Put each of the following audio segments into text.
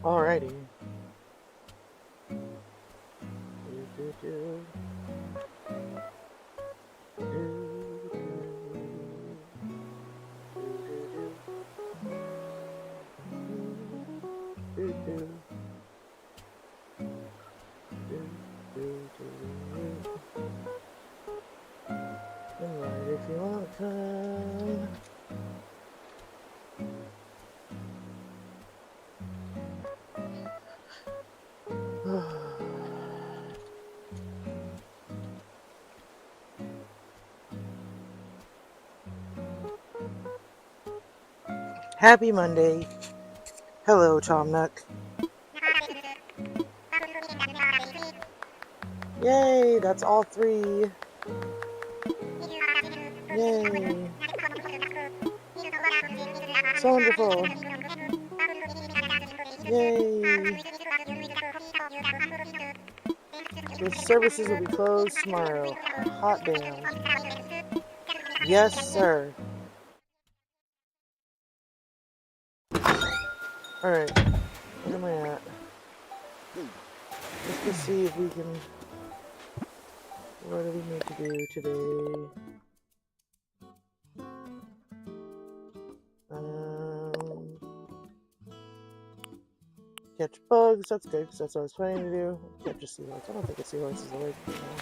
Alrighty. Alright, if you want to come. Happy Monday. Hello, Tom Nook. Yay, that's all three. Yay. So wonderful. Yay. The services will be closed tomorrow. Hot damn. Yes, sir. Alright. Where am I at? Let's just see if we can... What do we need to do today? Catch bugs, that's good, because that's what I was planning to do. Catch a seahorse. I don't think a seahorse is awake right now.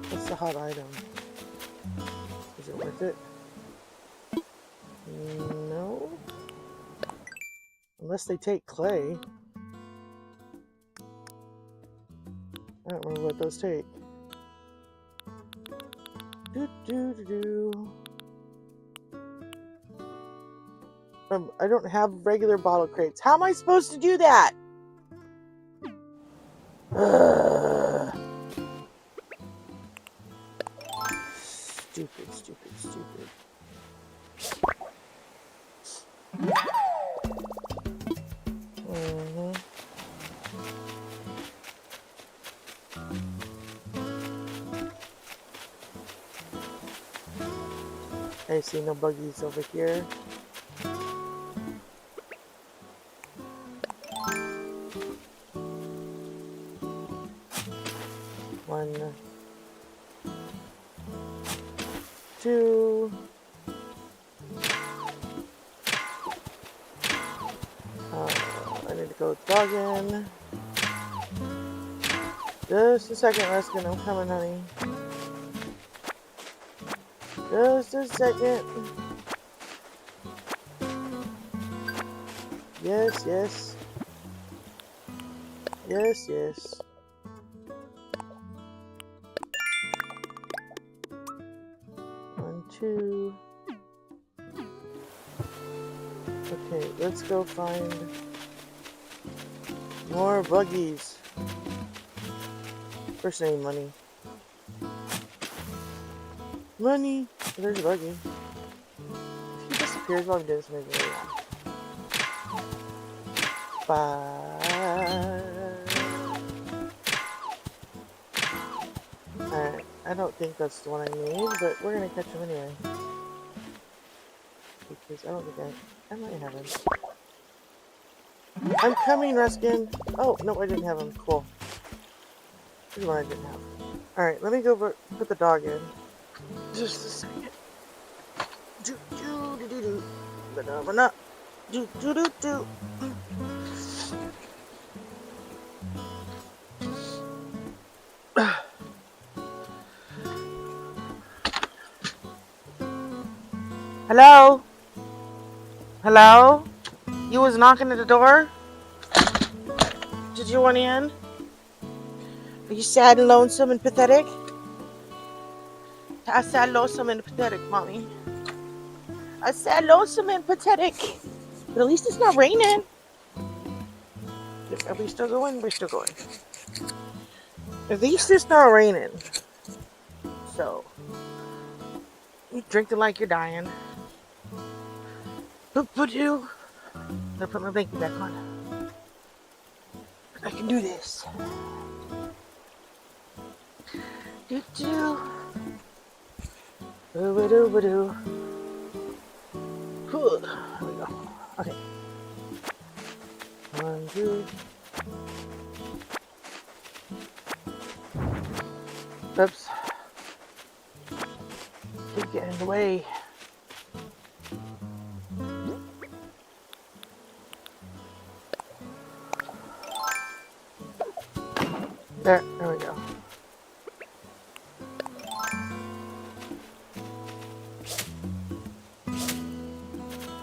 What's the hot item? Is it worth it? No. Unless they take clay. I don't remember what those take. I don't have regular bottle crates. How am I supposed to do that? Stupid. I see no buggies over here. One, two. I need to go with dog in. Just a second, Ruskin. I'm coming, honey. Just a second. Yes. 1, 2. Okay, let's go find more buggies. First I need money. Money! There's a buggy. If he disappears while I'm doing this, maybe really long. Bye. Alright, I don't think that's the one I need, but we're gonna catch him anyway. Because I don't think I might have him. I'm coming, Ruskin! Oh, no, I didn't have him. Cool. This is one I didn't have. Alright, let me go put the dog in. Just a second. Hello? Hello? You was knocking at the door? Did you want in? Are you sad and lonesome and pathetic? I said lonesome and pathetic, Mommy. I said lonesome and pathetic. But at least it's not raining. Are we still going? We're still going. At least it's not raining. So, you drinking like you're dying. I'm gonna put my blanket back on. I can do this. Boo-ba-doo-ba-doo. There we go. Okay. 1, 2. Oops. Keep getting in the way. There we go.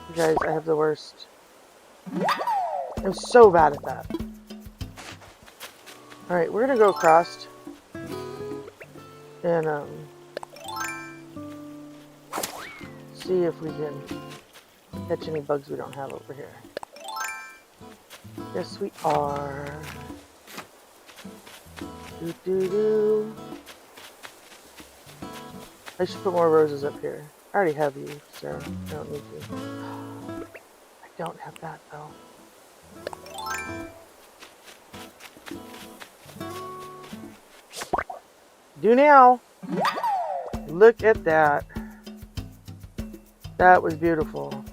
You guys, I have the worst. I'm so bad at that. Alright, we're gonna go across. And, see if we can catch any bugs we don't have over here. Yes, we are. Doo-doo-doo. I should put more roses up here. I already have you, so I don't need you. I don't have that, though. Do now! Look at that. That was beautiful.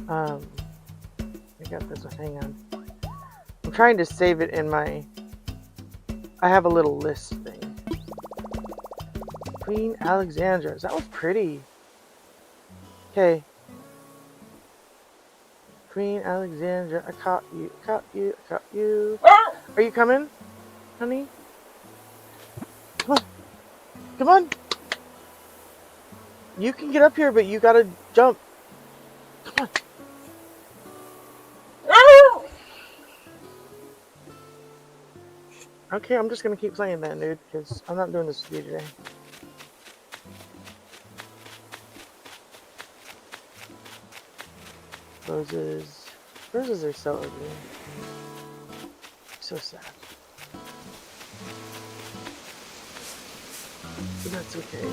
I got this one. Hang on. I'm trying to save it in my... I have a little list thing. Queen Alexandra's. That was pretty. Okay. Queen Alexandra, I caught you, I caught you, I caught you. Are you coming, honey? Come on. Come on. You can get up here, but you gotta jump. Come on. Okay, I'm just gonna keep playing that, dude, because I'm not doing this with you today. Roses. Roses are so ugly. So sad. But that's okay.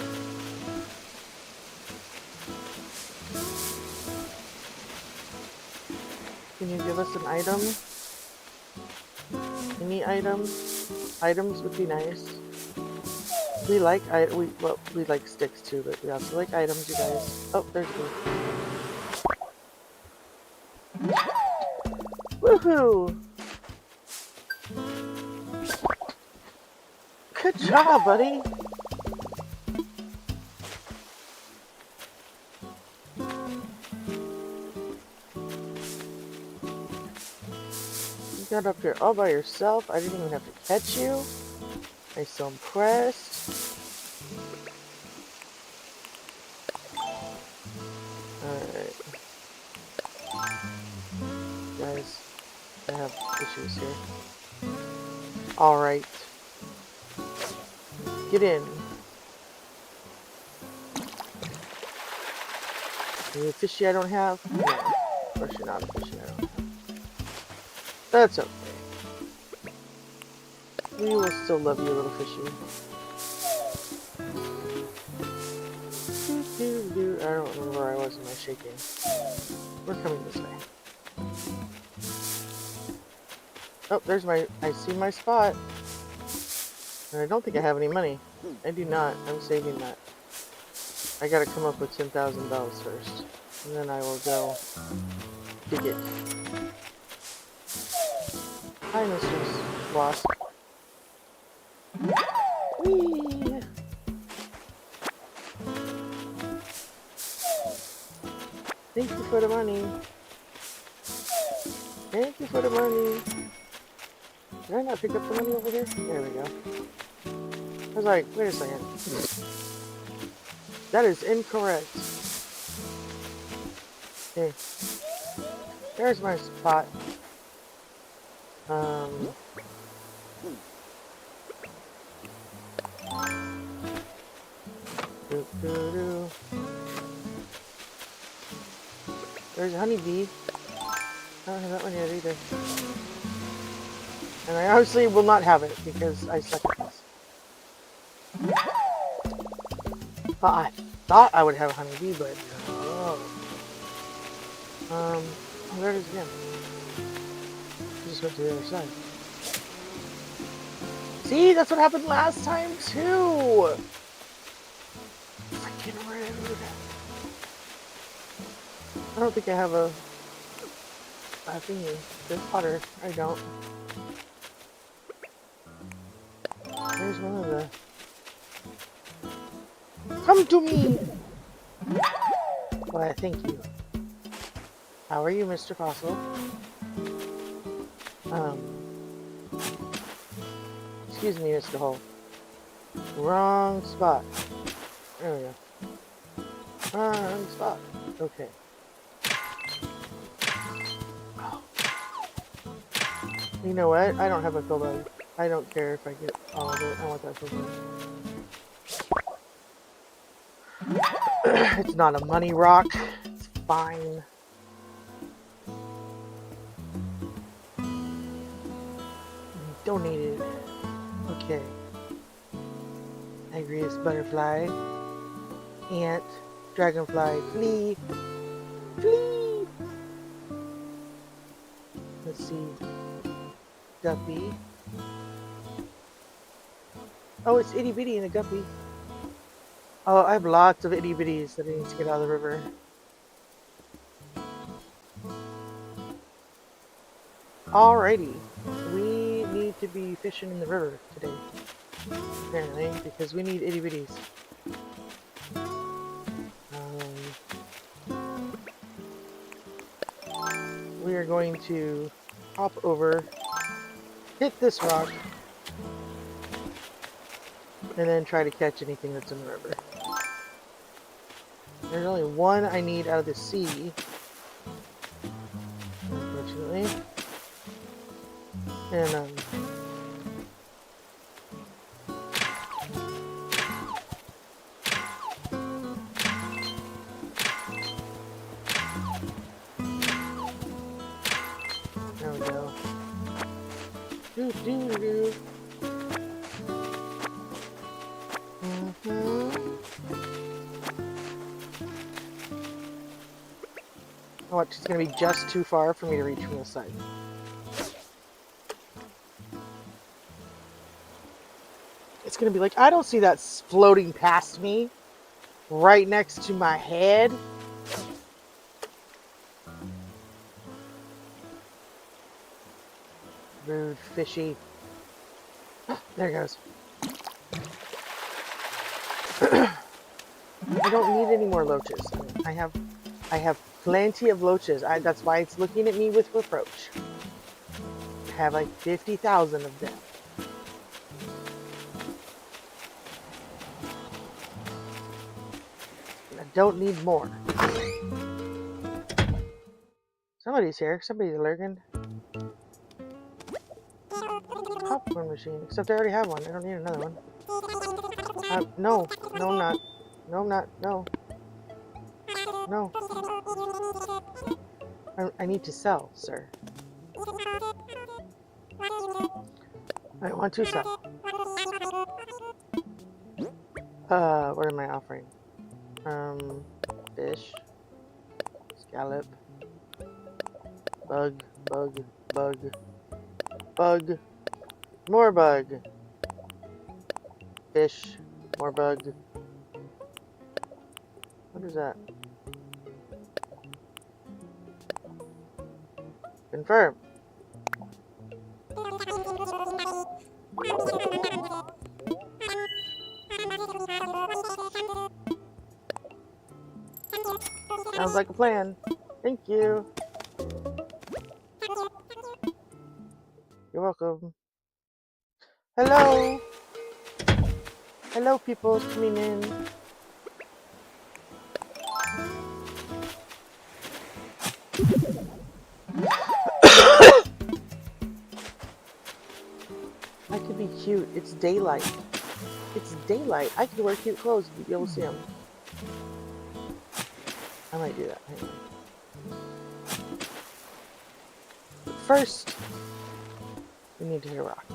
Can you give us an item? Any item? Items would be nice. We like we like sticks too, but we also like items, you guys. Oh, there's a bee. Woohoo! Good job, buddy. You got up here all by yourself. I didn't even have to catch you. I'm so impressed. Alright. Guys, I have issues here. Alright. Get in. Are you a fishy I don't have? No. Of course you're not a fishy I don't have. That's okay. We will still love you, little fishy. I don't remember where I was in my shaking. We're coming this way. Oh, there's my... I see my spot. And I don't think I have any money. I do not. I'm saving that. I gotta come up with 10,000 bells first. And then I will go dig it. Hi, Mr. Wasp. Whee! Thank you for the money. Thank you for the money. Did I not pick up the money over here? There we go. I was like, wait a second. That is incorrect. Okay. There's my spot. There's a honeybee. I don't have that one yet either. And I obviously will not have it because I suck at this. But I thought I would have a honeybee, but oh. Oh, there it is again. I just went to the other side. See, that's what happened last time too. don't think I have a thingy. There's water. I don't. There's one of the... Come to me! Why, thank you. How are you, Mr. Fossil? Excuse me, Mr. Hole. Wrong spot. There we go. Wrong spot. Okay. Oh. You know what? I don't have a fill bug. I don't care if I get all of it. I want that fill bug. It's not a money rock. It's fine. Donated. Okay. Angriest butterfly. Ant. Dragonfly. Flea. Flea! Let's see. Guppy. Oh, it's itty bitty and a guppy. Oh, I have lots of itty bitties that I need to get out of the river. Alrighty. We need to be fishing in the river today. Apparently, because we need itty bitties. We are going to hop over, hit this rock, and then try to catch anything that's in the river. There's only one I need out of the sea, unfortunately. And there we go. Do. Oh, it's gonna be just too far for me to reach from this side. It's gonna be like, I don't see that floating past me, right next to my head. Rude, fishy. There it goes. I don't need any more loaches. I have plenty of loaches. That's why it's looking at me with reproach. I have like 50,000 of them. I don't need more. Somebody's here. Somebody's lurking. Popcorn machine. Except I already have one. I don't need another one. No. No, I'm not. No, I'm not. No. No. I need to sell, sir. I want to sell. What am I offering? Fish. Scallop. Bug. More bug. Fish. More bug. What is that? Confirm. Sounds like a plan. Thank you. You're welcome. Hello. Hello, people coming in. I could be cute. It's daylight. It's daylight. I could wear cute clothes and be able to see them. I might do that. Hang on. But first, we need to hit a rock.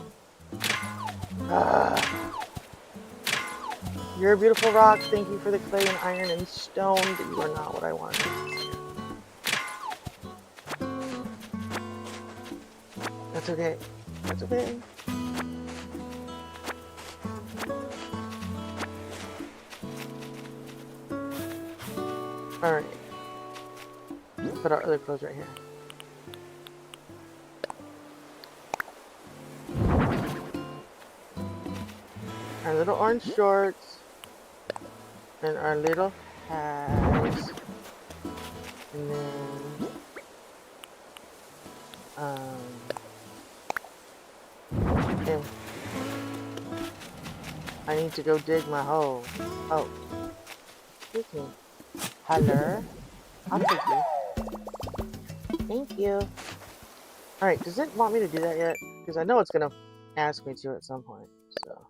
You're a beautiful rock. Thank you for the clay and iron and stone, but you are not what I wanted. That's okay. That's okay. Alright. put our other clothes right here. Our little orange shorts. And our little hats. And then... okay. I need to go dig my hole. Oh. Excuse me. Hello? I'll take you. Thank you. Alright, does it want me to do that yet? Because I know it's going to ask me to at some point, so...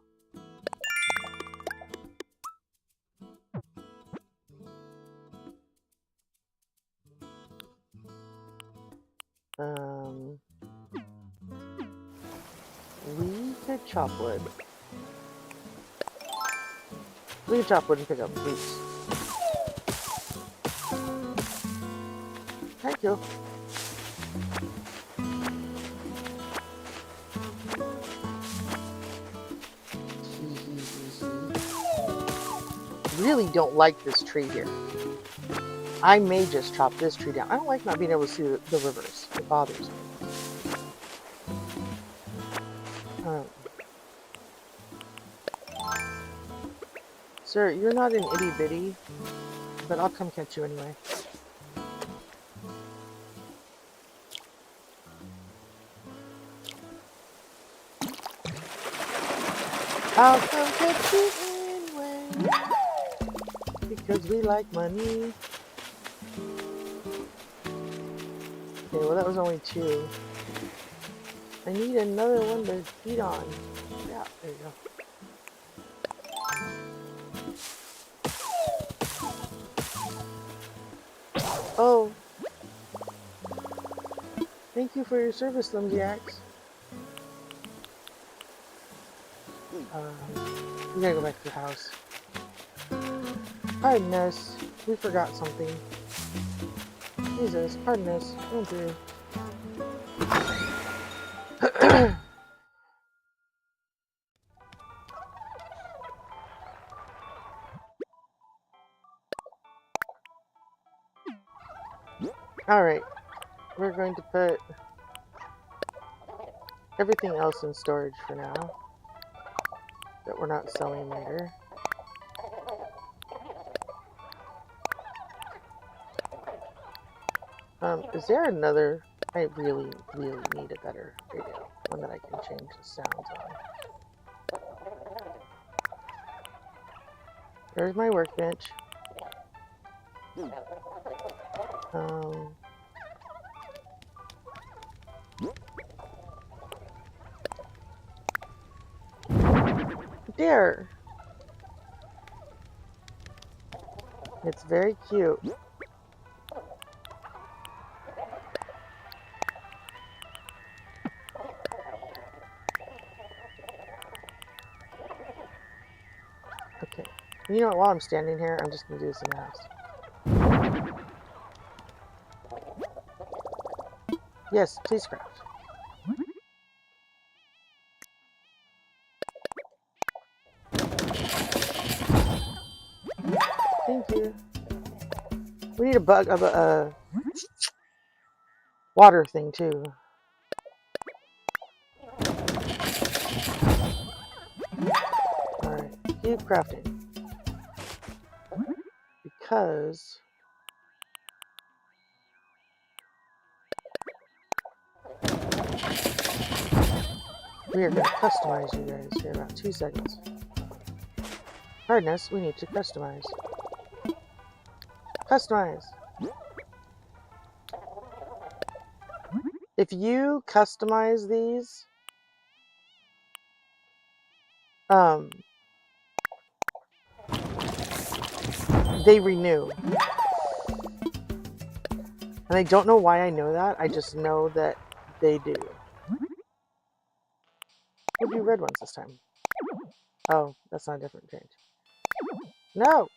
we could chop wood. We could chop wood and pick up roots. Thank you. Really don't like this tree here. I may just chop this tree down. I don't like not being able to see the rivers. It bothers me. Sir, you're not an itty bitty, but I'll come catch you anyway. I'll come catch you anyway, because we like money. Okay, well that was only 2. I need another one to feed on. Yeah, there you go. Oh. Thank you for your service, Lumberjacks. We gotta go back to the house. Pardon us. We forgot something. Jesus, pardon us. Come through. Alright. We're going to put everything else in storage for now that we're not selling later. Is there another? I really, really need a better radio. One that I can change the sounds on. There's my workbench. There! It's very cute. Okay. You know what? While I'm standing here, I'm just going to do this in the house. Yes, please craft. Thank you. We need a water thing too. Alright, keep crafting. Because we are going to customize you guys here in about 2 seconds. Pardon us, we need to customize. Customize! If you customize these, they renew. And I don't know why I know that, I just know that they do. We'll do red ones this time. Oh, that's not a different change. No!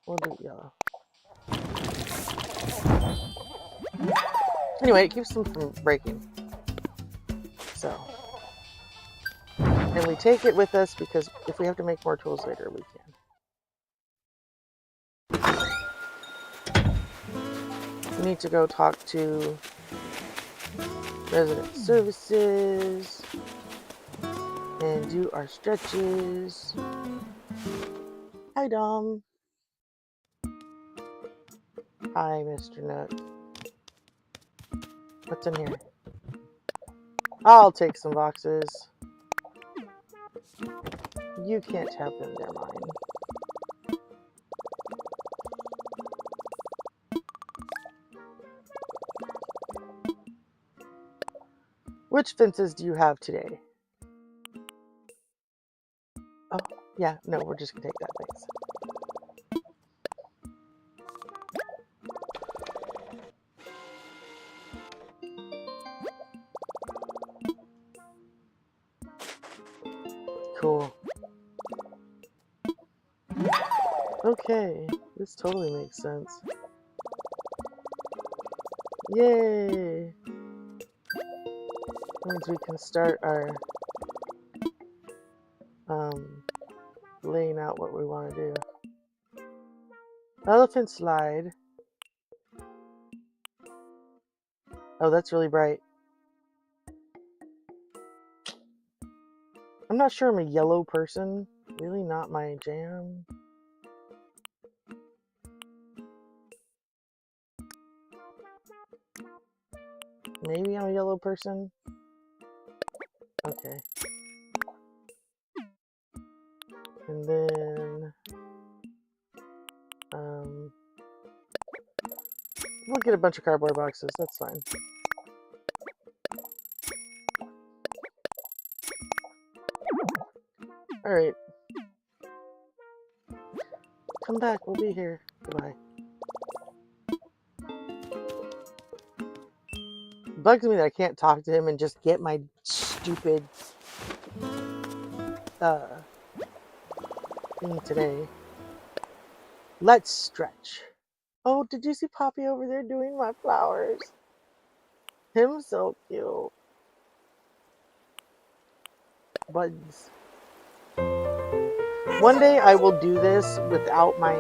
We'll do yellow. Anyway, it keeps them from breaking. So. And we take it with us because if we have to make more tools later, we can. We need to go talk to resident services and do our stretches. Hi, Dom. Hi, Mr. Nook. What's in here? I'll take some boxes. You can't have them, they're mine. Which fences do you have today? Oh, yeah, no, we're just gonna take that, thanks. Cool. Okay, this totally makes sense. Yay! Means we can start our laying out what we want to do. Elephant slide. Oh, that's really bright. I'm not sure I'm a yellow person. Really not my jam. Maybe I'm a yellow person. Okay. And then we'll get a bunch of cardboard boxes, that's fine. Alright. Come back, we'll be here. Goodbye. Bugs me that I can't talk to him and just get my stupid thing today. Let's stretch. Oh, did you see Poppy over there doing my flowers? Him so cute. Bugs. One day I will do this without my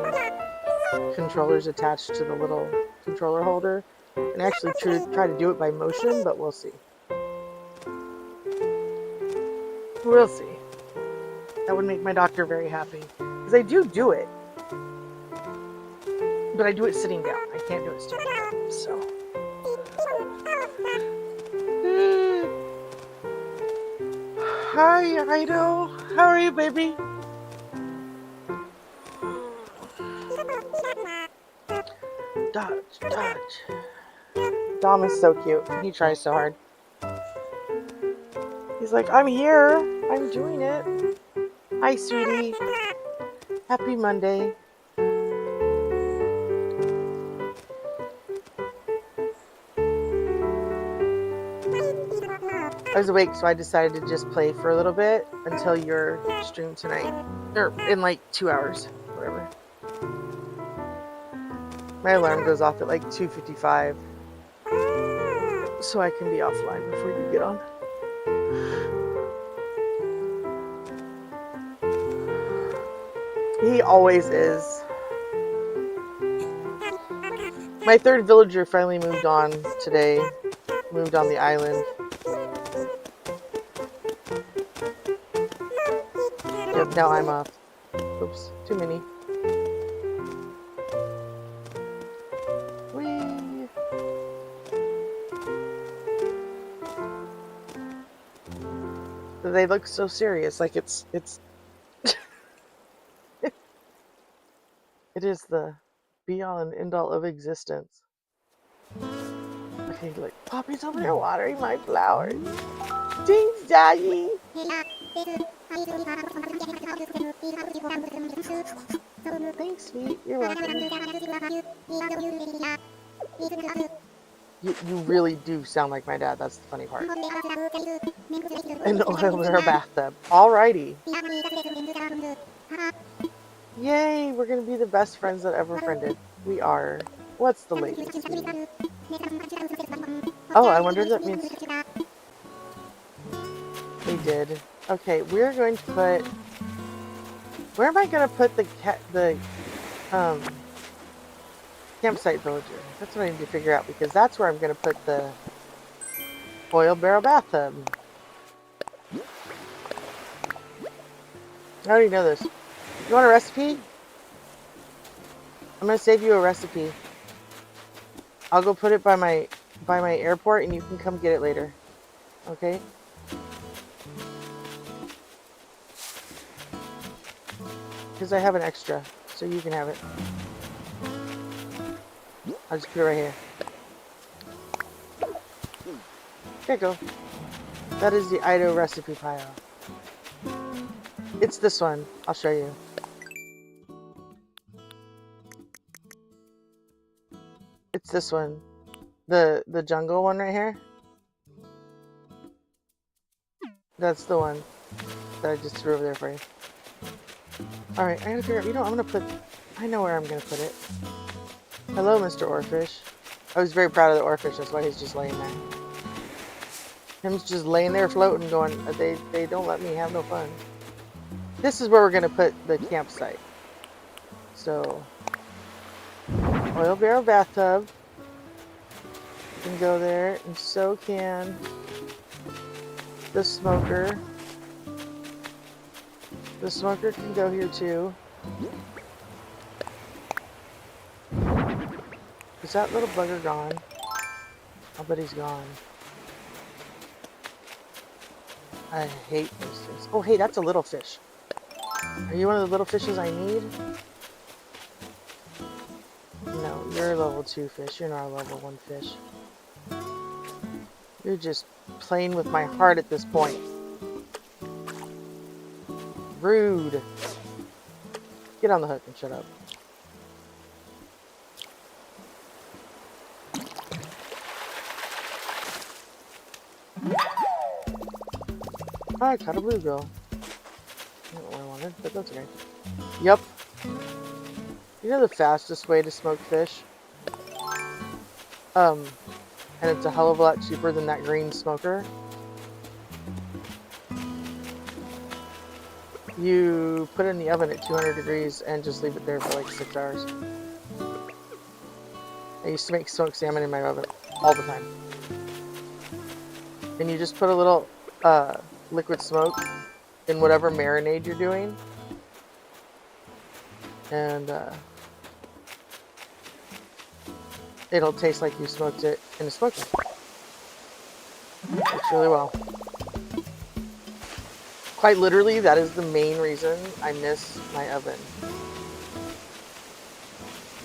controllers attached to the little controller holder and actually try to do it by motion, but we'll see. We'll see. That would make my doctor very happy. Because I do it. But I do it sitting down. I can't do it standing up. So. Hi, Ido. How are you, baby? Dodge. Dom is so cute. He tries so hard. He's like, I'm here. I'm doing it. Hi, sweetie. Happy Monday. I was awake, so I decided to just play for a little bit until your stream tonight. Or in like 2 hours, whatever. My alarm goes off at like 2:55. So I can be offline before you get on. He always is. My third villager finally moved on today. Moved on the island. Yep, now I'm off. Oops, too many. Whee! They look so serious, like it's it is the be-all and end-all of existence. Okay, look, Poppy's over there watering my flowers. Thanks, Daddy! Thanks, sweet. You're welcome. You really do sound like my dad. That's the funny part. And oil in our bathtub. Alrighty. Yay, we're gonna be the best friends that ever friended. We are. What's the latest? Oh, I wonder if that means... They did. Okay, we're going to put... Where am I going to put the Campsite villager. That's what I need to figure out, because that's where I'm going to put the oil barrel bathtub. I already know this. You want a recipe? I'm going to save you a recipe. I'll go put it by my airport, and you can come get it later. Okay? Because I have an extra, so you can have it. I'll just put it right here. There you go. That is the Ido recipe pile. It's this one. I'll show you. It's this one. The jungle one right here. That's the one that I just threw over there for you. Alright, I gotta figure out, I'm gonna put, I know where I'm gonna put it. Hello, Mr. Oarfish. I was very proud of the Oarfish, that's why he's just laying there. Him's just laying there floating going, they don't let me have no fun. This is where we're gonna put the campsite. So, oil barrel bathtub can go there, and so can the smoker. The smoker can go here too. Is that little bugger gone? I'll bet he's gone. I hate those things. Oh, hey, that's a little fish. Are you one of the little fishes I need? No, you're a level 2 fish. You're not a level 1 fish. You're just playing with my heart at this point. Rude. Get on the hook and shut up. Oh, I caught a bluegill. Not what I wanted, but that's okay. Yup. You know the fastest way to smoke fish? And it's a hell of a lot cheaper than that green smoker. You put it in the oven at 200 degrees and just leave it there for like 6 hours. I used to make smoked salmon in my oven all the time. And you just put a little liquid smoke in whatever marinade you're doing. And it'll taste like you smoked it in a smoker. Works really well. Quite literally, that is the main reason I miss my oven.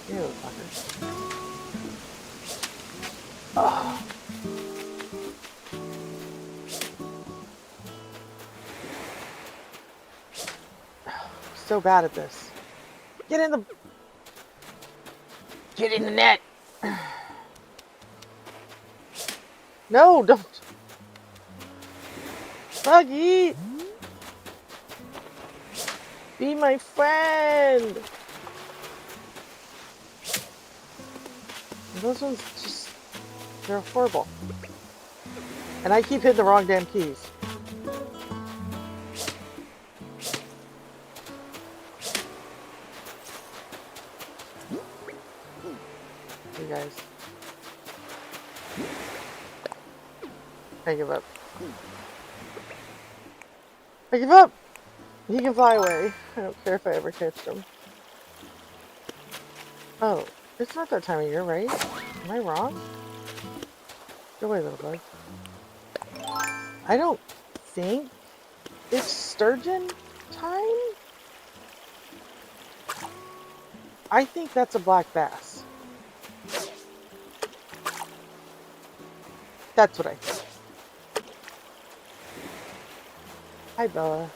Ew, fucker. Oh. So bad at this. Get in the net. No, don't. Buggy. Be my friend. Those ones just, they're horrible. And I keep hitting the wrong damn keys. You guys. I give up. I give up! He can fly away. I don't care if I ever catch him. Oh, it's not that time of year, right? Am I wrong? Go away, little bug. I don't think it's sturgeon time? I think that's a black bass. That's what I think. Hi, Bella.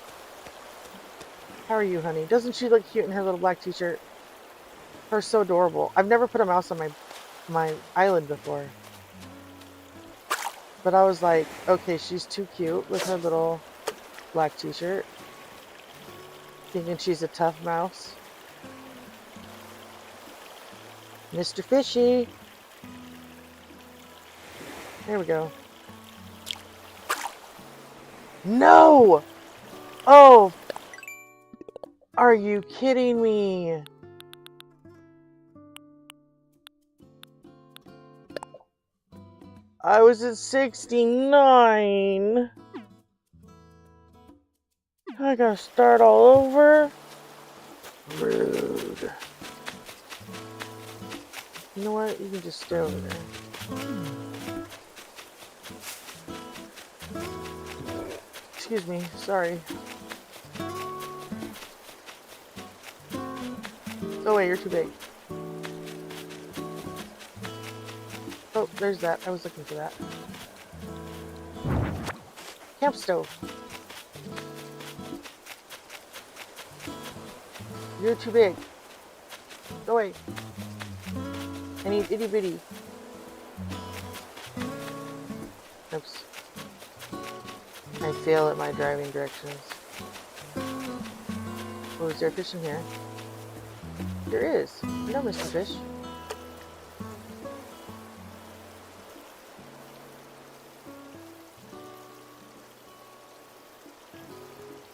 How are you, honey? Doesn't she look cute in her little black t-shirt? Her so adorable. I've never put a mouse on my island before. But I was like, okay, she's too cute with her little black t-shirt. Thinking she's a tough mouse. Mr. Fishy. There we go. No! Oh! Are you kidding me? I was at 69. I gotta start all over. Rude. You know what? You can just stay over there. Excuse me. Sorry. Oh wait, you're too big. Oh, there's that. I was looking for that. Camp stove. You're too big. Go away. I need itty bitty. Oops. I fail at my driving directions. Oh, is there a fish in here? There is. No, Mr. Fish.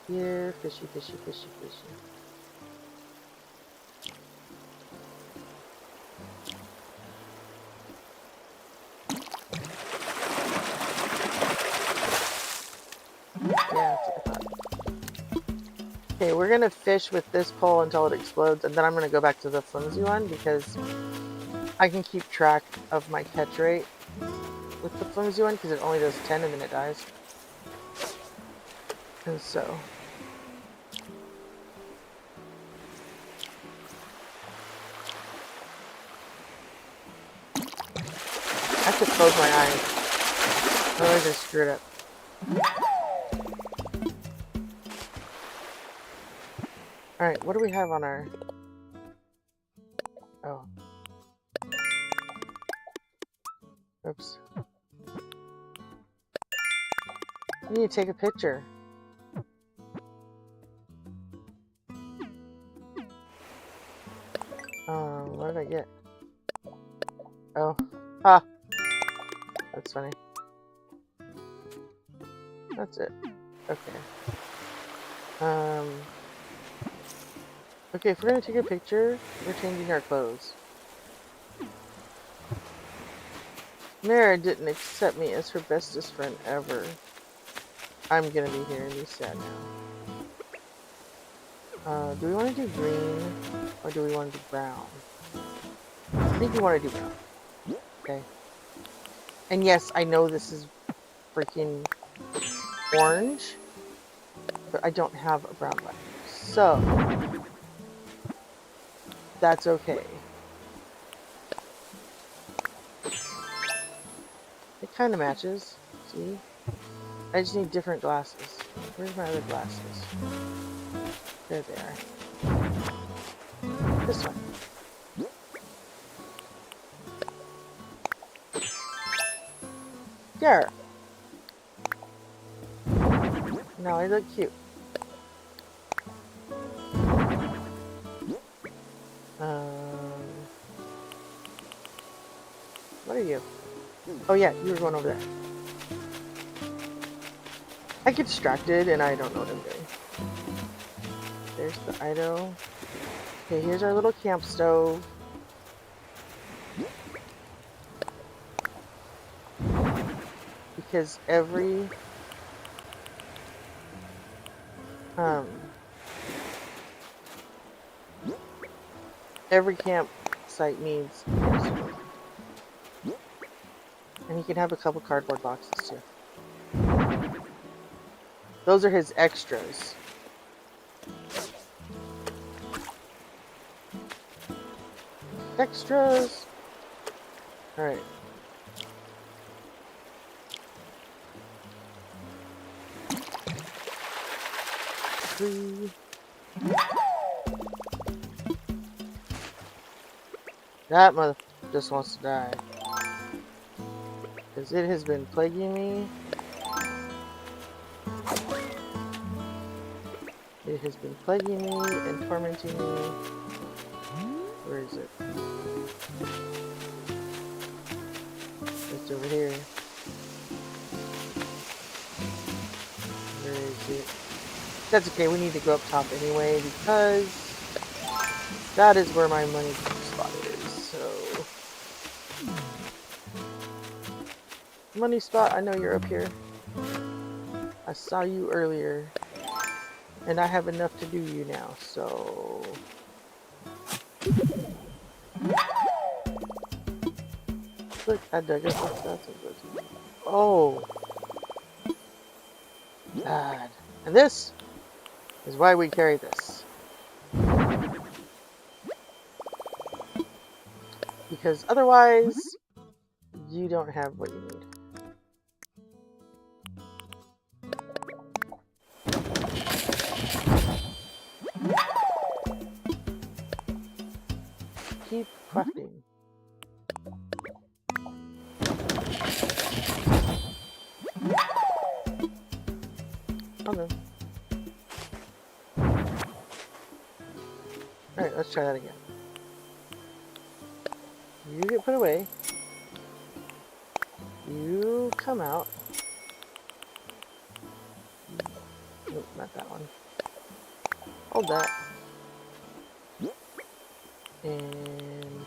Here, fishy, fishy, fishy, fishy. Yeah, that's what I thought. Okay, we're gonna fish with this pole until it explodes, and then I'm gonna go back to the flimsy one because I can keep track of my catch rate with the flimsy one because it only does 10 and then it dies. And so I have to close my eyes. Otherwise I screw it up. Alright, what do we have on our... Oh. Oops. I need to take a picture. What did I get? Oh. Ah! That's funny. That's it. Okay. Okay, if we're gonna take a picture, we're changing our clothes. Mara didn't accept me as her bestest friend ever. I'm gonna be here and be sad now. Do we want to do green or do we want to do brown? I think we want to do brown. Okay. And yes, I know this is freaking orange, but I don't have a brown one. So, that's okay. It kind of matches. See? I just need different glasses. Where's my other glasses? There they are. This one. There. Now I look cute. What are you? Oh yeah, you were going over there. I get distracted and I don't know what I'm doing. There's the Ido. Okay, here's our little camp stove. Because every campsite needs a camp stove. And he can have a couple cardboard boxes too. Those are his extras. Extras! Alright. That mother just wants to die. Because it has been plaguing me. It has been plaguing me and tormenting me. Where is it? It's over here. Where is it? That's okay, we need to go up top anyway because that is where my money spot is, so... Money spot, I know you're up here. I saw you earlier. And I have enough to do you now, so... Look, I dug up the stuff. Oh! God. And this is why we carry this. Because otherwise, you don't have what you need. Keep crafting. Okay. Alright, let's try that again. You get put away. You come out. Nope, not that one. Hold that. And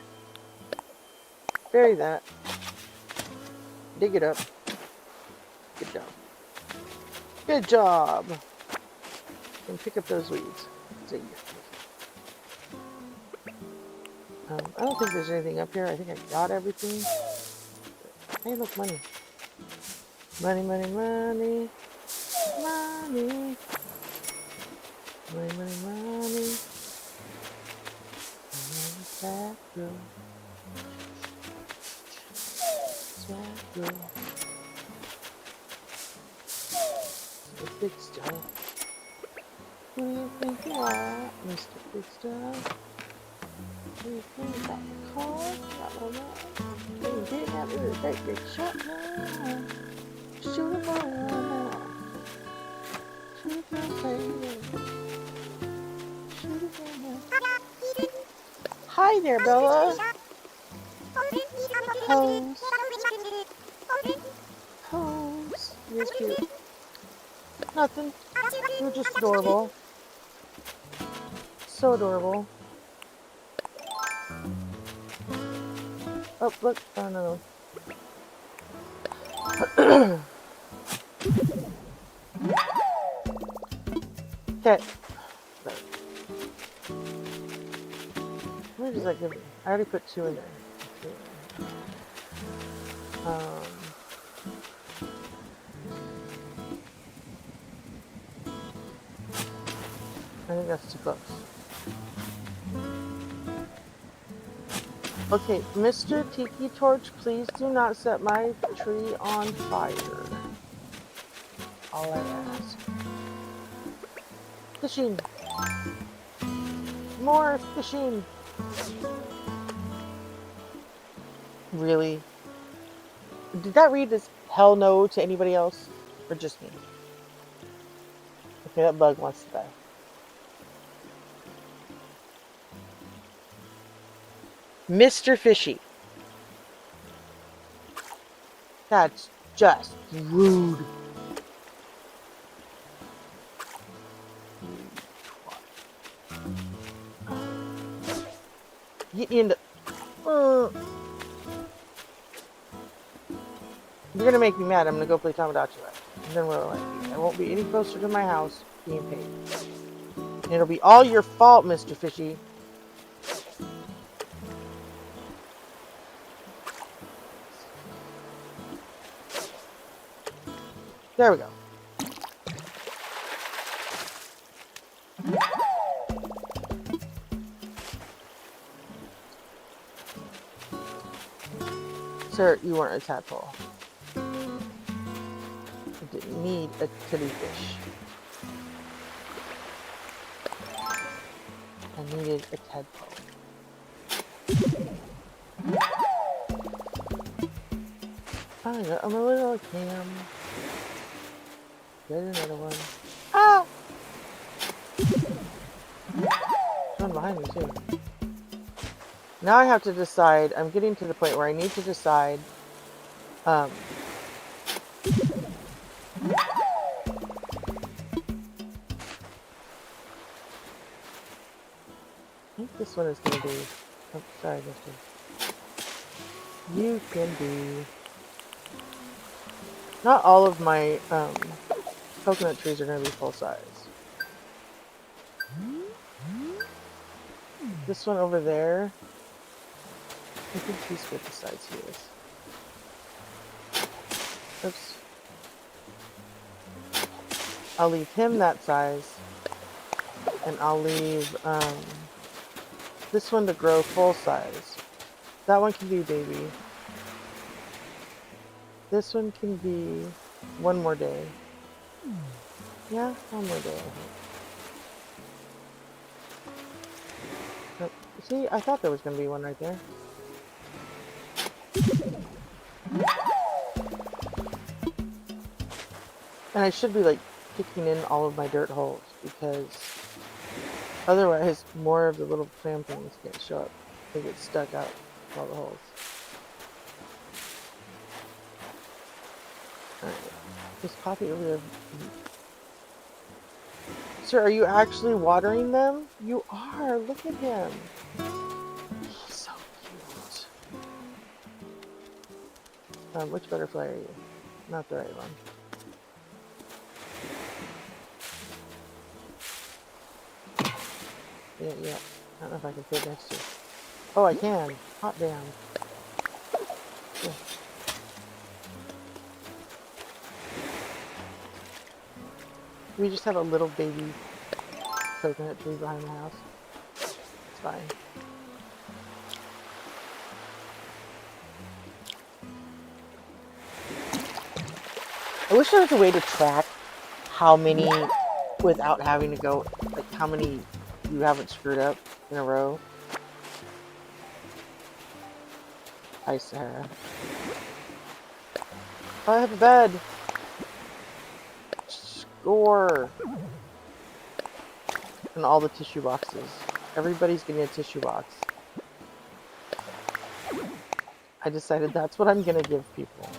bury that. Dig it up. Good job. Good job! And pick up those weeds. See. I don't think there's anything up here. I think I got everything. Hey, look, money. Money, money, money. Money. Money, money, money. Swagger. Swagger. The big stuff. Who do you think you are, Mr. Big Stuff? Do you think you got the car? Got no man. You didn't have a great big shot now. Shoot him all now. Shoot him baby. Shoot him now. Hi there, Bella. Pose. Pose. You're cute. Nothing. You're just adorable. So adorable. Oh, look. Oh, no. Okay. What does that give me? I already put 2 in there. I think that's too close. Okay, Mr. Tiki Torch, please do not set my tree on fire. All I ask. Fishing. More fishing. Really? Did that read as hell no to anybody else? Or just me? Okay, that bug wants to die. Mr. Fishy. That's just rude. Get in the... You're gonna make me mad. I'm gonna go play Tamagotchi. And then we're like, I won't be any closer to my house being paid. And it'll be all your fault, Mr. Fishy. There we go. Sir, you weren't a tadpole. You didn't need a titty fish. I needed a tadpole. I got a little cam. There's another one. Ah! One behind me too. Now I have to decide. I'm getting to the point where I need to decide. I think this one is going to be. Oh, sorry, mister. You can be. Not all of my coconut trees are going to be full size. This one over there, I think he's good the size he is. Oops. I'll leave him that size, and I'll leave this one to grow full size. That one can be baby. This one can be one more day. Yeah, one more day, I think. But, see, I thought there was going to be one right there. And I should be, like, picking in all of my dirt holes, because otherwise more of the little clam things can't show up. They get stuck out of all the holes. Alright. This poppy over there. Sir, are you actually watering them? You are. Look at him. He's so cute. Which butterfly are you? Not the right one. Yeah. I don't know if I can fit next to you. Oh, I can. Hot damn. Yeah. We just have a little baby coconut tree behind the house. It's fine. I wish there was a way to track how many, without having to go, like how many you haven't screwed up in a row. Hi, Sarah. Oh, I have a bed. Score. And all the tissue boxes. Everybody's getting a tissue box. I decided that's what I'm gonna give people.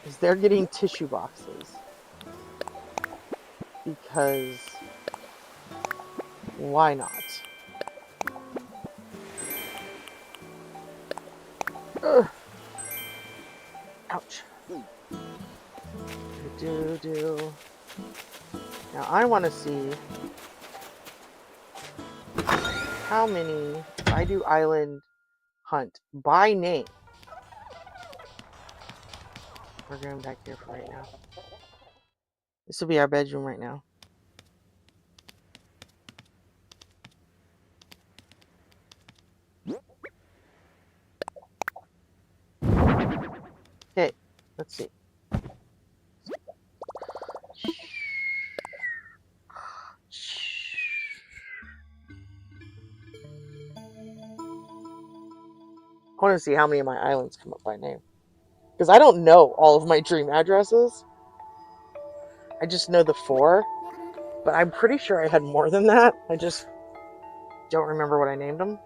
Is they're getting tissue boxes. Because why not? Ugh. Ouch. Do. Now I want to see how many, if I do island hunt by name. We're going back here for right now. This will be our bedroom right now. Okay, let's see. I want to see how many of my islands come up by name. Because I don't know all of my dream addresses. I just know the 4. But I'm pretty sure I had more than that. I just don't remember what I named them.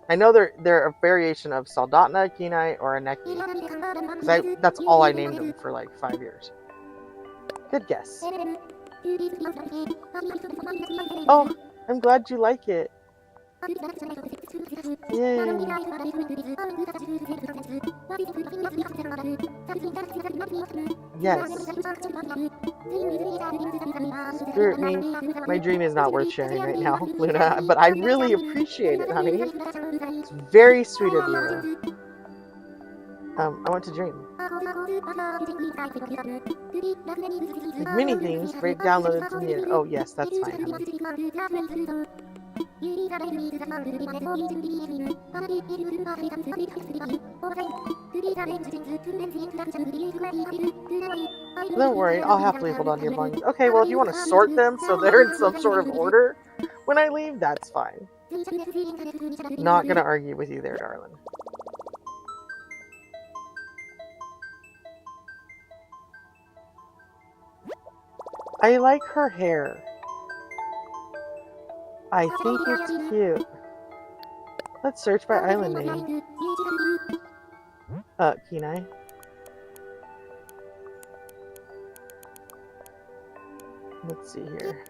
I know they're a variation of Saldatna, Kenai, or Aneki. Because that's all I named them for like 5 years. Good guess. Oh, I'm glad you like it. Yay. Yes. Spirit me. My dream is not worth sharing right now, Luna, but I really appreciate it, honey. It's very sweet of you. I want to dream. Like many things, break downloaded from the. Oh yes, that's fine, honey. Don't worry, I'll happily hold on to your belongings. Okay, well, if you want to sort them so they're in some sort of order when I leave, that's fine. Not gonna argue with you there, darling. I like her hair. I think it's cute. Let's search by island name. Kenai. Let's see here.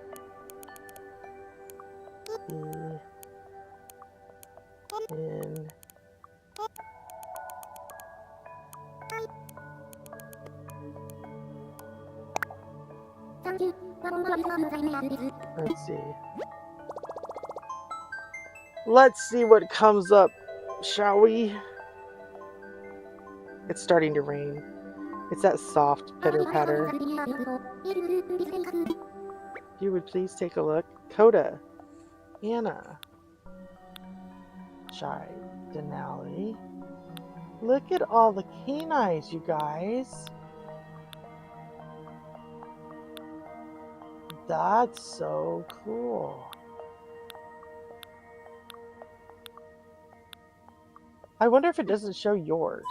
Let's see. Let's see what comes up, shall we? It's starting to rain. It's that soft pitter-patter. If you would please take a look. Coda. Anna. Chai. Denali. Look at all the canines, you guys. That's so cool. I wonder if it doesn't show yours.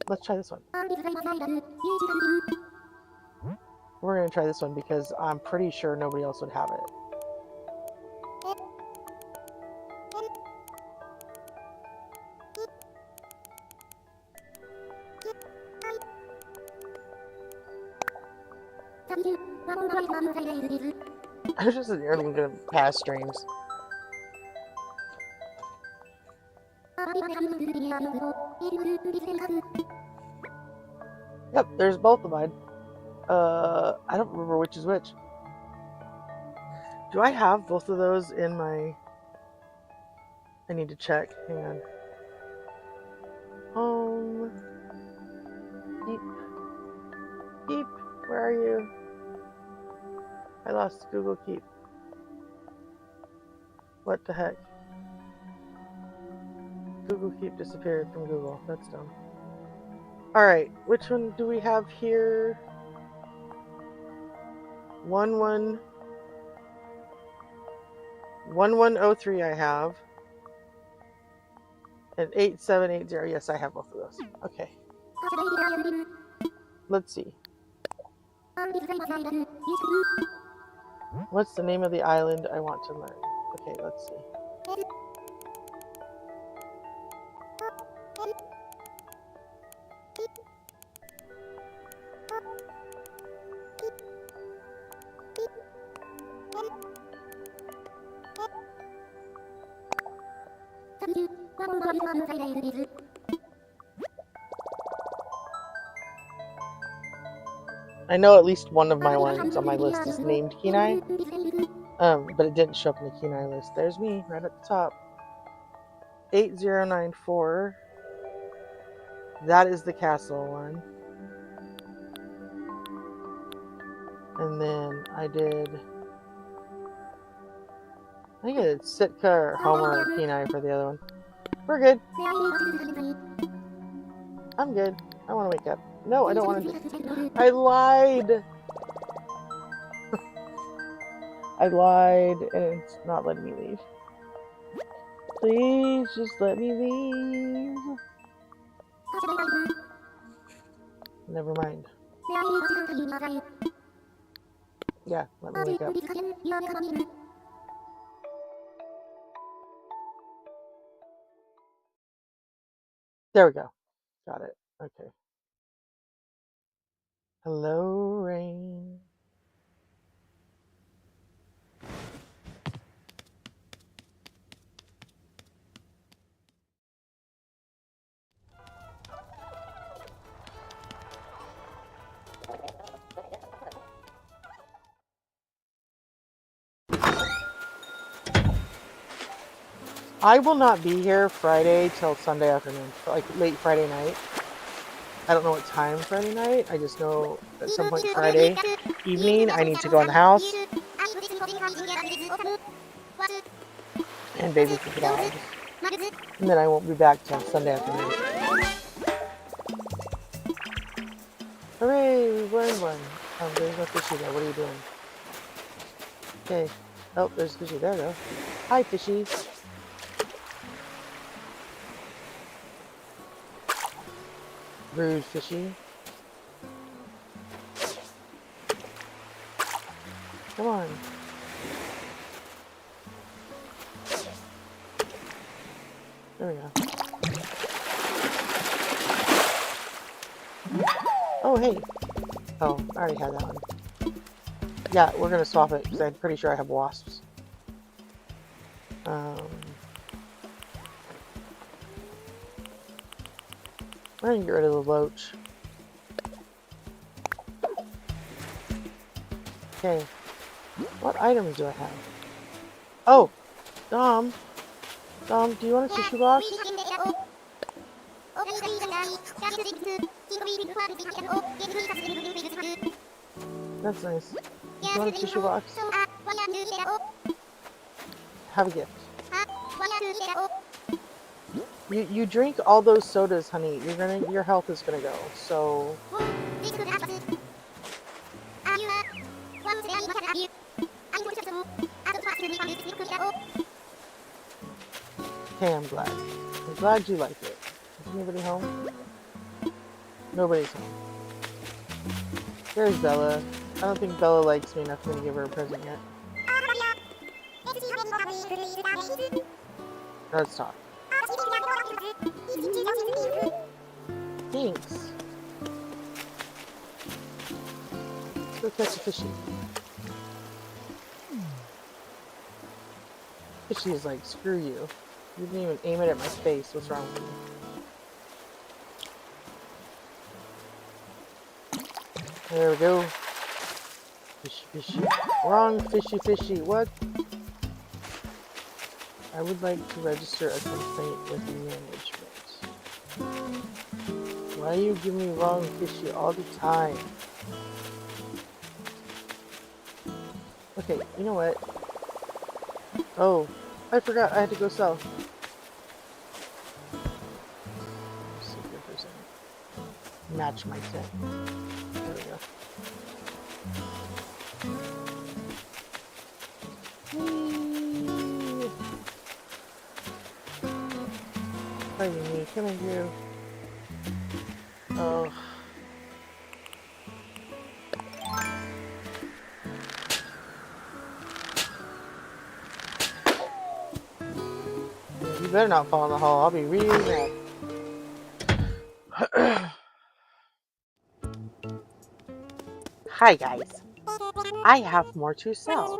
Let's try this one. We're going to try this one because I'm pretty sure nobody else would have it. I was just going to pass streams. Yep, there's both of mine. I don't remember which is which. Do I have both of those in my... I need to check. Hang on. Home. Keep. Keep. Where are you? I lost Google Keep. What the heck? Google Keep disappeared from Google. That's dumb. Alright, which one do we have here? 1103 I have. And 8780. Yes, I have both of those. Okay. Let's see. What's the name of the island I want to learn? Okay, let's see. I know at least one of my ones on my list is named Kenai, but it didn't show up in the Kenai list. There's me, right at the top. 8094. That is the castle one. And then I think I did Sitka or Homer or Kenai for the other one. We're good. I'm good. I want to wake up. No, I don't want to. I lied. I lied, and it's not letting me leave. Please, just let me leave. Never mind. Yeah, let me wake up. There we go. Got it. Okay. Hello, rain. I will not be here Friday till Sunday afternoon, like late Friday night. I don't know what time Friday night. I just know at some point Friday evening I need to go in the house and babysit the dogs. And then I won't be back till Sunday afternoon. Hooray, we won one. Oh, there's no fishy there. What are you doing? Okay. Oh, there's fishy there though. Hi, fishy. Rude fishy. Come on. There we go. Oh, hey. Oh, I already had that one. Yeah, we're going to swap it because I'm pretty sure I have wasps. I'm going to get rid of the loach. Okay. What items do I have? Oh! Dom, do you want a tissue box? That's nice. Do you want a tissue box? Have a gift. You drink all those sodas, honey. Your health is gonna go. So okay, I'm glad. I'm glad you like it. Is anybody home? Nobody's home. There's Bella. I don't think Bella likes me enough for me to give her a present yet. Let's talk. Thanks. Let's go catch a fishy. Fishy is like, screw you. You didn't even aim it at my face. What's wrong with you? There we go. Fishy, fishy. Wrong, fishy, fishy. What? I would like to register a complaint with management. Why do you give me wrong fishy all the time? Okay, you know what? Oh, I forgot I had to go south. Let's see if there's any. Match my tent. There we go. Pardon me, coming through. Oh. You better not fall in the hole. I'll be really mad. Hi guys. I have more to sell.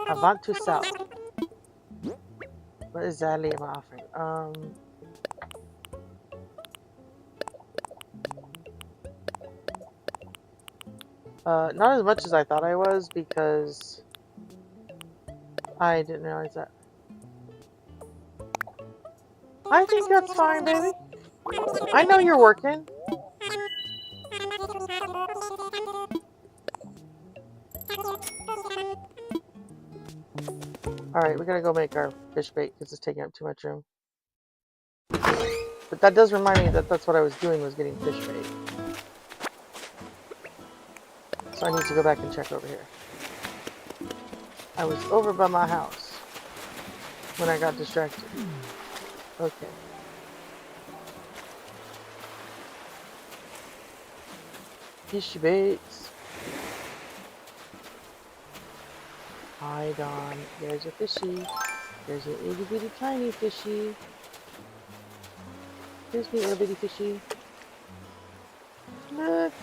I want to sell. What exactly am I offering? Not as much as I thought I was because I didn't realize that. I think that's fine, baby. I know you're working. Alright, we gotta go make our fish bait because it's taking up too much room. But that does remind me that that's what I was doing, was getting fish bait. So I need to go back and check over here. I was over by my house when I got distracted. Okay. Fishy baits. Hi, Don. There's a fishy. There's an itty bitty tiny fishy. Here's me, little bitty fishy. Look.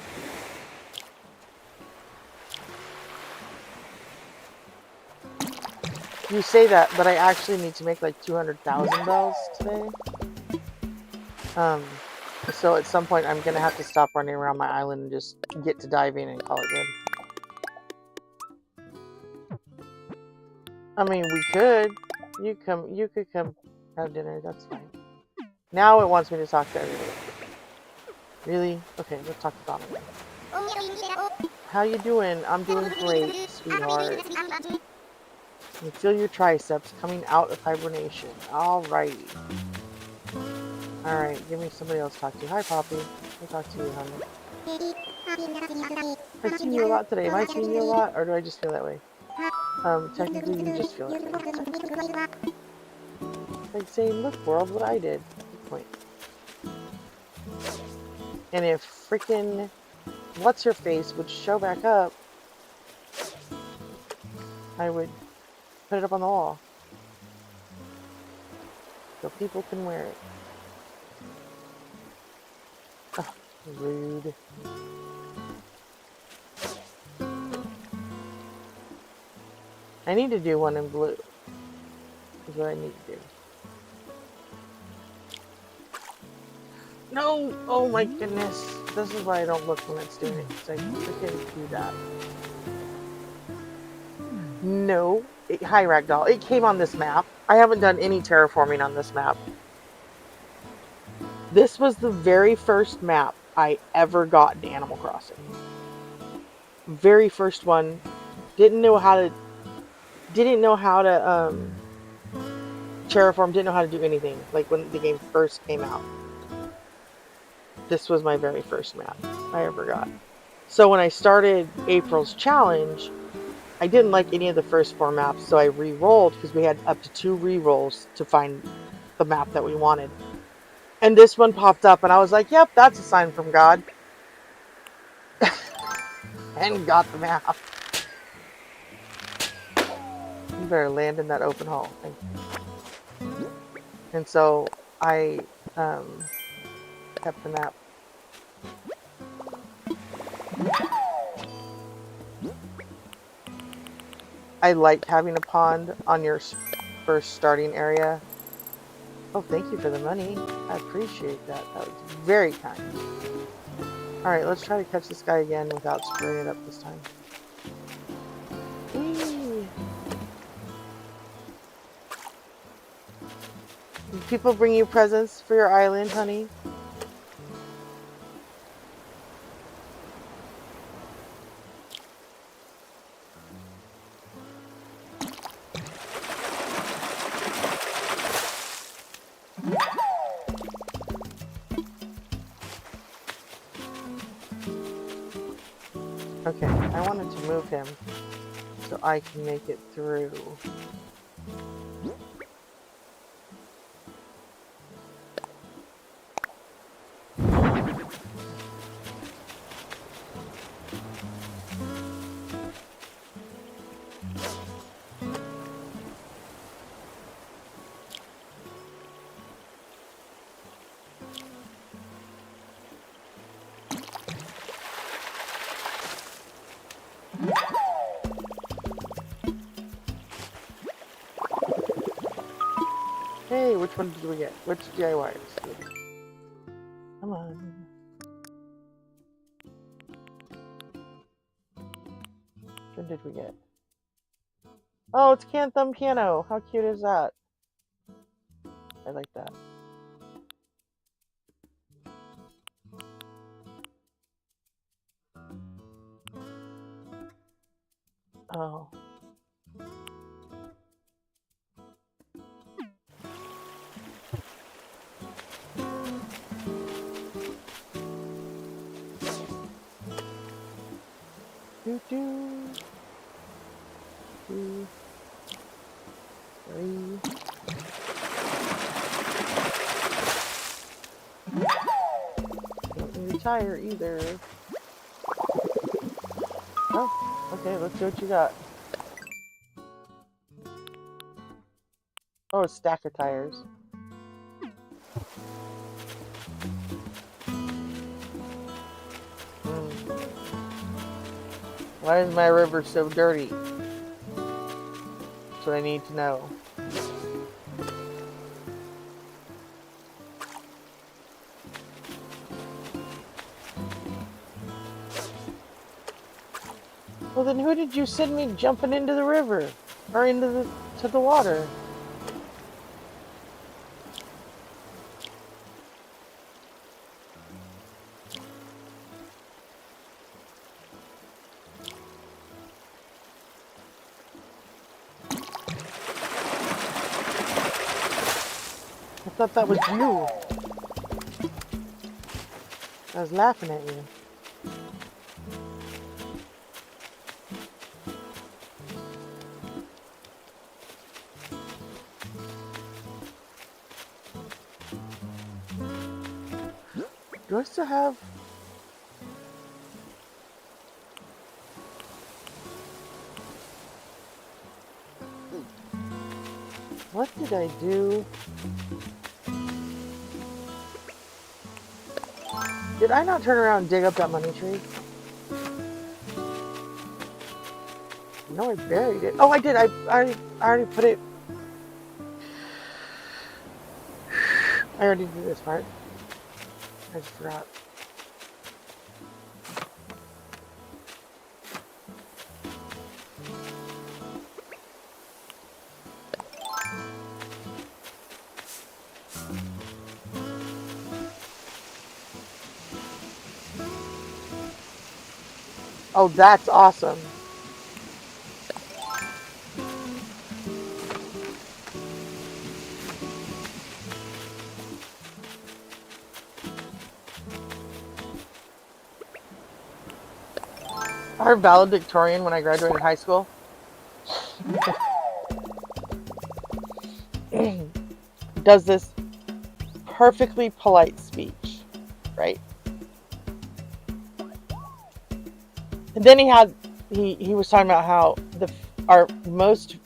You say that, but I actually need to make like 200,000 bells today. So at some point I'm gonna have to stop running around my island and just get to diving and call it good. I mean, we could. You could come have dinner. That's fine. Now it wants me to talk to everybody. Really? Okay, let's talk to Donovan. How you doing? I'm doing great, sweetheart. You feel your triceps coming out of hibernation. Alrighty. Alright, give me somebody else to talk to. Hi, Poppy. I'll talk to you, honey. I've seen you a lot today. Am I seeing you a lot, or do I just feel that way? Technically, you just feel that way. Like saying, look, world, what I did. Good point. And if freaking what's-her-face would show back up, I would put it up on the wall. So people can wear it. Oh, rude. I need to do one in blue. Is what I need to do. No! Oh my goodness. This is why I don't look when it's doing it, because I freaking do that. No. Hi, Ragdoll. It came on this map. I haven't done any terraforming on this map. This was the very first map I ever got in Animal Crossing. Very first one. Didn't know how to terraform, didn't know how to do anything, like when the game first came out. This was my very first map I ever got. So when I started April's challenge, I didn't like any of the first 4 maps, so I re-rolled, because we had up to 2 re-rolls to find the map that we wanted. And this one popped up, and I was like, yep, that's a sign from God. And got the map. You better land in that open hole. Thank you. And so I kept the map. I like having a pond on your first starting area. Oh, thank you for the money. I appreciate that. That was very kind. Alright, let's try to catch this guy again without screwing it up this time. Whee! Did people bring you presents for your island, honey? Okay, I wanted to move him so I can make it through. Hey, which one did we get? Which DIYers? Come on. Which one did we get? Oh, it's Can Thumb Piano. How cute is that? I like that. Oh. Doo doo. 2, 3. Don't retire either. Oh, okay, let's see what you got. Oh, a stack of tires. Why is my river so dirty? That's what I need to know. Well, then who did you send me jumping into the river? Or into the water? I thought that was you. I was laughing at you. Do I still have... What did I do? Did I not turn around and dig up that money tree? No, I buried it. Oh, I did. I already put it... I already did this part. I just forgot. Oh, that's awesome. Our valedictorian when I graduated high school does this perfectly polite speech, right? And then he was talking about how our most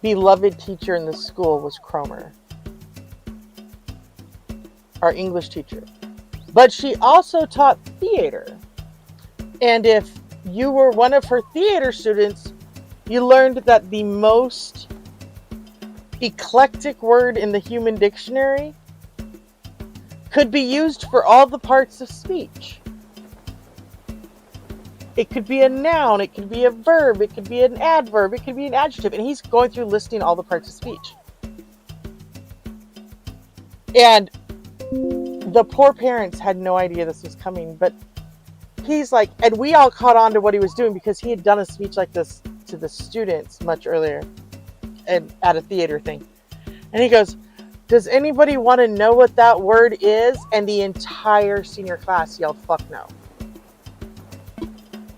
beloved teacher in the school was Cromer, our English teacher. But she also taught theater. And if you were one of her theater students, you learned that the most eclectic word in the human dictionary could be used for all the parts of speech. It could be a noun, it could be a verb, it could be an adverb, it could be an adjective. And he's going through listing all the parts of speech. And the poor parents had no idea this was coming, but he's like, and we all caught on to what he was doing because he had done a speech like this to the students much earlier and at a theater thing. And he goes, does anybody want to know what that word is? And the entire senior class yelled, fuck no.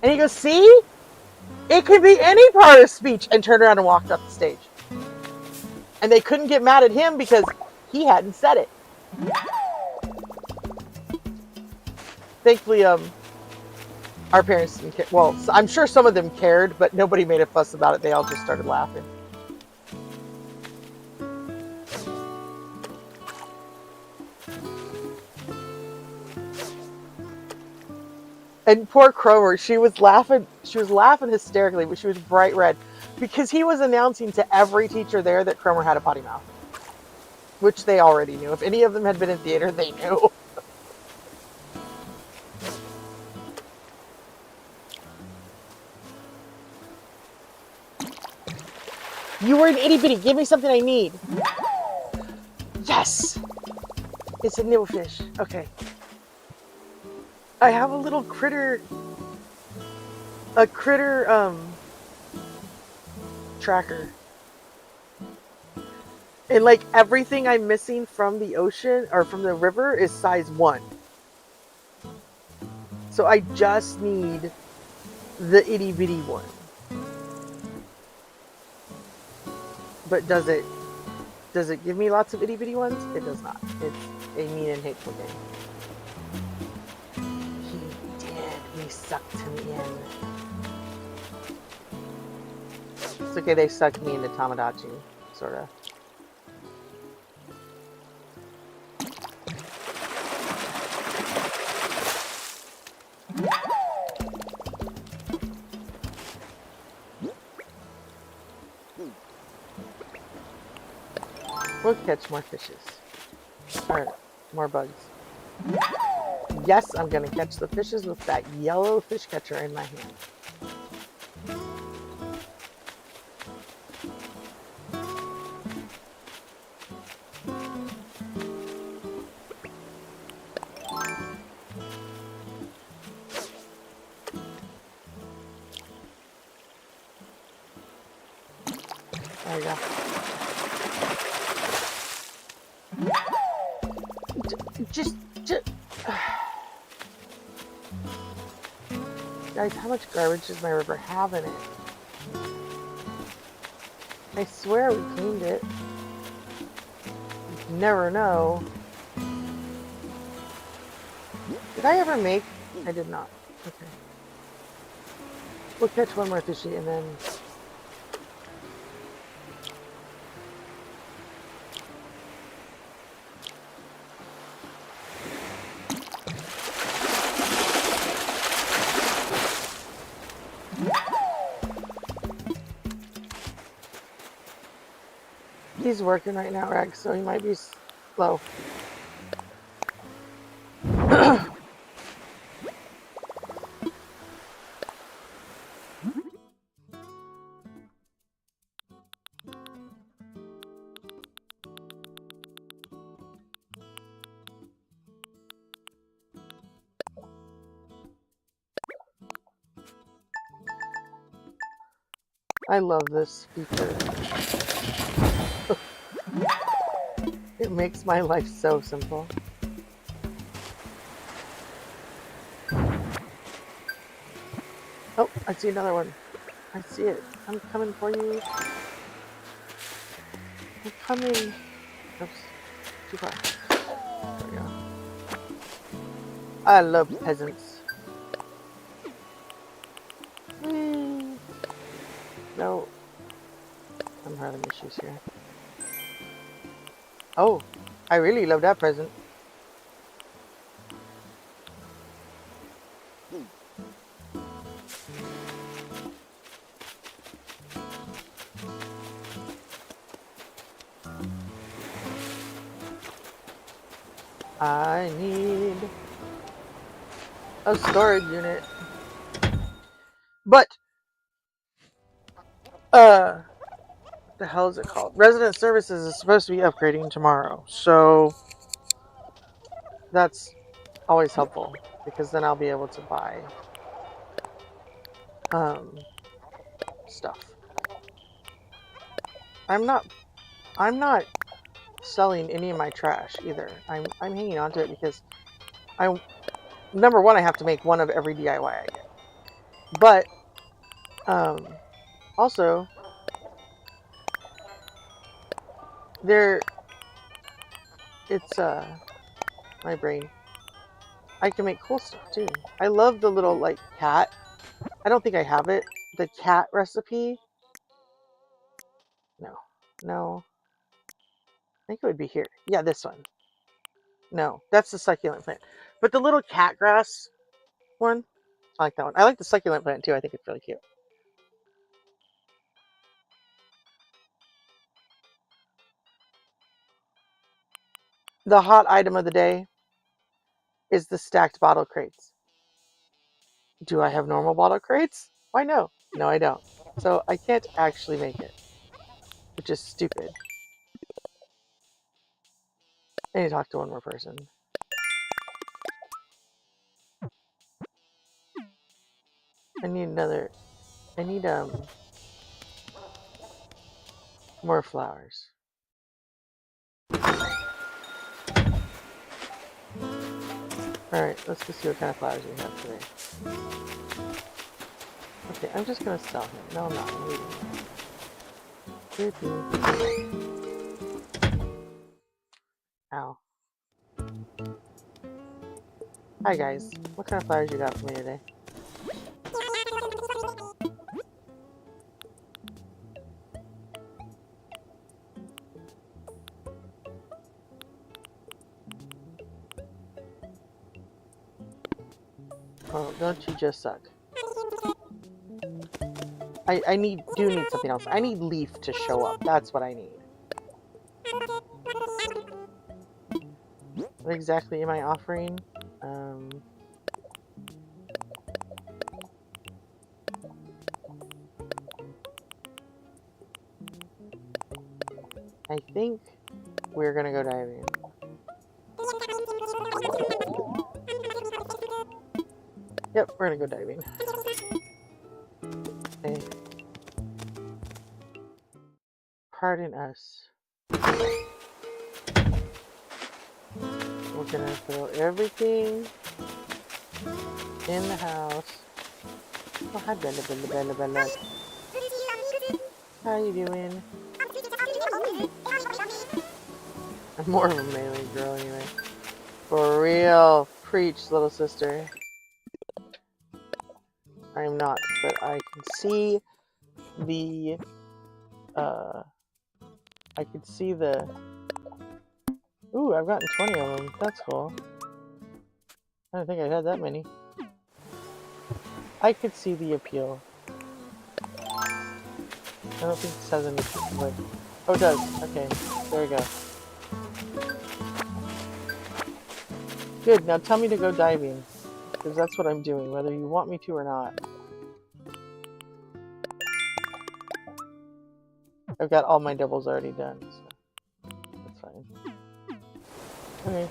And he goes, see? It could be any part of speech, and turned around and walked up the stage. And they couldn't get mad at him because he hadn't said it. Thankfully, our parents didn't care. Well, I'm sure some of them cared, but nobody made a fuss about it. They all just started laughing. And poor Cromer, she was laughing hysterically, but she was bright red because he was announcing to every teacher there that Cromer had a potty mouth, which they already knew. If any of them had been in theater, they knew. You were an itty bitty. Give me something I need. Yes! It's a nibblefish. Okay. I have a little critter tracker. And like everything I'm missing from the ocean or from the river is size 1. So I just need the itty bitty one. But does it give me lots of itty bitty ones? It does not. It's a mean and hateful game. He did. They sucked him in. It's okay, they sucked me into Tamagotchi, sorta. We'll catch more fishes. Or more bugs. Yes, I'm gonna catch the fishes with that yellow fish catcher in my hand. There you go. Just guys, how much garbage does my river have in it? I swear we cleaned it. You never know. Did I ever make? I did not. Okay. We'll catch one more fishy and then... He's working right now, Rex, so he might be slow. I love this feature. It makes my life so simple. Oh, I see another one. I see it. I'm coming for you. I'm coming. Oops. Too far. There we go. I love peasants. Whee. No. I'm having issues here. Oh, I really love that present. I need a storage unit. But, what the hell is it called? Resident Services is supposed to be upgrading tomorrow. So, that's always helpful. Because then I'll be able to buy stuff. I'm not selling any of my trash either. I'm hanging on to it because number one, I have to make one of every DIY I get. But also it's my brain. I can make cool stuff too. I love the little like cat. I don't think I have it. The cat recipe. No. I think it would be here. Yeah, this one. No, that's the succulent plant. But the little cat grass one, I like that one. I like the succulent plant too. I think it's really cute. The hot item of the day is the stacked bottle crates. Do I have normal bottle crates? Why no? No, I don't. So I can't actually make it, which is stupid. I need to talk to one more person. I need more flowers. Alright, let's go see what kind of flowers we have today. Okay, I'm just gonna sell him. No, I'm not. I'm leaving him. Ow. Hi guys. What kind of flowers you got for me today? Oh, don't you just suck. I do need something else. I need leaf to show up. That's what I need. What exactly am I offering? I think we're gonna go diving. Yep, we're gonna go diving. Okay. Pardon us. We're gonna throw everything in the house. Oh, hi, Bella. How you doing? I'm more of a melee girl anyway. For real. Preach, little sister. I am not, but I can see the, I could see the... Ooh, I've gotten 20 of them. That's cool. I don't think I had that many. I could see the appeal. I don't think this has any... Like... Oh, it does. Okay, there we go. Good, now tell me to go diving. Because that's what I'm doing, whether you want me to or not. I've got all my doubles already done, so that's fine. Okay.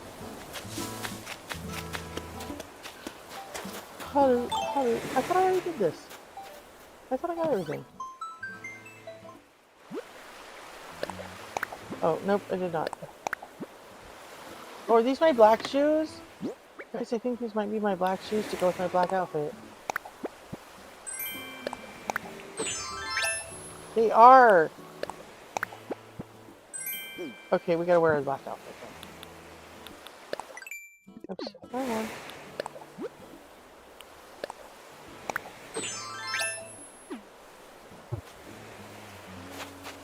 I thought I already did this. I thought I got everything. Oh, nope, I did not. Oh, are these my black shoes? Guys, I think these might be my black shoes to go with my black outfit. They are! Okay, we gotta wear a black outfit then. Oops, wrong one.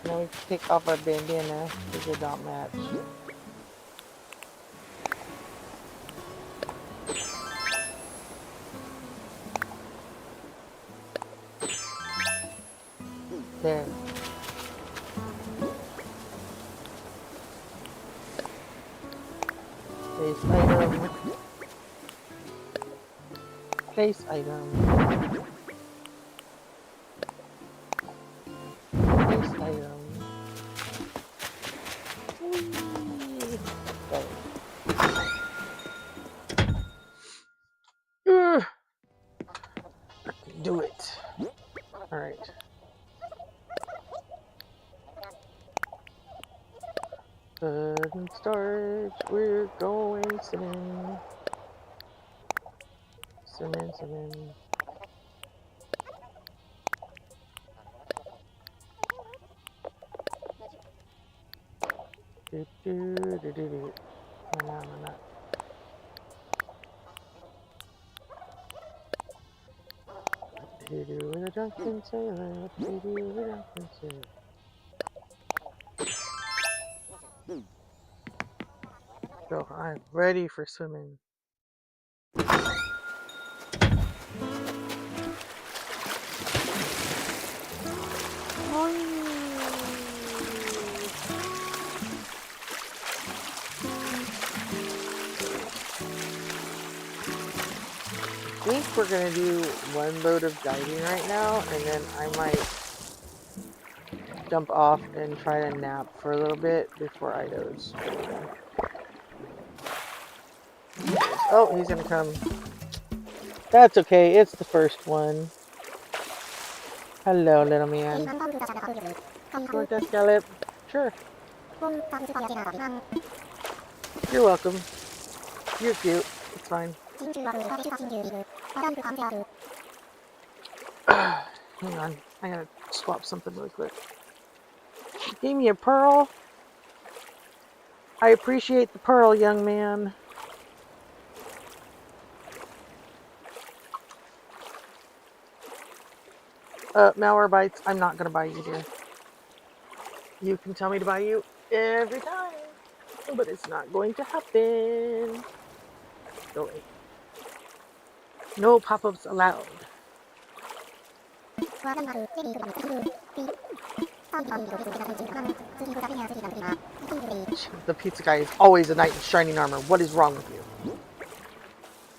Now we take off our bandana because they don't match. There. Place item. Place item. Place item. Whee! Ugh. I can do it. Alright. Sudden storage, we're going swimming. Swimming, swimming. Do, do, do, do, do. No, not. Do, do, with a drunken sailor. Do, do, with a drunken sailor. So I'm ready for swimming. I think we're gonna do one load of diving right now, and then I might jump off and try to nap for a little bit before Ido's. Oh, he's gonna come. That's okay, it's the first one. Hello, little man. You want that scallop? Sure. You're welcome. You're cute. It's fine. Hang on, I gotta swap something really quick. Gave me a pearl. I appreciate the pearl, young man. Malware bites. I'm not gonna buy you, dear. You can tell me to buy you every time, but it's not going to happen. Go away. No pop-ups allowed. The pizza guy is always a knight in shining armor. What is wrong with you?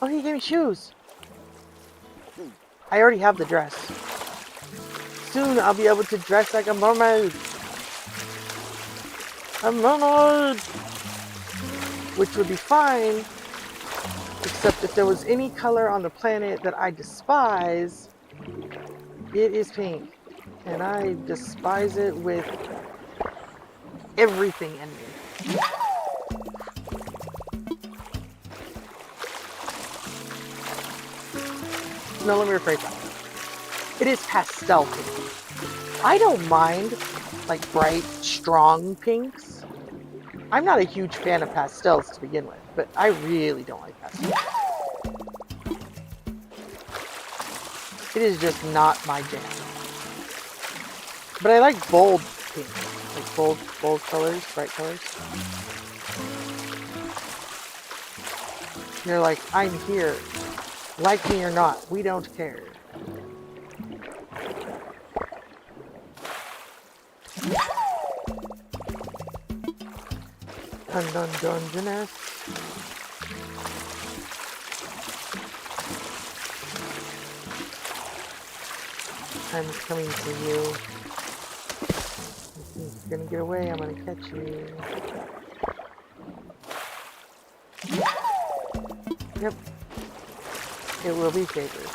Oh, he gave me shoes. I already have the dress. Soon I'll be able to dress like a mermaid. A mermaid! Which would be fine, except if there was any color on the planet that I despise, it is pink. And I despise it with everything in me. No, let me rephrase that. It is pastel pink. I don't mind like bright, strong pinks. I'm not a huge fan of pastels to begin with, but I really don't like pastels. It is just not my jam. But I like bold pink, like bold colors, bright colors. You're like, I'm here. Like me or not, we don't care. Dun dungeness. I'm coming for you. He's gonna get away, I'm gonna catch you. Yep. It will be favored.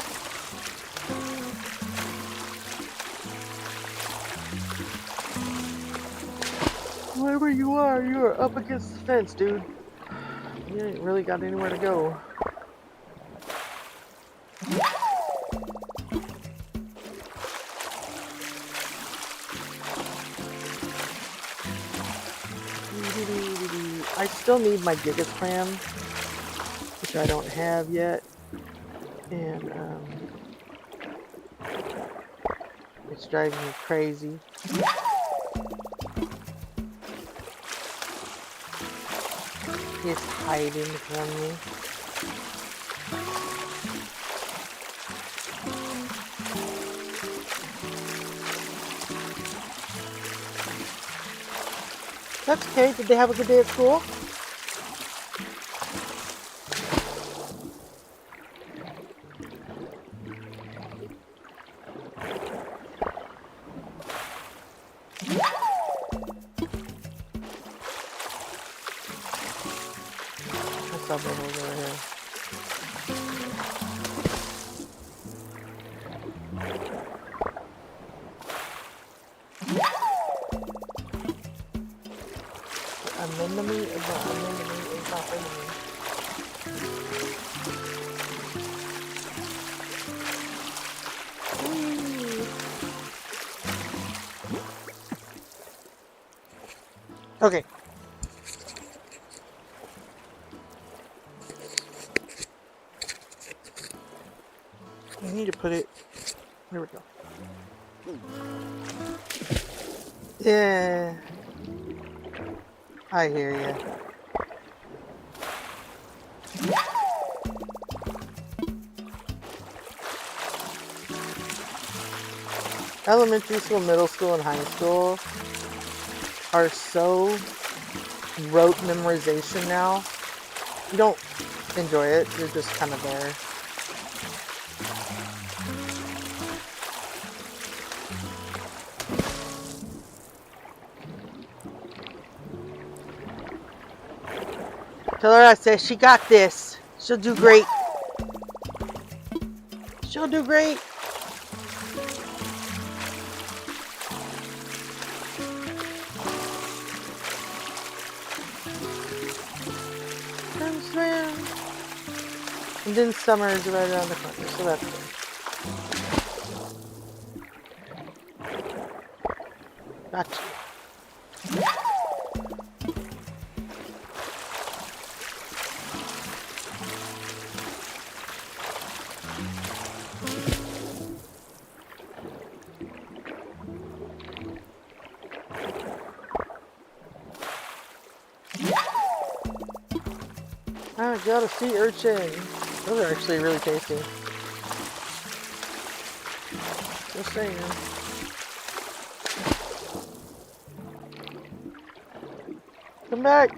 Wherever you are up against the fence, dude. You ain't really got anywhere to go. I still need my Gigaslam, which I don't have yet. And, it's driving me crazy. He's hiding from me. That's okay. Did they have a good day at school? Let's stop over here. An enemy is not an enemy is not enemy. Okay. I need to put it. There we go. Yeah. I hear ya. Elementary school, middle school, and high school are so rote memorization now. You don't enjoy it, you're just kind of there. Tell her I said she got this. She'll do great. She'll do great. Swim. And then summer is right around the corner, so that's good. Gotcha. I got a sea urchin. Those are actually really tasty. Just saying. Come back!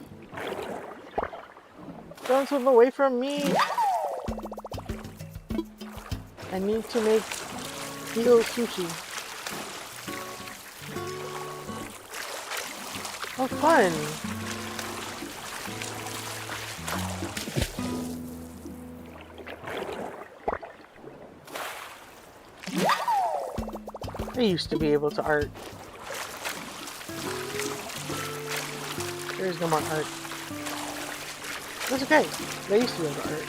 Don't swim away from me! I need to make eel sushi. Oh, fun! I used to be able to art. There's no more art. That's okay. I used to be able to art.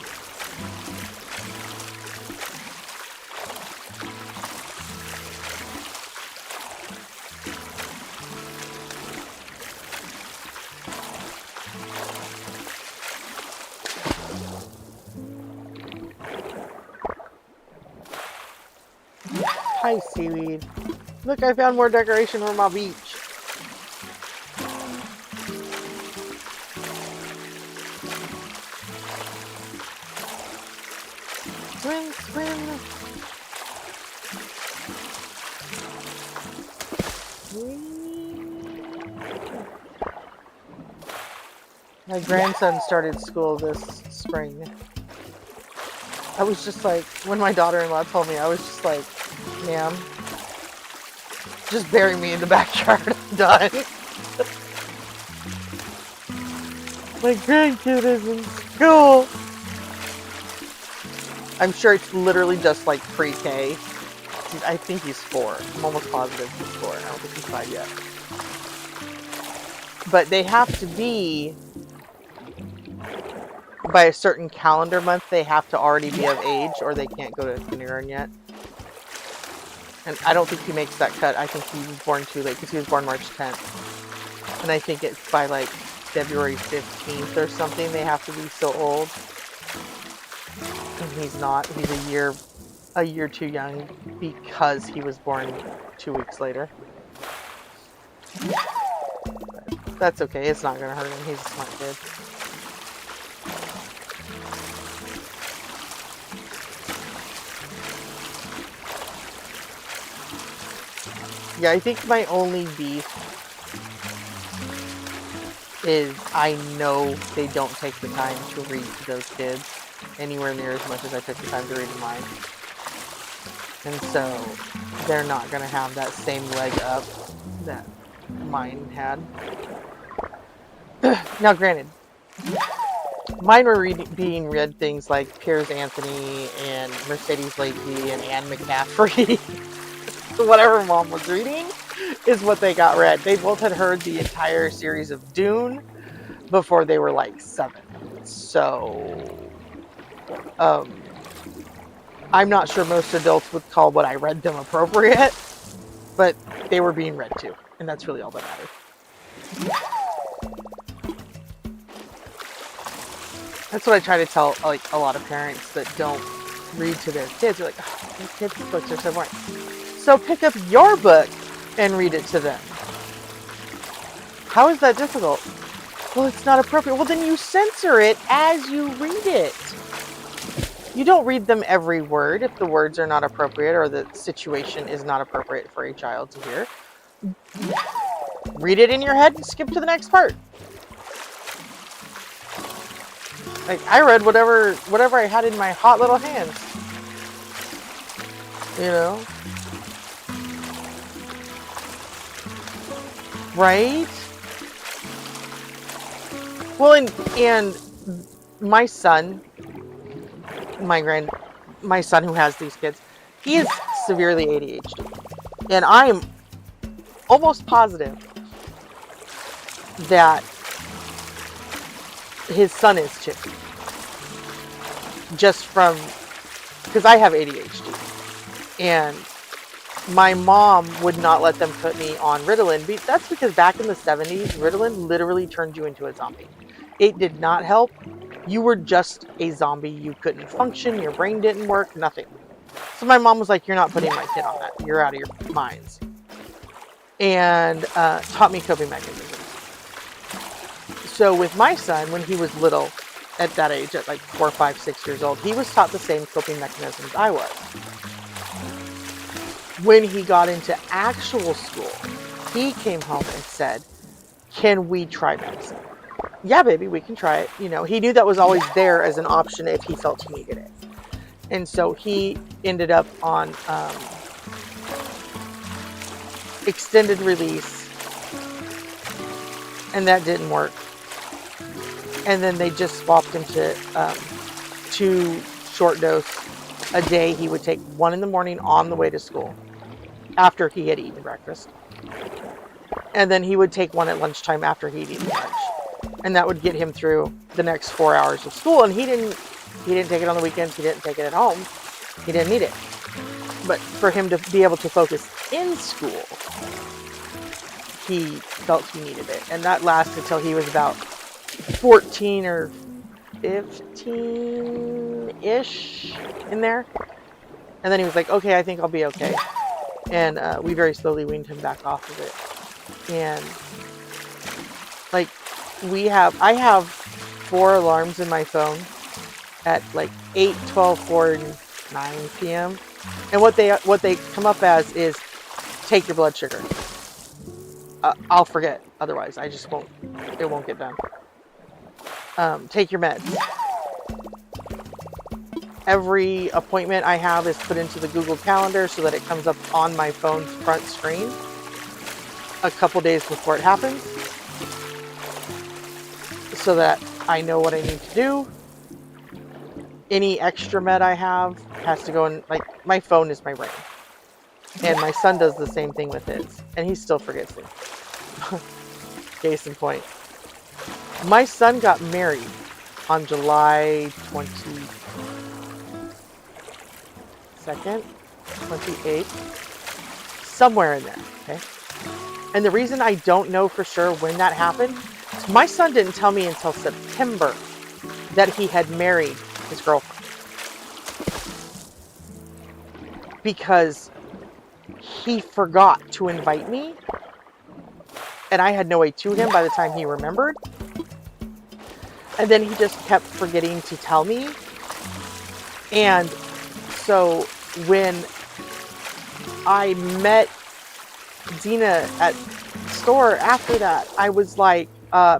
Hi, seaweed. Look, I found more decoration for my beach. Swim, swim. My grandson started school this spring. I was just like, when my daughter-in-law told me, I was just like, ma'am, just bury me in the backyard. I'm done. My grandkid is in school. I'm sure it's literally just like pre-K. I think he's 4. I'm almost positive he's 4. I don't think he's 5 yet. but they have to be, by a certain calendar month, they have to already be of age or they can't go to kindergarten yet. And I don't think he makes that cut. I think he was born too late because he was born March 10th. And I think it's by like February 15th or something they have to be so old. And he's not. He's a year too young because he was born 2 weeks later. But that's okay. It's not going to hurt him. He's a smart kid. Yeah, I think my only beef is I know they don't take the time to read to those kids anywhere near as much as I took the time to read to mine. And so they're not going to have that same leg up that mine had. Now granted, mine were being read things like Piers Anthony and Mercedes Lacy and Anne McCaffrey. Whatever mom was reading is what they got read. They both had heard the entire series of Dune before they were like 7. So, I'm not sure most adults would call what I read them appropriate, but they were being read to, and that's really all that matters. That's what I try to tell like a lot of parents that don't read to their kids. They're like, oh, your kids' books are so boring. So pick up your book and read it to them. How is that difficult? Well, it's not appropriate. Well, then you censor it as you read it. You don't read them every word if the words are not appropriate or the situation is not appropriate for a child to hear. Read it in your head and skip to the next part. Like, I read whatever I had in my hot little hands. You know? Right? Well, and my son, my son who has these kids, he is severely ADHD. And I am almost positive that his son is too. Just from, because I have ADHD. And my mom would not let them put me on Ritalin. That's because back in the 70s, Ritalin literally turned you into a zombie. It did not help. You were just a zombie. You couldn't function. Your brain didn't work. Nothing. So my mom was like, you're not putting my kid on that. You're out of your minds. And taught me coping mechanisms. So with my son, when he was little, at that age, at like 4, 5, 6 years old, he was taught the same coping mechanisms I was. When he got into actual school, he came home and said, can we try medicine? Yeah, baby, we can try it. You know, he knew that was always there as an option if he felt he needed it. And so he ended up on extended release, and that didn't work. And then they just swapped him to 2 short dose a day. He would take 1 in the morning on the way to school after he had eaten breakfast. And then he would take 1 at lunchtime after he'd eaten lunch. And that would get him through the next 4 hours of school. And he didn't take it on the weekends. He didn't take it at home. He didn't need it. But for him to be able to focus in school, he felt he needed it. And that lasted till he was about 14 or 15-ish in there. And then he was like, okay, I think I'll be okay. And we very slowly weaned him back off of it. And like I have 4 alarms in my phone at like 8, 12, 4, and 9 p.m. And what they come up as is take your blood sugar. I'll forget otherwise. I just won't. It won't get done. Take your meds. Every appointment I have is put into the Google Calendar so that it comes up on my phone's front screen a couple days before it happens, so that I know what I need to do. Any extra med I have has to go in, like, my phone is my brain. And my son does the same thing with his, and he still forgets things. case in point. My son got married on July 22nd, 28th, somewhere in there, okay? And the reason I don't know for sure when that happened is my son didn't tell me until September that he had married his girlfriend. Because he forgot to invite me, and I had no way to him by the time he remembered. And then he just kept forgetting to tell me. And so when I met Dina at the store after that, I was like,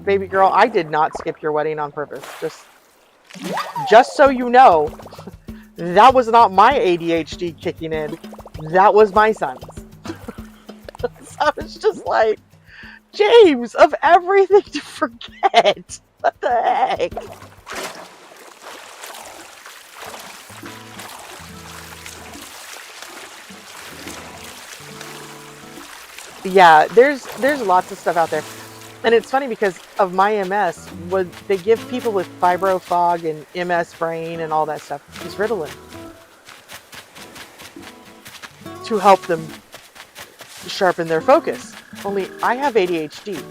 baby girl, I did not skip your wedding on purpose. Just so you know, that was not my ADHD kicking in. That was my son's. So I was just like, James, of everything to forget. What the heck? Yeah, there's lots of stuff out there. And it's funny because of my MS, what they give people with fibro fog and MS brain and all that stuff is Ritalin to help them sharpen their focus. Only I have ADHD.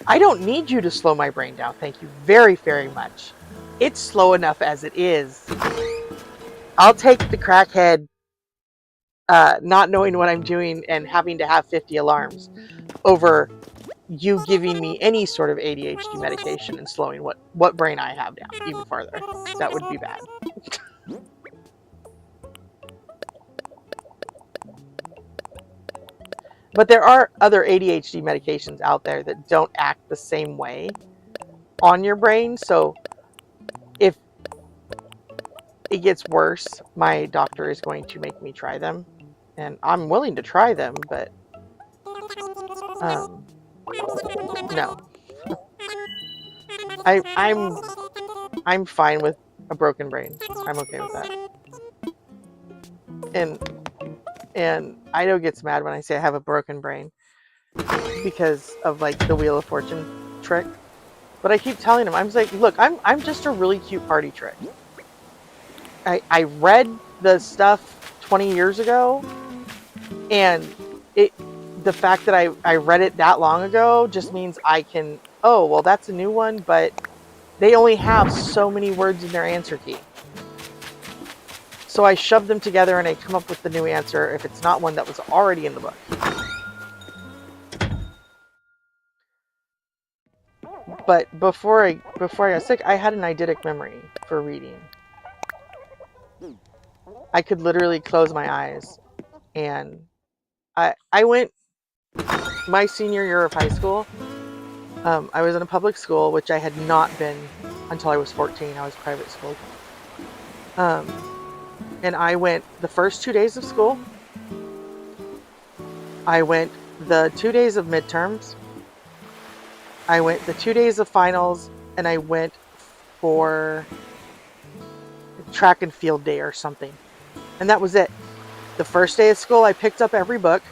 I don't need you to slow my brain down. Thank you very, very much. It's slow enough as it is. I'll take the crackhead not knowing what I'm doing and having to have 50 alarms over you giving me any sort of ADHD medication and slowing what brain I have down even farther. That would be bad. But there are other ADHD medications out there that don't act the same way on your brain. So if it gets worse, my doctor is going to make me try them. And I'm willing to try them, but no. I'm fine with a broken brain. I'm okay with that. And Ido gets mad when I say I have a broken brain because of like the Wheel of Fortune trick. But I keep telling him, I'm like, look, I'm just a really cute party trick. I read the stuff 20 years ago, and the fact that I read it that long ago just means I can, oh, well, that's a new one, but they only have so many words in their answer key. So I shove them together and I come up with the new answer if it's not one that was already in the book. But before I got sick, I had an eidetic memory for reading. I could literally close my eyes, and I went my senior year of high school. I was in a public school, which I had not been until I was 14. I was private schooled. And I went the first 2 days of school. I went the 2 days of midterms. I went the 2 days of finals, and I went for track and field day or something. And that was it. The first day of school, I picked up every book,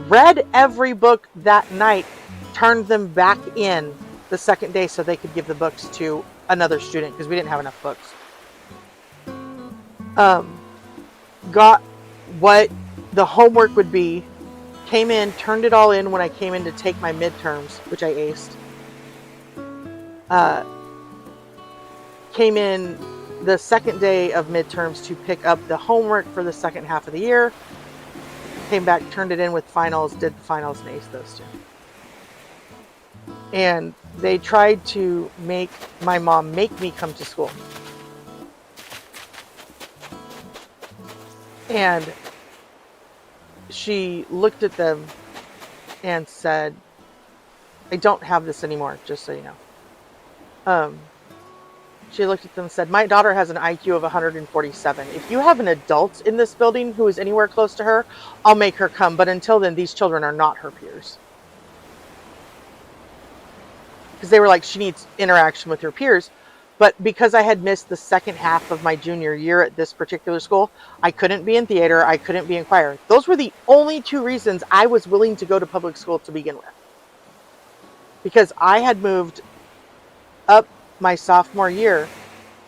read every book that night, turned them back in the second day so they could give the books to another student because we didn't have enough books. Got what the homework would be, came in, turned it all in when I came in to take my midterms, which I aced. Came in the second day of midterms to pick up the homework for the second half of the year. Came back, turned it in with finals, did the finals, and aced those two. And they tried to make my mom make me come to school. And she looked at them and said, I don't have this anymore, just so you know. She looked at them and said, my daughter has an IQ of 147. If you have an adult in this building who is anywhere close to her, I'll make her come. But until then, these children are not her peers. Because they were like, she needs interaction with her peers. But because I had missed the second half of my junior year at this particular school, I couldn't be in theater, I couldn't be in choir. Those were the only two reasons I was willing to go to public school to begin with. because I had moved up my sophomore year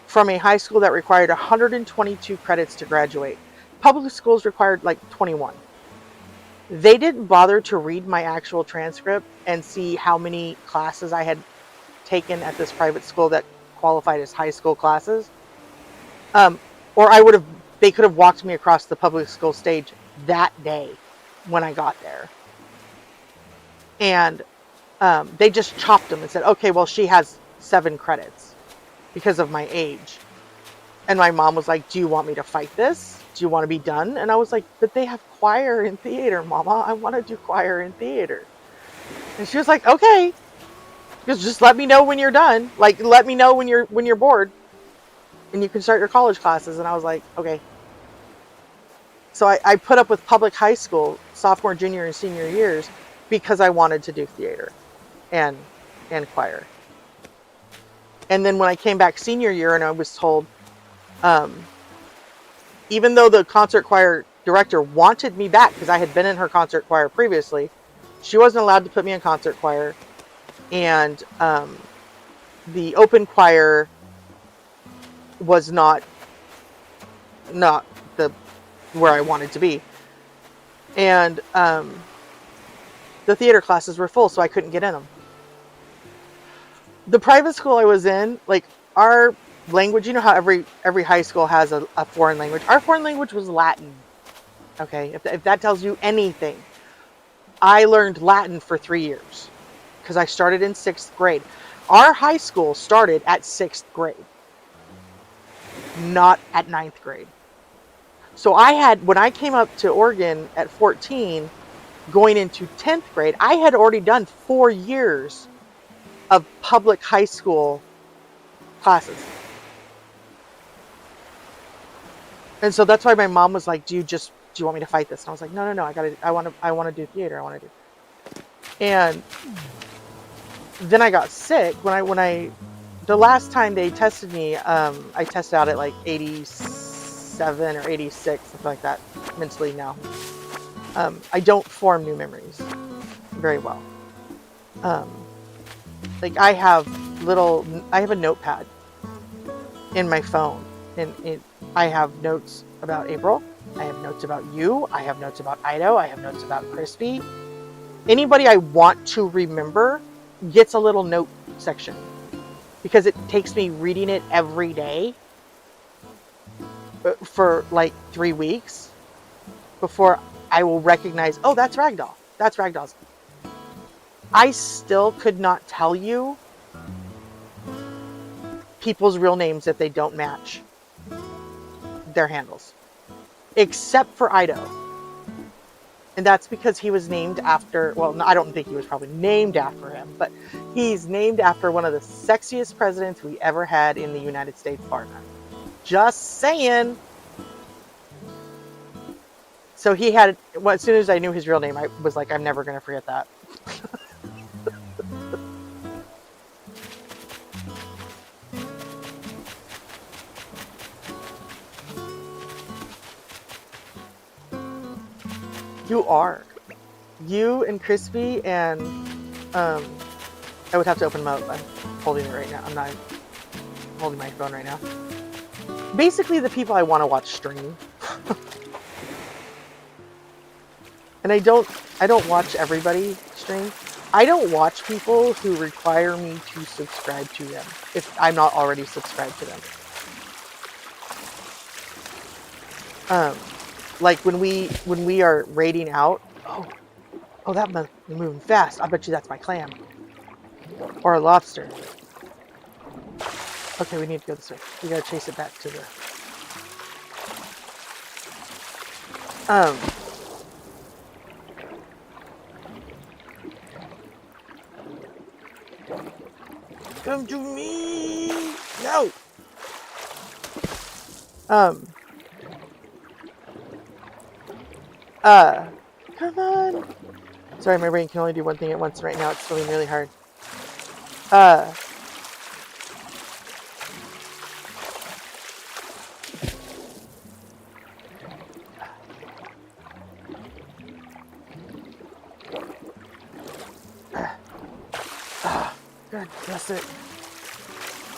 from a high school that required 122 credits to graduate. Public schools required like 21. They didn't bother to read my actual transcript and see how many classes I had taken at this private school that qualified as high school classes. Or they could have walked me across the public school stage that day when I got there. And they just chopped them and said, okay, well, she has 7 credits because of my age. And my mom was like, do you want me to fight this? Do you want to be done? And I was like, but they have choir and theater, Mama. I want to do choir and theater. And she was like, okay, just let me know when you're done. Like, let me know when you're bored and you can start your college classes. And I was like, okay. So I put up with public high school, sophomore, junior, and senior years because I wanted to do theater and choir. And then when I came back senior year and I was told, even though the concert choir director wanted me back because I had been in her concert choir previously, she wasn't allowed to put me in concert choir. And the open choir was not the where I wanted to be. And the theater classes were full, so I couldn't get in them. The private school I was in, like, our language, you know how every high school has a foreign language. Our foreign language was Latin. Okay, if that tells you anything. I learned Latin for 3 years because I started in 6th grade. Our high school started at 6th grade, not at 9th grade. So when I came up to Oregon at 14, going into 10th grade, I had already done 4 years of public high school classes. And so that's why my mom was like, do you want me to fight this? And I was like, no, I want to do theater. And then I got sick the last time they tested me, I tested out at like 87 or 86, something like that, mentally now. I don't form new memories very well. Like I have a notepad in my phone, and I have notes about April. I have notes about you. I have notes about Ido. I have notes about Crispy. Anybody I want to remember gets a little note section because it takes me reading it every day for like 3 weeks before I will recognize, oh, that's Ragdoll. That's Ragdoll's. I still could not tell you people's real names if they don't match their handles, except for Ido. And that's because he was named after, well, no, I don't think he was probably named after him, but he's named after one of the sexiest presidents we ever had in the United States, bar none. Just saying. So he had, well, as soon as I knew his real name, I was like, I'm never going to forget that. You are. You and Crispy and, I would have to open them up. I'm holding it right now. I'm not holding my phone right now. Basically the people I want to watch stream. And I don't watch everybody stream. I don't watch people who require me to subscribe to them if I'm not already subscribed to them. Like when we are raiding out, oh, that must be moving fast. I bet you that's my clam. Or a lobster. Okay, we need to go this way. We gotta chase it back to the... Come to me! No! Come on! Sorry, my brain can only do one thing at once right now. It's feeling really hard.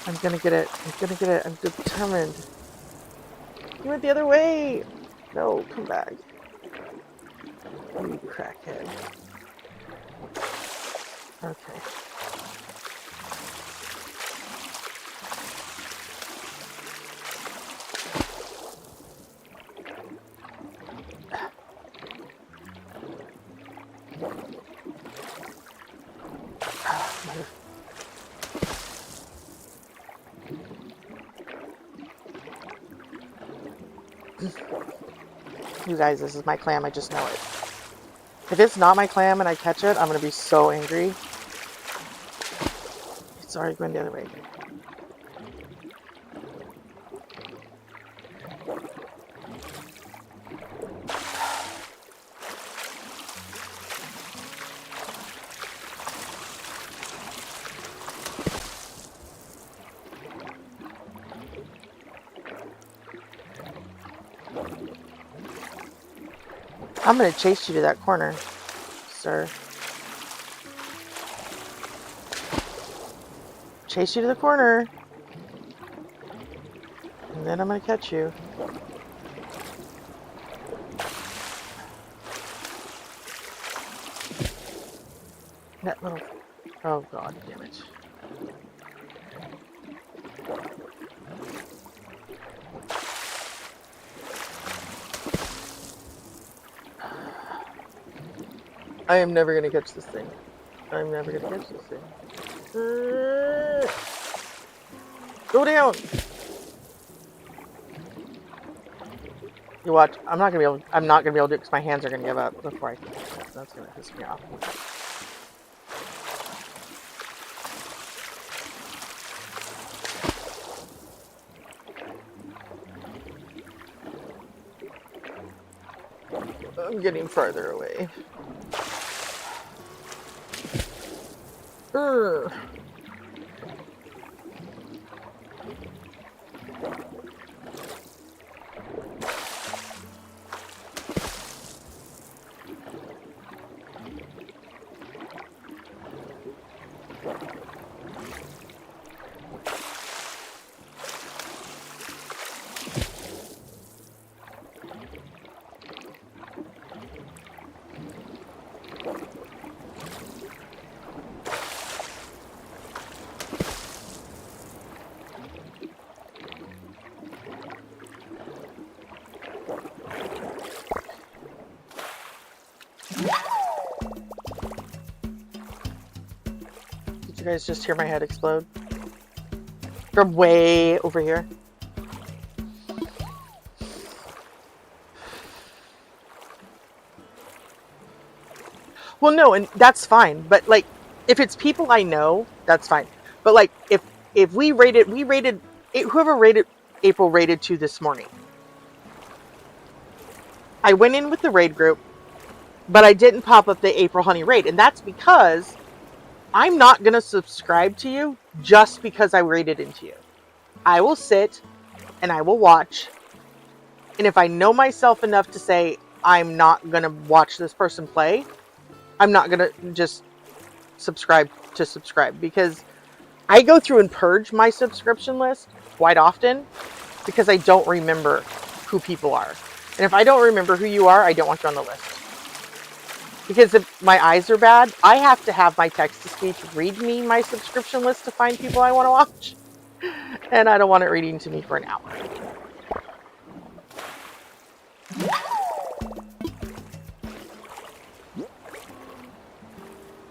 I'm gonna get it. I'm gonna get it. I'm determined. You went the other way. No, come back. You crackhead. Okay. You guys, this is my clam. I just know it. If it's not my clam and I catch it, I'm gonna be so angry. It's already going the other way. I'm gonna chase you to that corner, sir. Chase you to the corner. And then I'm gonna catch you. That little... Oh god damn it. I am never gonna catch this thing. I'm never gonna catch this thing. Go down! You watch. I'm not gonna be able to do it because my hands are gonna give up before I can catch it. That's gonna piss me off. I'm getting farther away. Did you guys just hear my head explode? From way over here. Well, no, and that's fine. But like, if it's people I know, that's fine. But like, if we rated, whoever rated April rated to this morning. I went in with the raid group, but I didn't pop up the April Honey raid, and that's because I'm not gonna subscribe to you just because I rated into you. I will sit and I will watch, and if I know myself enough to say I'm not gonna watch this person play, I'm not gonna just subscribe to subscribe, because I go through and purge my subscription list quite often because I don't remember who people are. And if I don't remember who you are, I don't want you on the list. Because if my eyes are bad, I have to have my text-to-speech read me my subscription list to find people I want to watch. And I don't want it reading to me for an hour.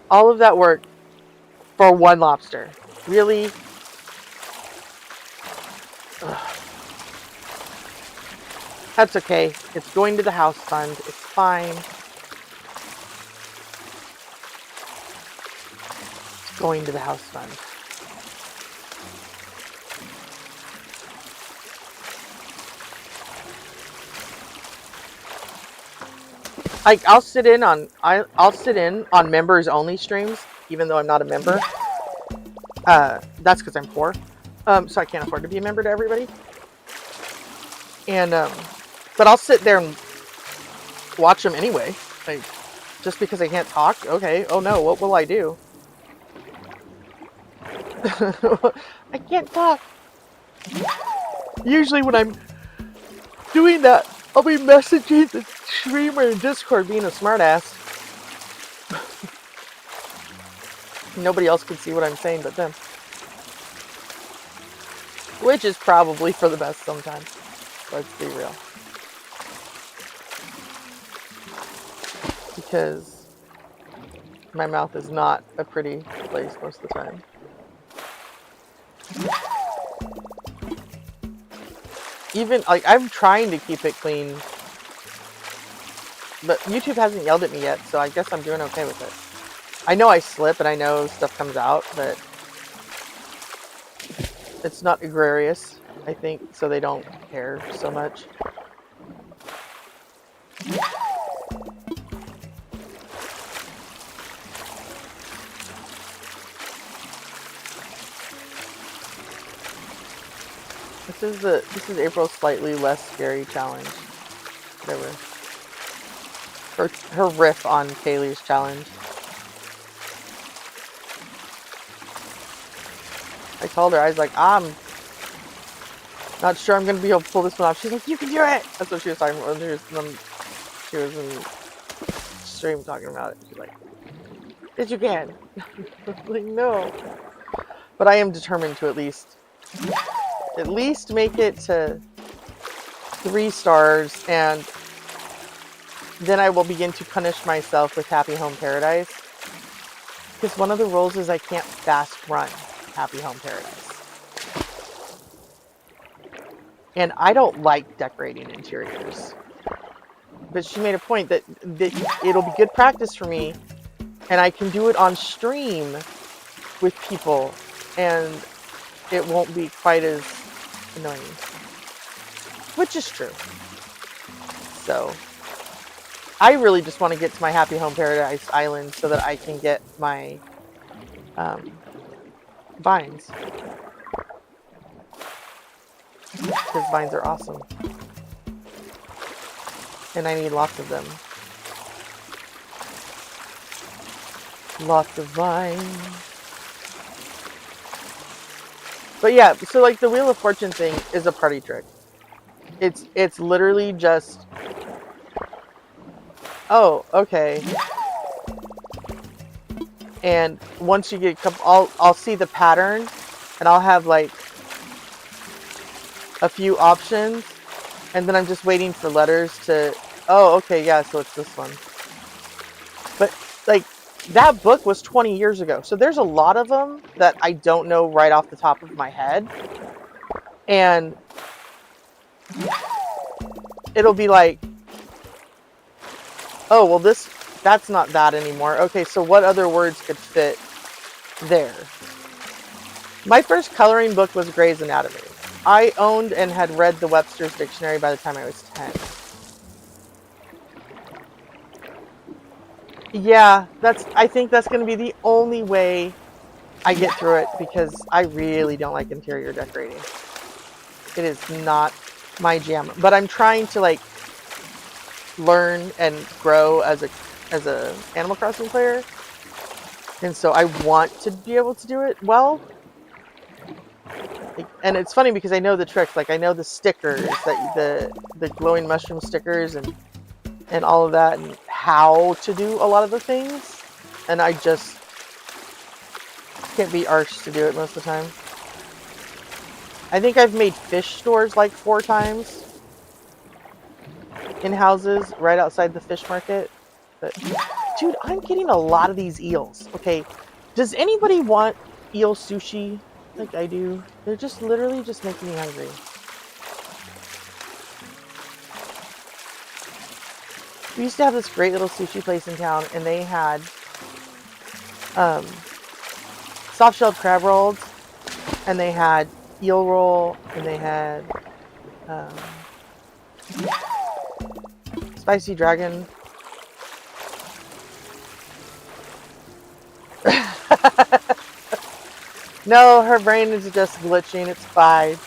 All of that work for one lobster. Really? Ugh. That's okay. It's going to the house fund. It's fine. It's going to the house fund. Like, I'll sit in on members only streams, even though I'm not a member. That's because I'm poor. So I can't afford to be a member to everybody. And but I'll sit there and watch them anyway. Like, just because I can't talk, okay. Oh no, what will I do? I can't talk. Usually when I'm doing that, I'll be messaging the streamer in Discord being a smartass. Nobody else can see what I'm saying but them. Which is probably for the best sometimes. Let's be real. Because my mouth is not a pretty place most of the time. Even, like, I'm trying to keep it clean. But YouTube hasn't yelled at me yet, so I guess I'm doing okay with it. I know I slip and I know stuff comes out, but it's not egregious, I think, so they don't care so much. This is April's slightly less scary challenge. Whatever. Her riff on Kaylee's challenge. I told her, I was like, I'm not sure I'm gonna be able to pull this one off. She's like, you can do it! That's what she was talking about. She was in stream talking about it. She's like, yes, you can. Like, no. But I am determined to at least make it to 3 stars, and then I will begin to punish myself with Happy Home Paradise. Because one of the rules is I can't fast run Happy Home Paradise. And I don't like decorating interiors. But she made a point that it'll be good practice for me, and I can do it on stream with people, and it won't be quite as annoying. Which is true. So, I really just want to get to my Happy Home Paradise Island so that I can get my vines. Because vines are awesome. And I need lots of them. Lots of vines. But yeah, so like the Wheel of Fortune thing is a party trick. It's literally just, oh, okay. And once you get a couple, I'll see the pattern, and I'll have like a few options, and then I'm just waiting for letters to, oh, okay, yeah, so it's this one. But like that book was 20 years ago, so there's a lot of them that I don't know right off the top of my head, and it'll be like, oh, well, that's not that anymore. Okay, so what other words could fit there? My first coloring book was Gray's Anatomy. I owned and had read the Webster's Dictionary by the time I was 10. Yeah, I think that's going to be the only way I get through it, because I really don't like interior decorating. It is not my jam. But I'm trying to like learn and grow as a Animal Crossing player, and so I want to be able to do it well. And it's funny because I know the tricks, like I know the stickers, that the glowing mushroom stickers and all of that, and how to do a lot of the things, and I just can't be arsed to do it most of the time. I think I've made fish stores like 4 times in houses right outside the fish market. But dude, I'm getting a lot of these eels. Okay, does anybody want eel sushi like I do? They're just literally just making me hungry. We used to have this great little sushi place in town, and they had soft-shelled crab rolls, and they had eel roll, and they had spicy dragon. No, her brain is just glitching. It's fine.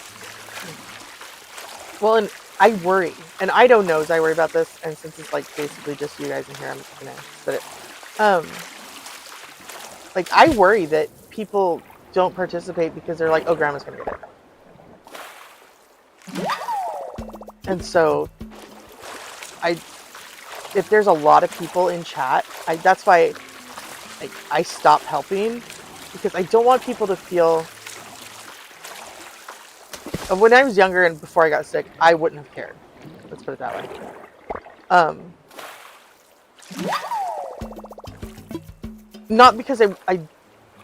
Well, and I worry, and I don't know as I worry about this, and since it's like basically just you guys in here, I'm gonna spit it. Like I worry that people don't participate because they're like, oh, grandma's gonna get it. And so if there's a lot of people in chat, that's why I stop helping, because I don't want people to feel. When I was younger and before I got sick, I wouldn't have cared. Let's put it that way. Not because I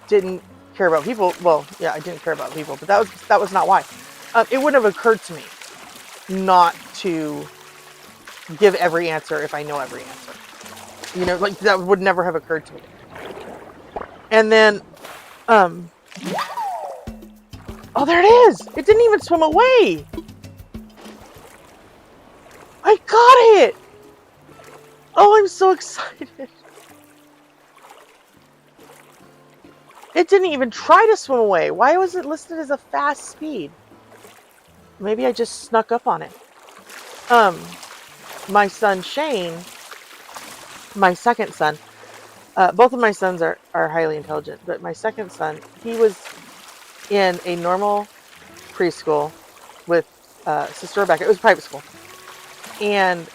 didn't care about people. Well, yeah, I didn't care about people, but that was not why. It wouldn't have occurred to me not to give every answer if I know every answer. You know, like that would never have occurred to me. And then, oh, there it is! It didn't even swim away! I got it! Oh, I'm so excited. It didn't even try to swim away. Why was it listed as a fast speed? Maybe I just snuck up on it. My son Shane, my second son, both of my sons are highly intelligent, but my second son, he was in a normal preschool with Sister Rebecca. It was a private school. And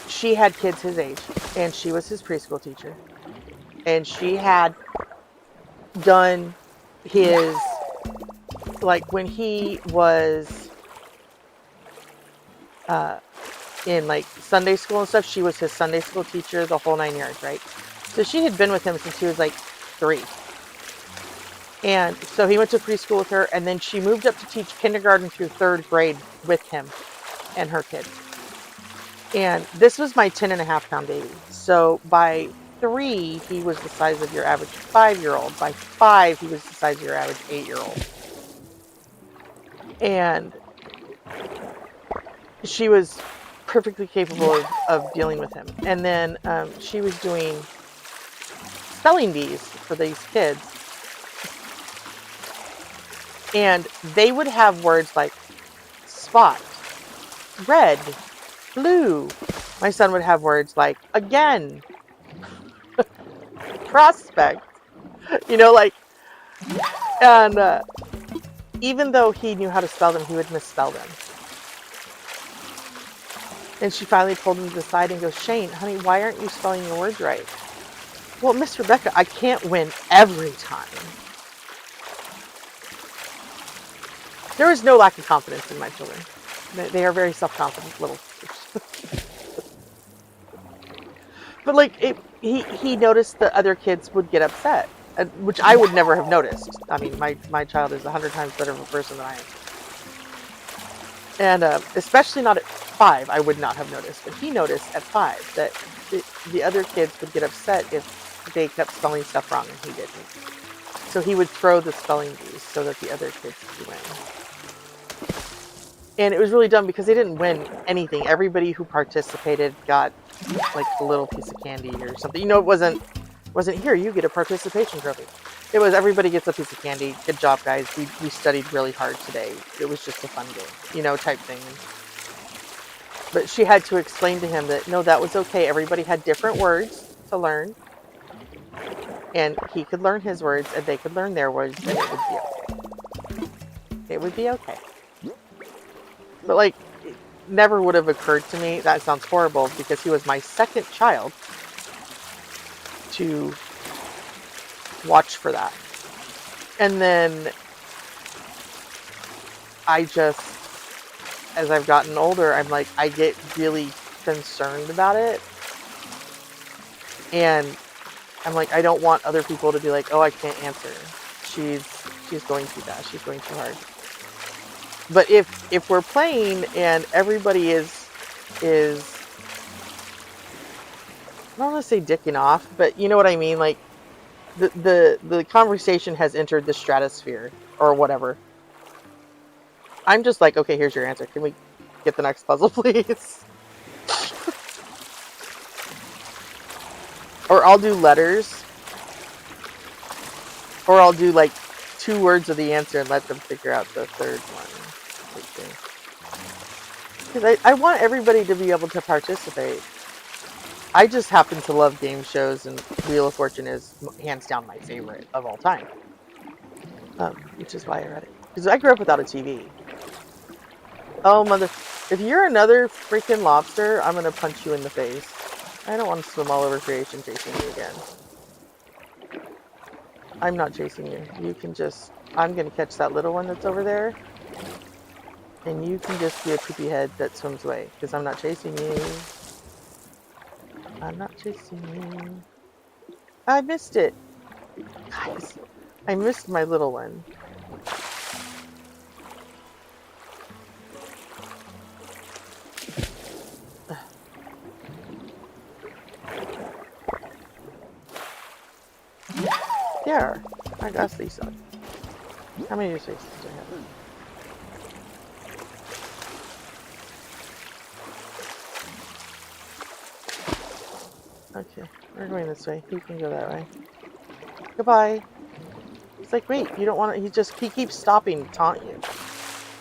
she had kids his age, and she was his preschool teacher. And she had done his, like when he was in like Sunday school and stuff, she was his Sunday school teacher, the whole 9 yards, right? So she had been with him since he was like 3. And so he went to preschool with her, and then she moved up to teach kindergarten through 3rd grade with him and her kids. And this was my 10.5-pound baby. So by 3, he was the size of your average 5-year-old. By 5, he was the size of your average 8-year-old. And she was perfectly capable of dealing with him. And then she was doing spelling bees for these kids. And they would have words like spot, red, blue. My son would have words like again, prospect, you know, like, and even though he knew how to spell them, he would misspell them. And she finally pulled him to the side and goes, Shane, honey, why aren't you spelling your words right? Well, Miss Rebecca, I can't win every time. There is no lack of confidence in my children. They are very self-confident little sisters. But like, he noticed that other kids would get upset, which I would never have noticed. I mean, my child is 100 times better of a person than I am. And especially not at 5, I would not have noticed. But he noticed at 5 that the other kids would get upset if they kept spelling stuff wrong and he didn't. So he would throw the spelling bees so that the other kids could win. And it was really dumb because they didn't win anything. Everybody who participated got like a little piece of candy or something. You know, it wasn't here, you get a participation trophy. It was everybody gets a piece of candy. Good job, guys. We studied really hard today. It was just a fun game, you know, type thing. But she had to explain to him that, no, that was okay. Everybody had different words to learn. And he could learn his words and they could learn their words and it would be okay. It would be okay. But like, it never would have occurred to me, that sounds horrible, because he was my second child, to watch for that. And then I just, as I've gotten older, I'm like, I get really concerned about it. And I'm like, I don't want other people to be like, oh, I can't answer. She's going too fast. She's going too hard. But if we're playing and everybody is I don't want to say dicking off, but you know what I mean? Like the conversation has entered the stratosphere or whatever. I'm just like, okay, here's your answer. Can we get the next puzzle, please? Or I'll do letters. Or I'll do like 2 words of the answer and let them figure out the third one. Because I want everybody to be able to participate. I just happen to love game shows, and Wheel of Fortune is hands down my favorite of all time. Which is why I read it. Because I grew up without a TV. Oh, mother. If you're another freaking lobster, I'm going to punch you in the face. I don't want to swim all over creation chasing you again. I'm not chasing you. You can just... I'm going to catch that little one that's over there. And you can just be a poopy head that swims away. Because I'm not chasing you. I'm not chasing you. I missed it. Guys, I missed my little one. There. I got these on. How many spaces do I have? Okay, we're going this way. You can go that way. Goodbye. He's like, wait, you don't want to... He keeps stopping to taunt you.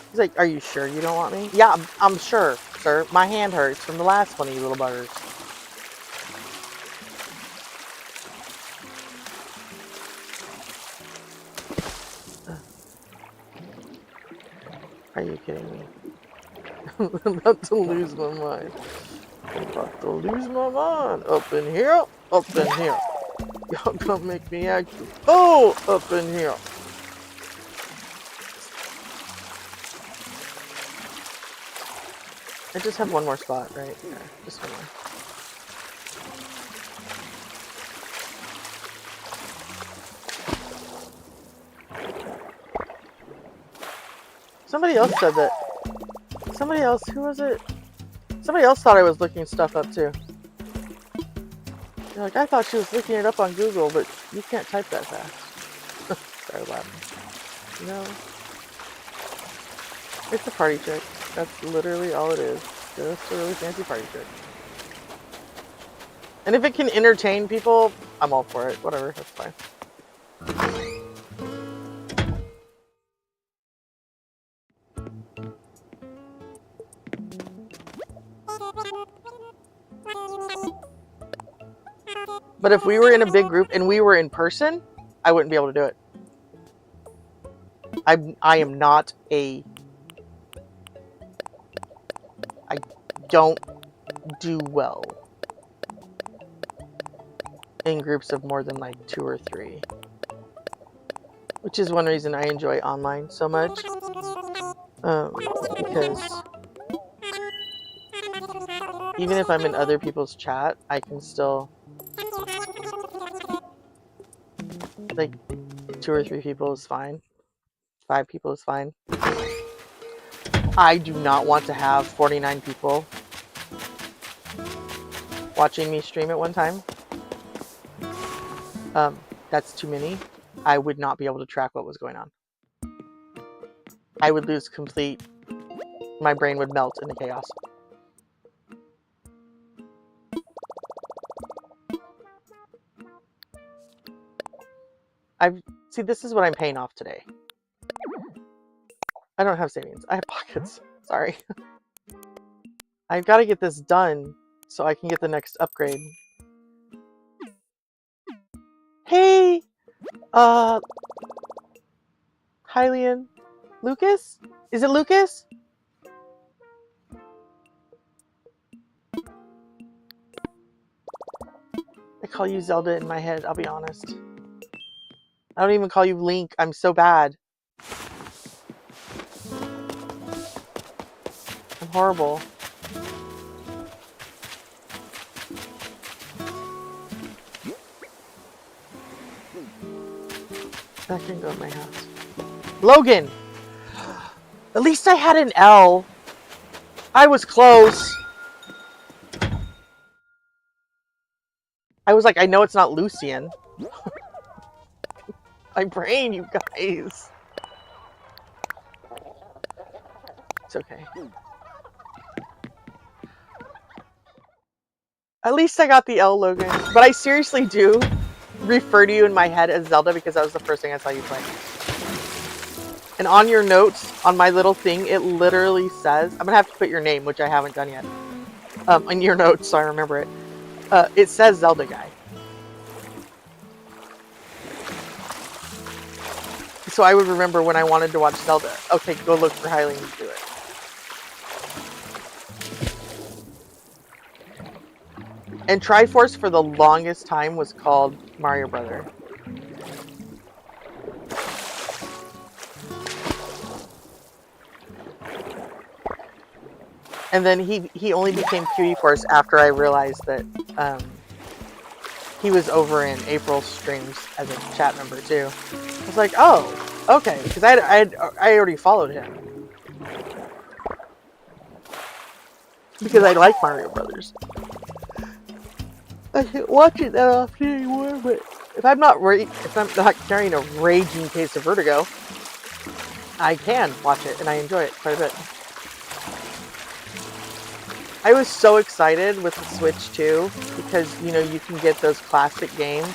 He's like, are you sure you don't want me? Yeah, I'm sure, sir. My hand hurts from the last one of you little buggers. Are you kidding me? I'm about to lose my mind. I'm about to lose my mind. Up in here, up in here. Y'all gonna make me act oh up in here. I just have one more spot, right? Yeah, just one more. Somebody else said that. Somebody else, who was it? Somebody else thought I was looking stuff up too. They're like, I thought she was looking it up on Google, but you can't type that fast. Sorry about it. No. It's a party trick. That's literally all it is. Just a really fancy party trick. And if it can entertain people, I'm all for it. Whatever, that's fine. But if we were in a big group and we were in person, I wouldn't be able to do it. I am not a... I don't do well in groups of more than like 2 or 3. Which is one reason I enjoy online so much. Because even if I'm in other people's chat, I can still... Like, 2 or 3 people is fine. 5 people is fine. I do not want to have 49 people watching me stream at one time. That's too many. I would not be able to track what was going on. I would lose complete... My brain would melt into chaos. See, this is what I'm paying off today. I don't have savings. I have pockets. Sorry. I've got to get this done so I can get the next upgrade. Hey! Hylian. Lucas? Is it Lucas? I call you Zelda in my head, I'll be honest. I don't even call you Link. I'm so bad. I'm horrible. That can go in my house. Logan! At least I had an L. I was close. I was like, I know it's not Lucian. My brain, you guys. It's okay. At least I got the L, Logan. But I seriously do refer to you in my head as Zelda because that was the first thing I saw you play. And on your notes, on my little thing, it literally says... I'm going to have to put your name, which I haven't done yet. In your notes, so I remember it. It says Zelda guy. so I would remember when I wanted to watch Zelda. Okay, go look for Hylian to do it. And Triforce for the longest time was called Mario Brother. And then he only became QE Force after I realized that he was over in April's streams as a chat member too. I was like, oh, okay, because I already followed him because I like Mario Brothers. I can't watch it that often anymore, but if I'm not carrying a raging case of vertigo, I can watch it and I enjoy it quite a bit. I was so excited with the Switch too, because you know you can get those classic games.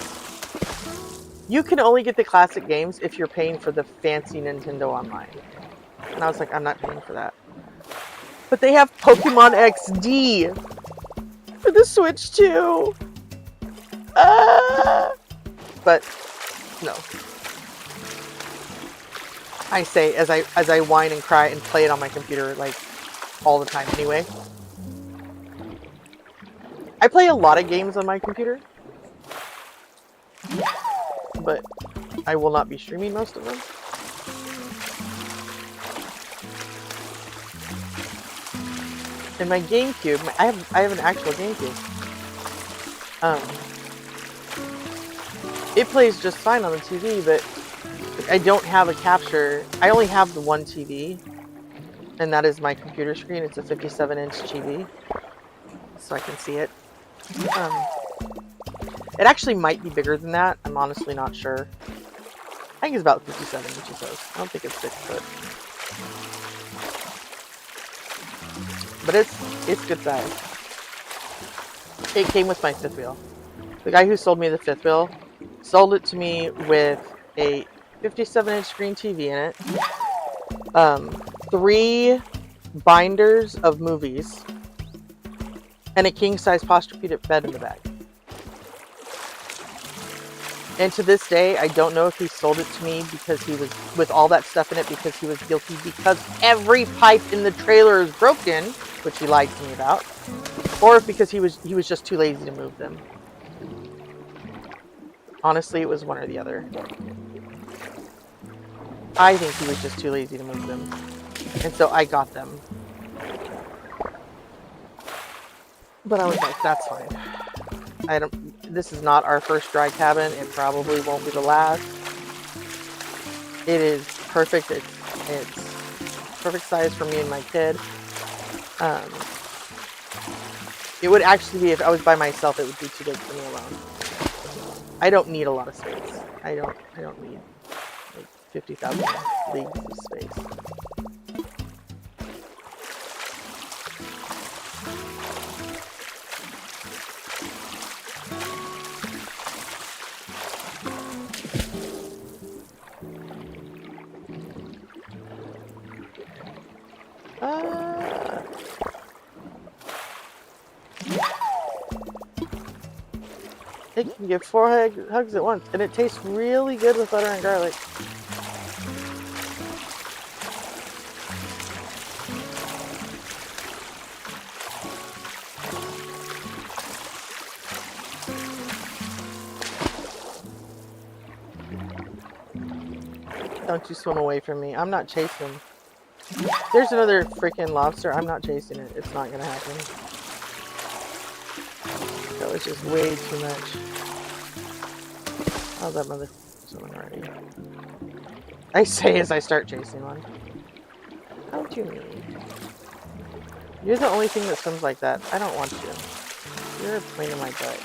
You can only get the classic games if you're paying for the fancy Nintendo Online. And I was like, I'm not paying for that. But they have Pokemon XD for the Switch too. But no. I say as I whine and cry and play it on my computer like all the time anyway. I play a lot of games on my computer, but I will not be streaming most of them. And my GameCube, I have an actual GameCube. It plays just fine on the TV, but I don't have a capture. I only have the one TV, and that is my computer screen. It's a 57-inch TV, so I can see it. It actually might be bigger than that. I'm honestly not sure. I think it's about 57 inches though. I don't think it's 6 foot. But it's good size. It came with my fifth wheel. The guy who sold me the fifth wheel sold it to me with a 57-inch screen TV in it, 3 binders of movies, and a king-size Posturepedic bed in the bag. And to this day, I don't know if he sold it to me because he was, with all that stuff in it, because he was guilty because every pipe in the trailer is broken, which he lied to me about, or if because he was just too lazy to move them. Honestly, it was one or the other. I think he was just too lazy to move them. And so I got them. But I was like, that's fine. This is not our first dry cabin. It probably won't be the last. It is perfect. It's perfect size for me and my kid. It would actually be, if I was by myself, it would be too big for me alone. I don't need a lot of space. I don't need like 50,000 leagues of space. It can give 4 hugs at once, and it tastes really good with butter and garlic. Don't you swim away from me. I'm not chasing. There's another freaking lobster. I'm not chasing it. It's not gonna happen. That was just way too much. How's that mother swimming already? I say as I start chasing one. How do you mean? You're the only thing that swims like that. I don't want you. You're a pain in my butt.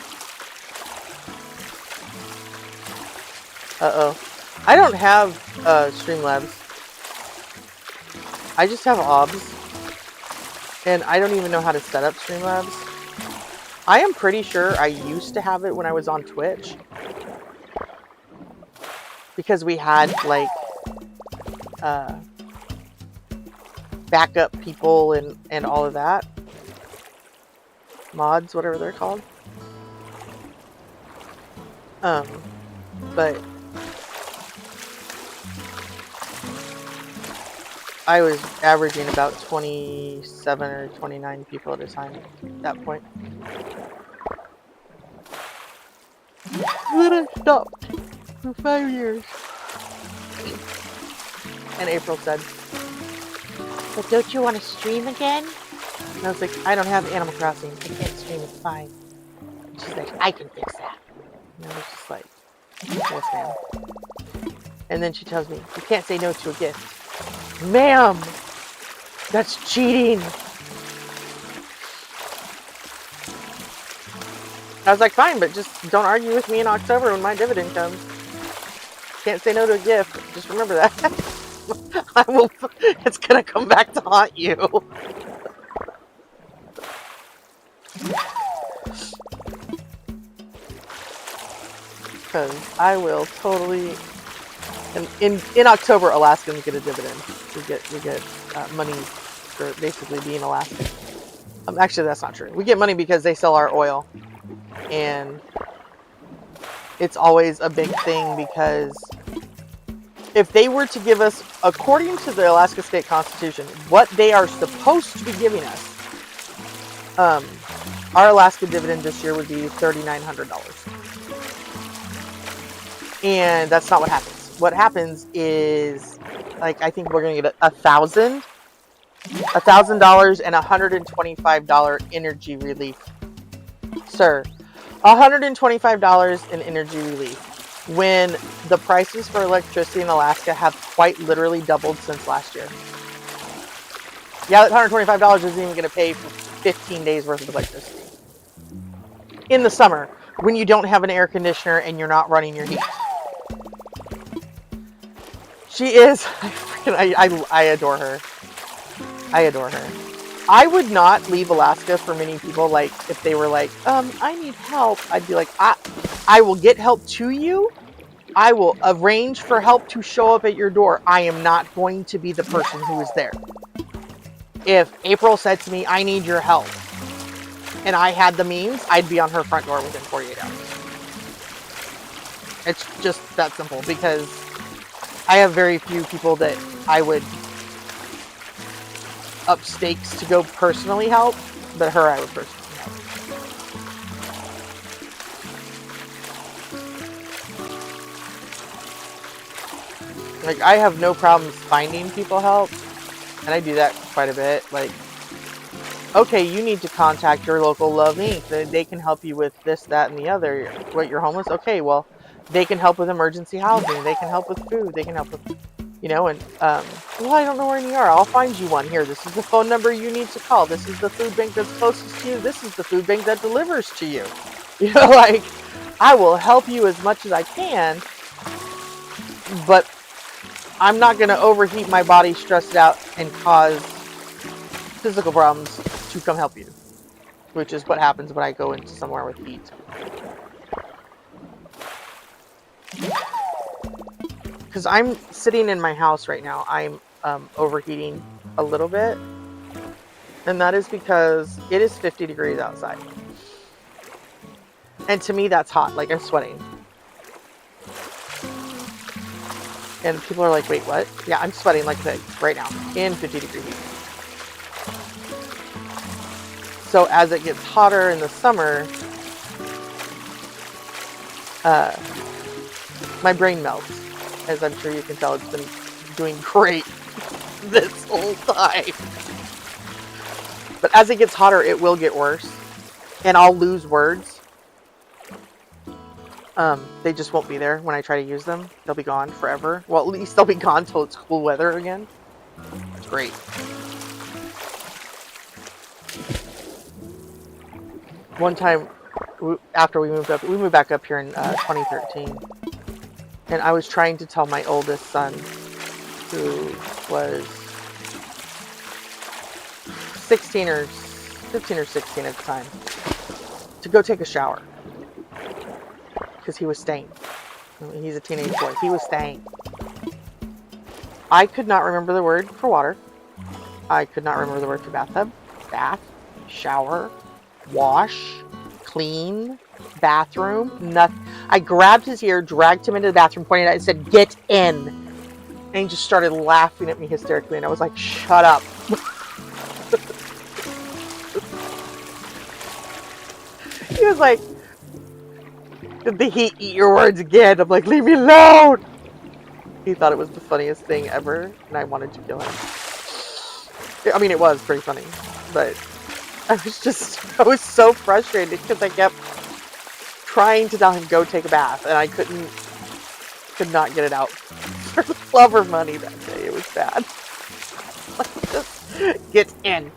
Uh-oh. I don't have Streamlabs. I just have OBS. And I don't even know how to set up Streamlabs. I am pretty sure I used to have it when I was on Twitch. Because we had, like, backup people and all of that. Mods, whatever they're called. But I was averaging about 27 or 29 people at a time at that point. Then I stopped for 5 years. And April said, "But don't you want to stream again?" And I was like, "I don't have Animal Crossing. I can't stream, it's fine." And she's like, "I can fix that." And I was just like, "Yes, ma'am." And then she tells me, "You can't say no to a gift." Ma'am! That's cheating! I was like, "Fine, but just don't argue with me in October when my dividend comes. Can't say no to a gift. Just remember that." I will. It's gonna come back to haunt you. Because I will totally. And in October, Alaskans get a dividend. We get money for basically being Alaskan. Actually, that's not true. We get money because they sell our oil, and it's always a big thing because if they were to give us, according to the Alaska State Constitution, what they are supposed to be giving us, our Alaska dividend this year would be $3,900. And that's not what happens. What happens is, like, I think we're going to get $1,000 and $125 energy relief. Sir, $125 in energy relief. When the prices for electricity in Alaska have quite literally doubled since last year. Yeah, that $125 isn't even going to pay for 15 days worth of electricity. In the summer, when you don't have an air conditioner and you're not running your heat. She is, I adore her. I adore her. I would not leave Alaska for many people, like, if they were like, I need help. I'd be like, I will get help to you. I will arrange for help to show up at your door. I am not going to be the person who is there. If April said to me, "I need your help," and I had the means, I'd be on her front door within 48 hours. It's just that simple, because I have very few people that I would up stakes to go personally help, but her I would personally help. Like, I have no problems finding people help, and I do that quite a bit. Like, okay, you need to contact your local Love Inc. They can help you with this, that, and the other. What, you're homeless? Okay, well, they can help with emergency housing. They can help with food. They can help with, and, well, I don't know where any are. I'll find you one. Here, this is the phone number you need to call. This is the food bank that's closest to you. This is the food bank that delivers to you. Like, I will help you as much as I can, but I'm not going to overheat my body, stress it out, and cause physical problems to come help you, which is what happens when I go into somewhere with heat. Because I'm sitting in my house right now, I'm overheating a little bit, and that is because it is 50 degrees outside. And to me, that's hot. Like, I'm sweating. And people are like, "Wait, what?" Yeah, I'm sweating like a pig right now in 50 degree heat. So as it gets hotter in the summer, my brain melts. As I'm sure you can tell, it's been doing great this whole time. But as it gets hotter, it will get worse. And I'll lose words. They just won't be there when I try to use them. They'll be gone forever. Well, at least they'll be gone till it's cool weather again. It's great. One time, after we moved back up here in 2013. And I was trying to tell my oldest son, who was 15 or 16 at the time, to go take a shower. Because he was staying. He's a teenage boy. He was staying. I could not remember the word for water. I could not remember the word for bathtub. Bath. Shower. Wash. Clean. Bathroom. Nothing. I grabbed his ear, dragged him into the bathroom, pointed at it, and said, "Get in." And he just started laughing at me hysterically, and I was like, shut up. He was like, did the heat eat your words again? I'm like, leave me alone. He thought it was the funniest thing ever, and I wanted to kill him. I mean, it was pretty funny, but I was so frustrated because I kept trying to tell him go take a bath, and I could not get it out for the love of money that day. It was bad. Like, just get in.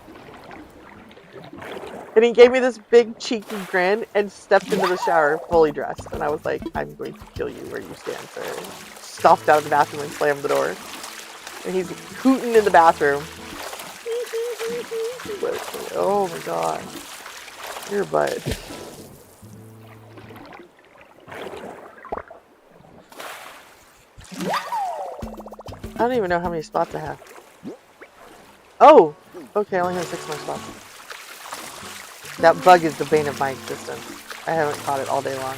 And he gave me this big cheeky grin and stepped into the shower fully dressed. And I was like, I'm going to kill you where you stand, sir. Stomped out of the bathroom and slammed the door. And he's hooting in the bathroom. Oh my god. Your butt. I don't even know how many spots I have. Oh! Okay, I only have 6 more spots. That bug is the bane of my existence. I haven't caught it all day long.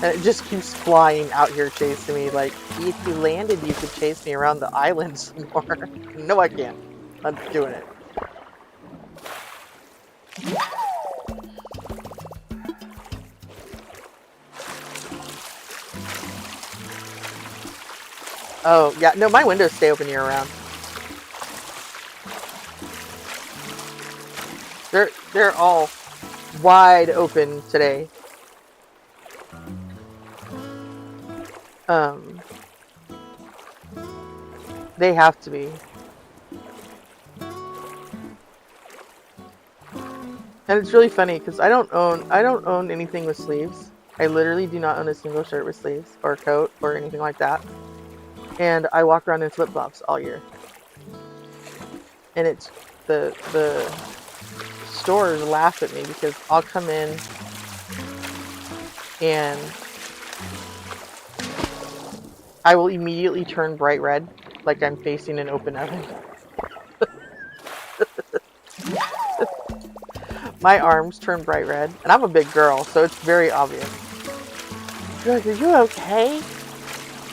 And it just keeps flying out here chasing me. Like, if you landed, you could chase me around the island some more. No, I can't. I'm doing it. Oh, yeah. No, my windows stay open year round. They're all wide open today. They have to be. And it's really funny because I don't own anything with sleeves. I literally do not own a single shirt with sleeves or coat or anything like that. And I walk around in flip-flops all year. And it's the stores laugh at me because I'll come in and I will immediately turn bright red like I'm facing an open oven. My arms turn bright red, and I'm a big girl, so it's very obvious. You're like, are you okay?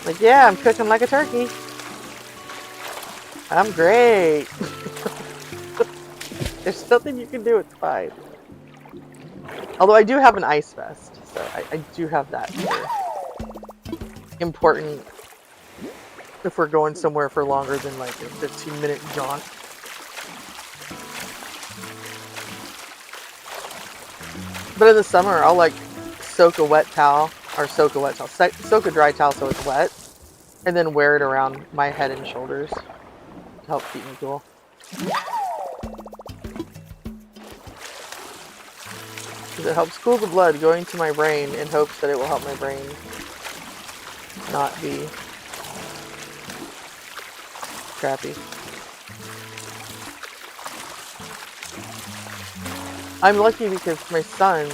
Like, yeah, I'm cooking like a turkey. I'm great. There's nothing you can do, it's fine. Although I do have an ice vest, so I do have that here. Important if we're going somewhere for longer than like a 15-minute jaunt. But in the summer, I'll like soak a wet towel, or soak a dry towel so it's wet, and then wear it around my head and shoulders to help keep me cool. Because it helps cool the blood going to my brain in hopes that it will help my brain not be crappy. I'm lucky because my son,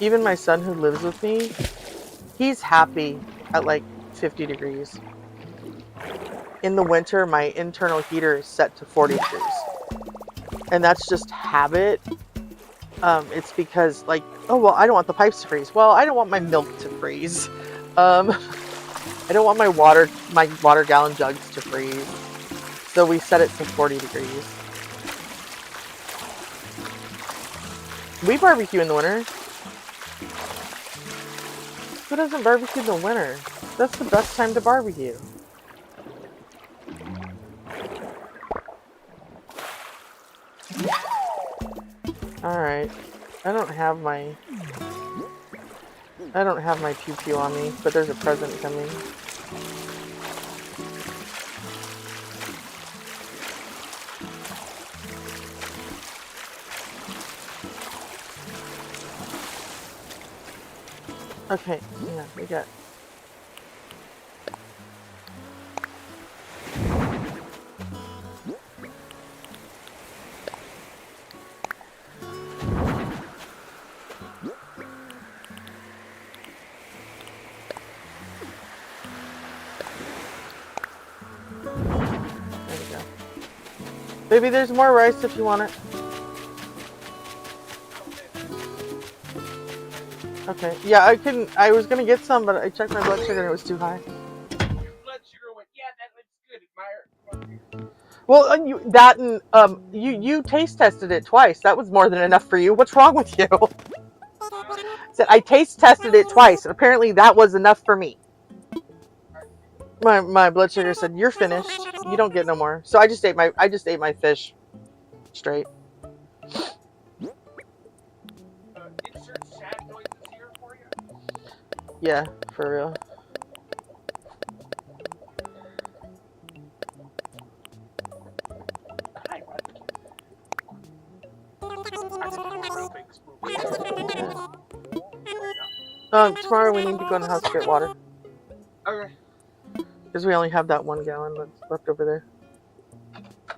even my son who lives with me, he's happy at like 50 degrees. In the winter, my internal heater is set to 40 degrees. And that's just habit. It's because like, oh, well, I don't want the pipes to freeze. Well, I don't want my milk to freeze. I don't want my water gallon jugs to freeze. So we set it to 40 degrees. We barbecue in the winter. Who doesn't barbecue in the winter? That's the best time to barbecue. Alright. I don't have my pew pew on me, but there's a present coming. Okay, yeah, we got... There we go. Baby, there's more rice if you want it. Okay. Yeah, I couldn't. I was gonna get some, but I checked my blood sugar and it was too high. Your blood sugar went. Yeah, that looks good. Admire. Well, and you taste tested it twice. That was more than enough for you. What's wrong with you? Said I taste tested it twice, and apparently that was enough for me. My blood sugar said you're finished. You don't get no more. So I just ate my fish straight. Insert sad noises here for you. Yeah, for real. Hi, bud. Tomorrow we need to go in the house to get water. Okay. Because we only have that 1 gallon that's left over there.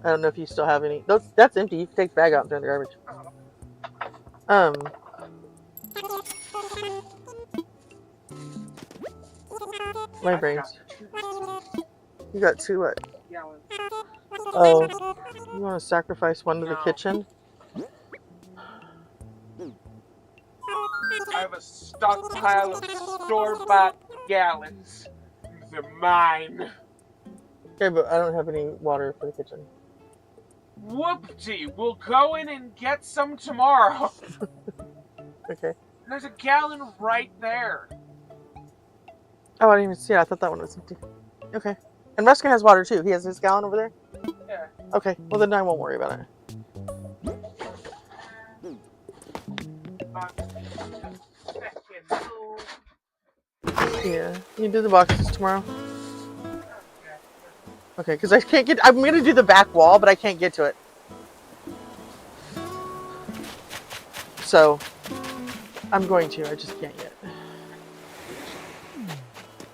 I don't know if you still have any. That's empty. You can take the bag out and throw in the garbage. My brains. You got 2 what? Gallons. Oh, you want to sacrifice one to the kitchen? I have a stockpile of store-bought gallons. They're mine. Okay, but I don't have any water for the kitchen. Whoopty! We'll go in and get some tomorrow. Okay. There's a gallon right there. Oh, I didn't even see it. I thought that one was empty. Okay. And Ruskin has water too. He has his gallon over there? Yeah. Okay. Well, then I won't worry about it. Yeah. You can do the boxes tomorrow. Okay, because I can't get. I'm going to do the back wall, but I can't get to it. So, I'm going to. I just can't yet.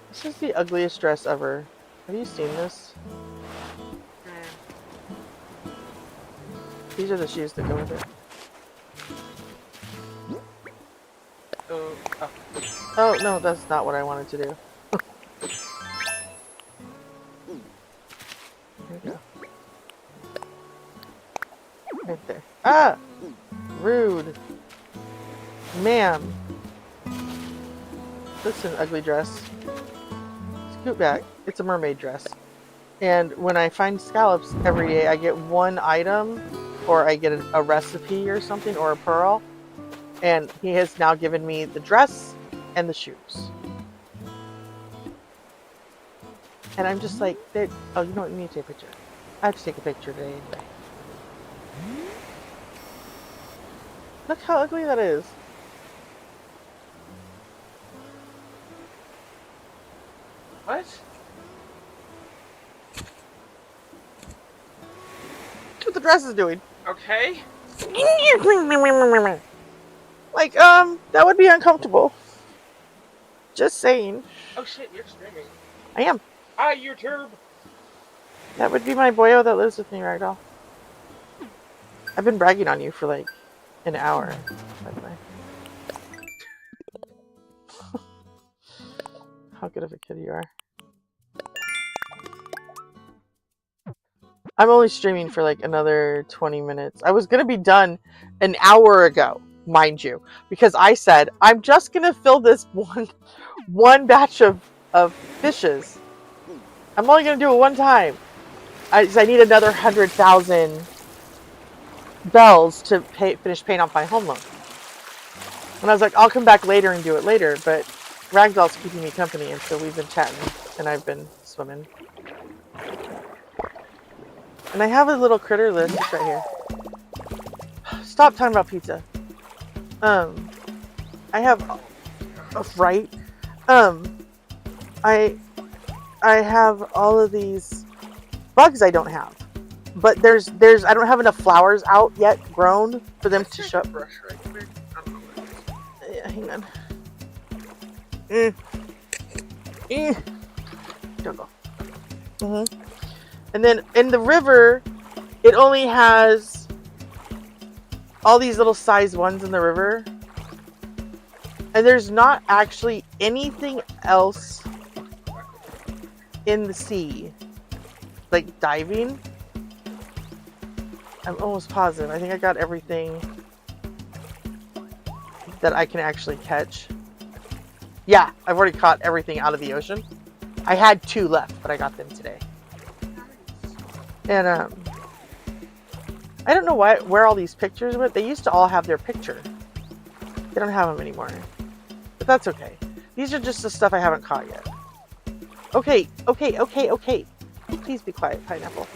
This is the ugliest dress ever. Have you seen this? These are the shoes that go with it. Oh, no, that's not what I wanted to do. There you go. Right there. Ah! Rude. Ma'am. This is an ugly dress. Scoot back. It's a mermaid dress. And when I find scallops every day, I get 1 item, or I get a recipe or something, or a pearl. And he has now given me the dress and the shoes. And I'm just like, oh, you know what? You need to take a picture. I have to take a picture today anyway. Look how ugly that is. What? That's what the dress is doing. Okay. Like, that would be uncomfortable. Just saying. Oh shit, you're streaming. I am. Hi, YouTube. That would be my boyo that lives with me, Ragdoll. I've been bragging on you for like an hour, by the way. How good of a kid you are. I'm only streaming for like another 20 minutes. I was gonna be done an hour ago, mind you, because I said I'm just gonna fill this one batch of fishes. I'm only gonna do it one time. I need another 100,000 bells to finish paying off my home loan. And I was like, I'll come back later and do it later, but Ragdoll's keeping me company, and so we've been chatting, and I've been swimming. And I have a little critter list right here. Stop talking about pizza. I have, right? I have all of these bugs I don't have, but there's I don't have enough flowers out yet grown for them to show. Yeah, hang on. Don't go. And then in the river, it only has all these little size ones in the river. And there's not actually anything else in the sea. Like diving. I'm almost positive. I think I got everything that I can actually catch. Yeah, I've already caught everything out of the ocean. I had 2 left, but I got them today. And I don't know where all these pictures went. They used to all have their picture. They don't have them anymore. But that's okay. These are just the stuff I haven't caught yet. Okay. Please be quiet, Pineapple.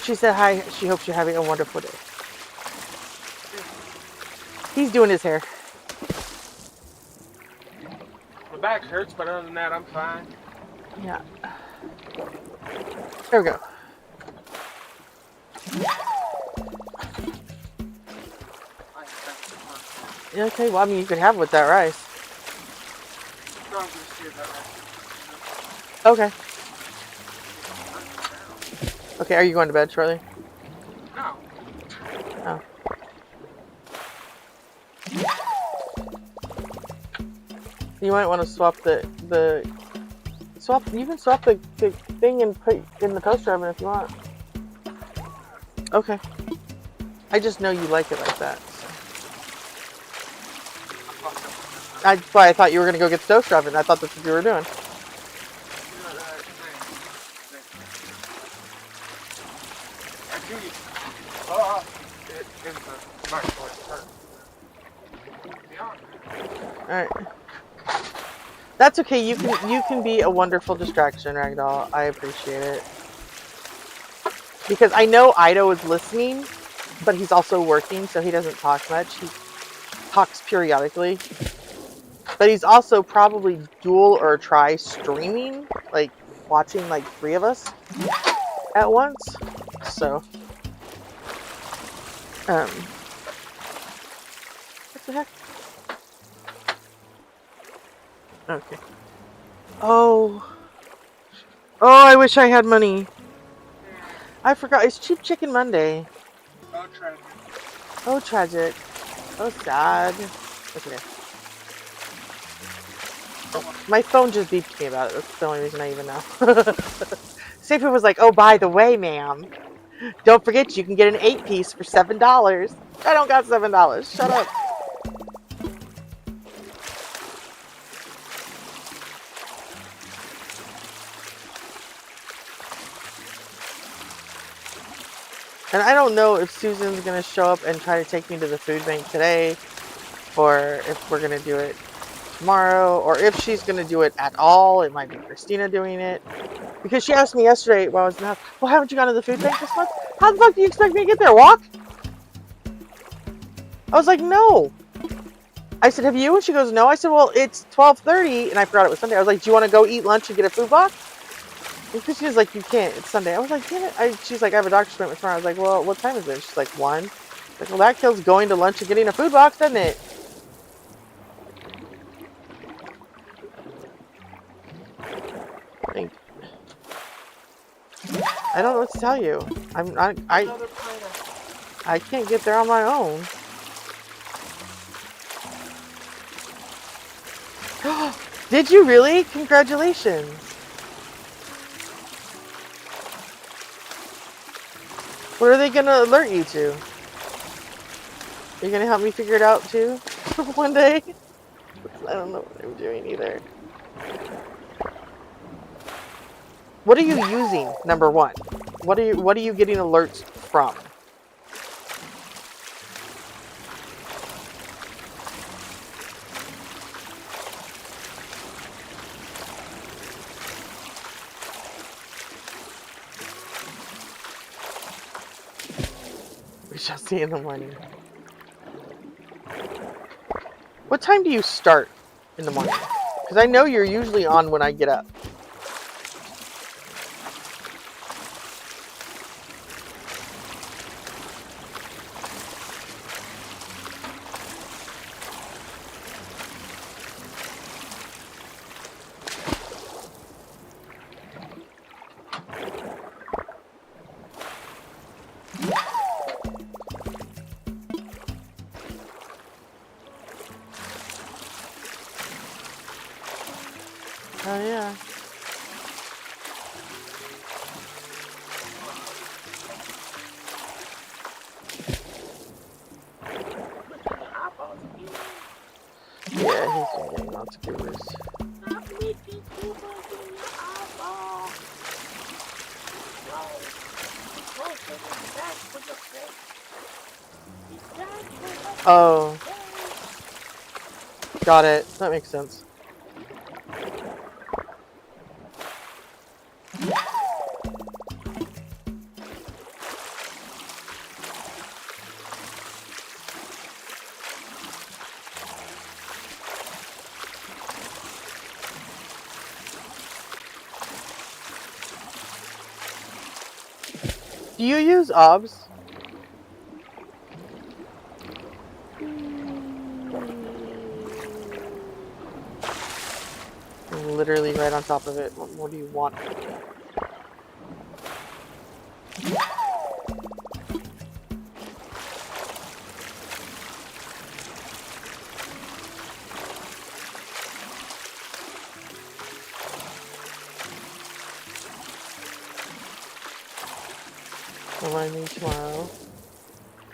She said hi. She hopes you're having a wonderful day. He's doing his hair. My back hurts, but other than that, I'm fine. Yeah. There we go. Yeah, okay, well, I mean, you could have it with that rice. No, I'm gonna see that right. Okay. Okay, are you going to bed shortly? No. Oh. You might want to swap you can swap the thing and put in the toaster oven if you want. Okay. I just know you like it like that. So. That's why I thought you were going to go get the toaster oven. I thought that's what you were doing. Alright. That's okay. You can be a wonderful distraction, Ragdoll. I appreciate it. Because I know Ido is listening, but he's also working, so he doesn't talk much. He talks periodically. But he's also probably dual or try streaming, like watching like 3 of us at once. So, what the heck? Okay. Oh, I wish I had money. I forgot. It's Cheap Chicken Monday. Oh, tragic. Oh, tragic. Oh, sad. Okay. My phone just beeped me about it. That's the only reason I even know. Safer was like, oh, by the way, ma'am, don't forget you can get an 8-piece for $7. I don't got $7. Shut up. And I don't know if Susan's going to show up and try to take me to the food bank today, or if we're going to do it tomorrow, or if she's going to do it at all. It might be Christina doing it. Because she asked me yesterday while I was in the house, well, haven't you gone to the food bank this month? How the fuck do you expect me to get there? Walk? I was like, no. I said, have you? And she goes, no. I said, well, it's 12:30, and I forgot it was Sunday. I was like, do you want to go eat lunch and get a food box? And Christina's like, you can't. It's Sunday. I was like, damn it. She's like, I have a doctor's appointment tomorrow. I was like, well, what time is it? She's like, 1. Like, well, that kills going to lunch and getting a food box, doesn't it? I don't know what to tell you. I can't get there on my own. Did you really? Congratulations. What are they going to alert you to? Are you going to help me figure it out too? One day? I don't know what I'm doing either. What are you using, number 1? What are you getting alerts from? We shall see in the morning. What time do you start in the morning? Because I know you're usually on when I get up. Oh yeah. Yeah, he's been getting lots of goobers. Oh. Got it. That makes sense. Do you use OBS? Literally right on top of it. What more do you want from me? Remind me tomorrow.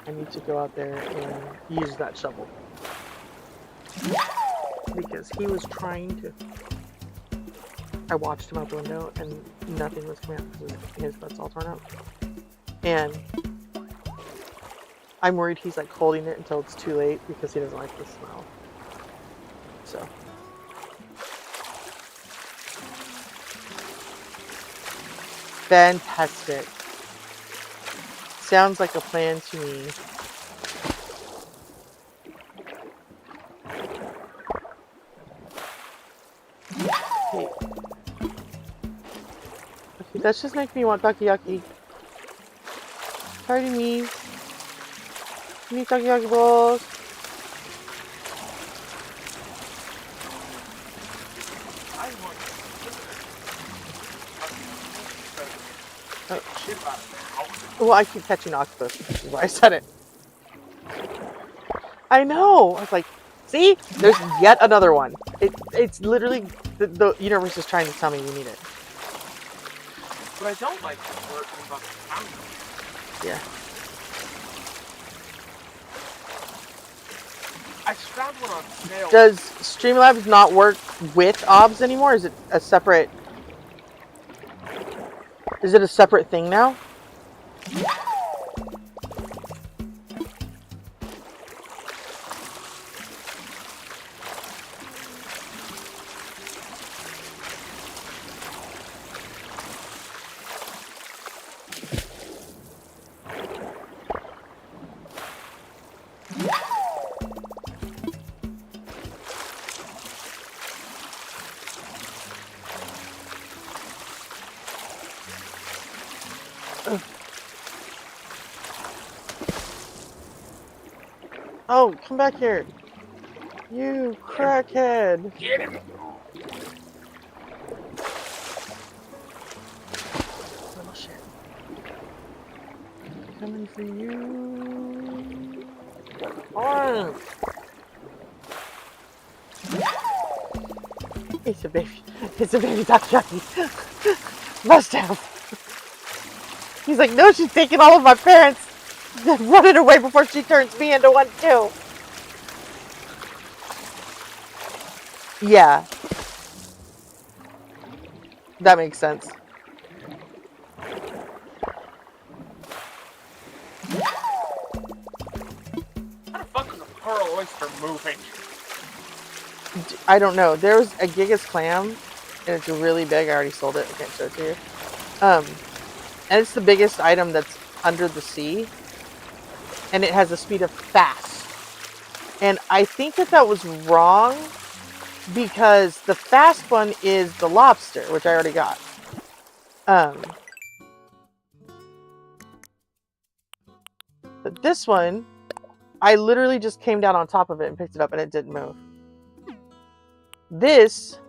I need to go out there and use that shovel. Because he was trying to... I watched him out the window and nothing was coming out because his butt's all torn up. And I'm worried he's like holding it until it's too late because he doesn't like the smell. So. Fantastic. Sounds like a plan to me. Okay. Okay, that's just making me want takoyaki. Pardon me. Give me takoyaki balls. Well, I keep catching octopus, which is why I said it. I know! I was like, see? There's yet another one. It's literally, the universe is trying to tell me we need it. But I don't like the word about the counter. Yeah. I found one on sale. Does Streamlabs not work with OBS anymore? Is it a separate... Is it a separate thing now? Oh, come back here. You crackhead. Get him. Little shit. Coming for you. Oh. It's a baby. It's a baby takoyaki. Must have. He's like, no, she's taking all of my parents. Running away before she turns me into one too. Yeah. That makes sense. How the fuck is a pearl oyster moving? I don't know. There was a Gigas clam, and it's really big. I already sold it. I can't show it to you. And it's the biggest item that's under the sea. And it has a speed of fast. And I think that was wrong because the fast one is the lobster, which I already got. But this one, I literally just came down on top of it and picked it up and it didn't move. This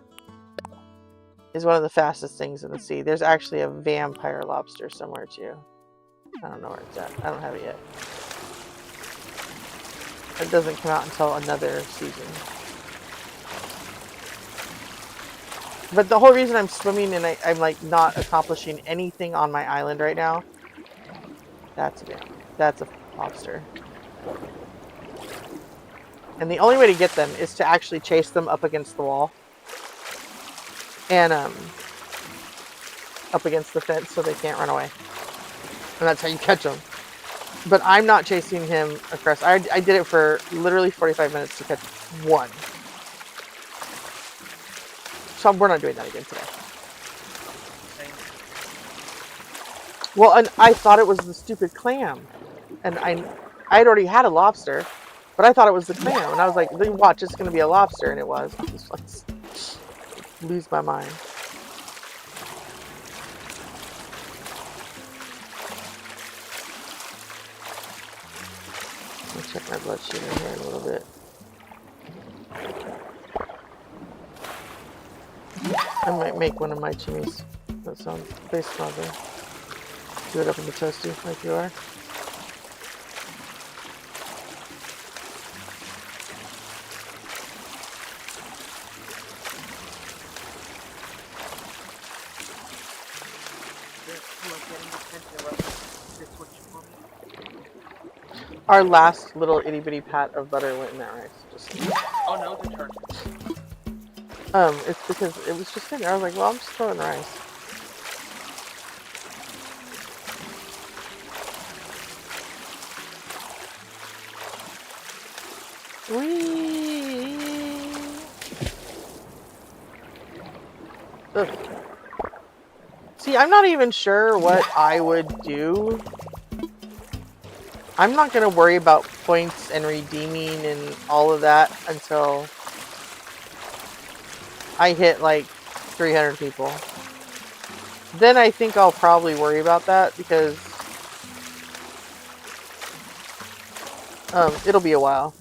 is one of the fastest things in the sea. There's actually a vampire lobster somewhere too. I don't know where it's at. I don't have it yet. It doesn't come out until another season. But the whole reason I'm swimming and I'm like not accomplishing anything on my island right now. That's a lobster. And the only way to get them is to actually chase them up against the wall. And up against the fence so they can't run away. And that's how you catch them. But I'm not chasing him across. I did it for literally 45 minutes to catch one. So we're not doing that again today. Well, and I thought it was the stupid clam. And I'd already had a lobster, but I thought it was the clam. And I was like, watch, it's going to be a lobster. And it was. I just like, lose my mind. I'll check my blood sugar here in a little bit. I might make one of my chimneys. That sounds based on there. Do it up in the toasty like you are. Our last little itty bitty pat of butter went in that rice. Oh no, the turkey. It's because it was just sitting there. I was like, well, I'm just throwing the rice. Ugh. See, I'm not even sure what I would do. I'm not going to worry about points and redeeming and all of that until I hit like 300 people. Then I think I'll probably worry about that because it'll be a while.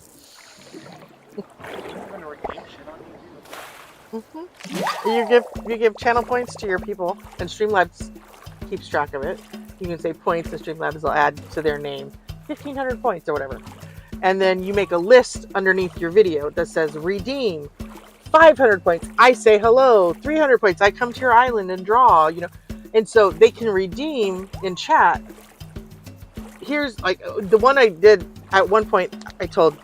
You give channel points to your people, and Streamlabs keeps track of it. You can say points, and Streamlabs will add to their name 1,500 points or whatever. And then you make a list underneath your video that says redeem 500 points. I say hello. 300 points. I come to your island and draw. You know, and so they can redeem in chat. Here's like the one I did at one point. I told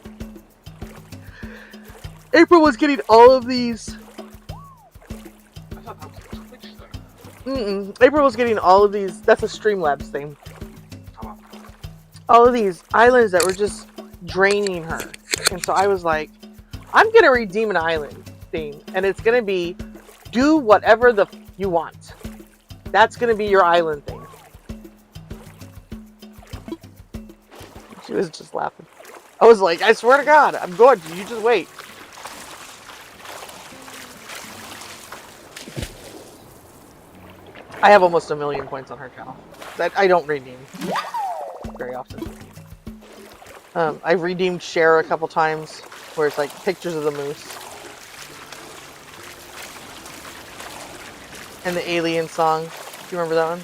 April was getting all of these. April was getting all of these. That's a Streamlabs thing. All of these islands that were just draining her. And so I was like, I'm going to redeem an island theme. And it's going to be do whatever you want. That's going to be your island thing. She was just laughing. I was like, I swear to God, I'm going to. You just wait. I have almost 1 million points on her channel. That I don't redeem very often. I've redeemed Cher a couple times, where it's like pictures of the moose. And the alien song. Do you remember that one?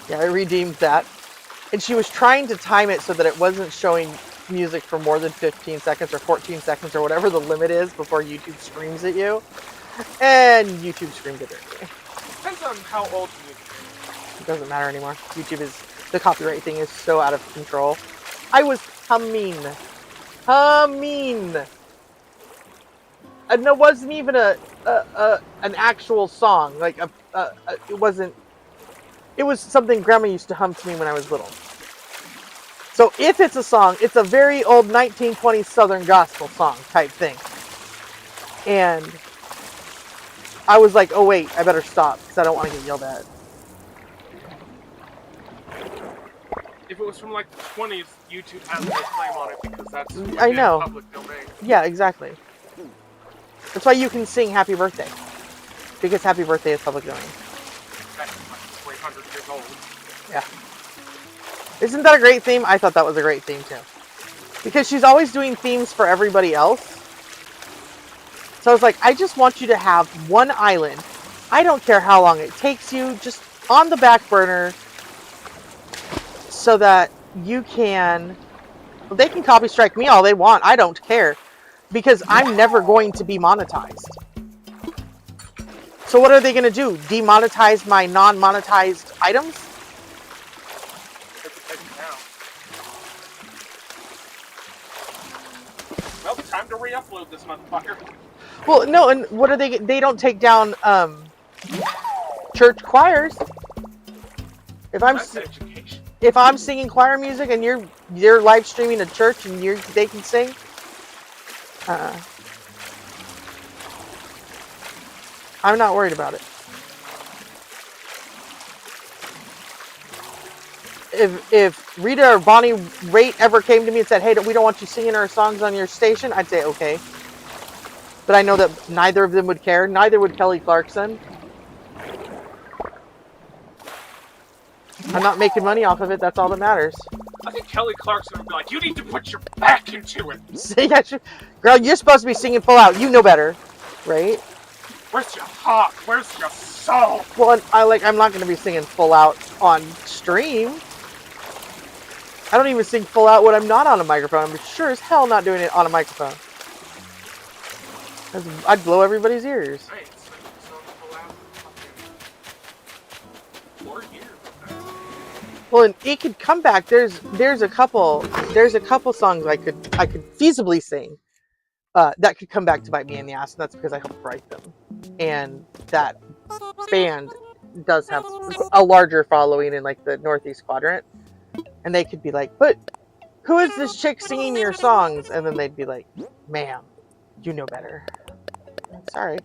Yeah, I redeemed that. And she was trying to time it so that it wasn't showing music for more than 15 seconds or 14 seconds or whatever the limit is before YouTube screams at you. And YouTube screamed at her. Depends on how old you are. It doesn't matter anymore. The copyright thing is so out of control. I was humming. And it wasn't even an actual song. Like it wasn't. It was something Grandma used to hum to me when I was little. So if it's a song, it's a very old 1920s Southern gospel song type thing. And I was like, oh wait, I better stop because I don't want to get yelled at. If it was from like the 20s, YouTube has no claim on it because that's I know. Public domain. Yeah, exactly. That's why you can sing Happy Birthday. Because Happy Birthday is public domain. That's like 300 years old. Yeah. Isn't that a great theme? I thought that was a great theme too. Because she's always doing themes for everybody else. So I was like, I just want you to have one island. I don't care how long it takes you, just on the back burner so that you can... Well, they can copy strike me all they want. I don't care. Because I'm never going to be monetized. So what are they going to do? Demonetize my non-monetized items? Well, no, and what are they? They don't take down church choirs. That's education. If I'm singing choir music and you're live streaming a church and they can sing, I'm not worried about it. If Rita or Bonnie Raitt ever came to me and said, "Hey, we don't want you singing our songs on your station," I'd say okay. But I know that neither of them would care. Neither would Kelly Clarkson. I'm not making money off of it. That's all that matters. I think Kelly Clarkson would be like, "You need to put your back into it." Yeah, girl, you're supposed to be singing full out. You know better, right? Where's your heart? Where's your soul? Well, I'm not going to be singing full out on stream. I don't even sing full out when I'm not on a microphone. I'm sure as hell not doing it on a microphone. I'd blow everybody's ears. I ain't singing songs full out in 4 years. Well, and it could come back. There's a couple songs I could feasibly sing that could come back to bite me in the ass, and that's because I helped write them. And that band does have a larger following in like the Northeast quadrant, and they could be like, "But who is this chick singing your songs?" And then they'd be like, "Ma'am, you know better." Sorry.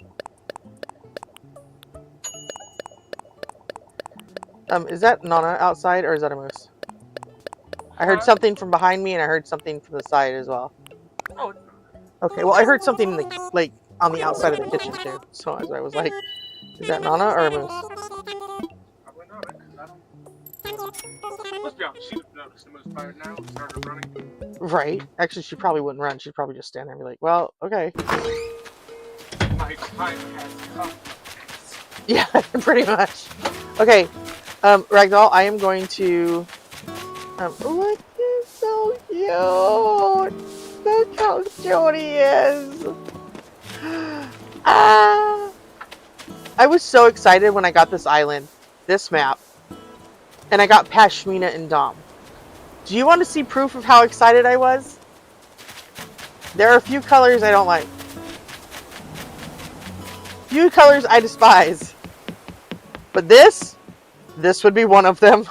Is that Nana outside or is that a moose? I heard something from behind me and I heard something from the side as well. Oh. Okay, well I heard something like on the outside of the kitchen too. So I was like, is that Nana or a moose? Probably not, because I don't... Let's be honest, she would notice the moose by now and started running. Right. Actually, she probably wouldn't run. She'd probably just stand there and be like, well, okay. My time has come. Yeah, pretty much. Okay. Ragdoll, I am going to... look, he's so cute! Look how cute he is! Ah! I was so excited when I got this island, this map, and I got Pashmina and Dom. Do you want to see proof of how excited I was? There are a few colors I don't like. Few colors I despise. But this would be one of them.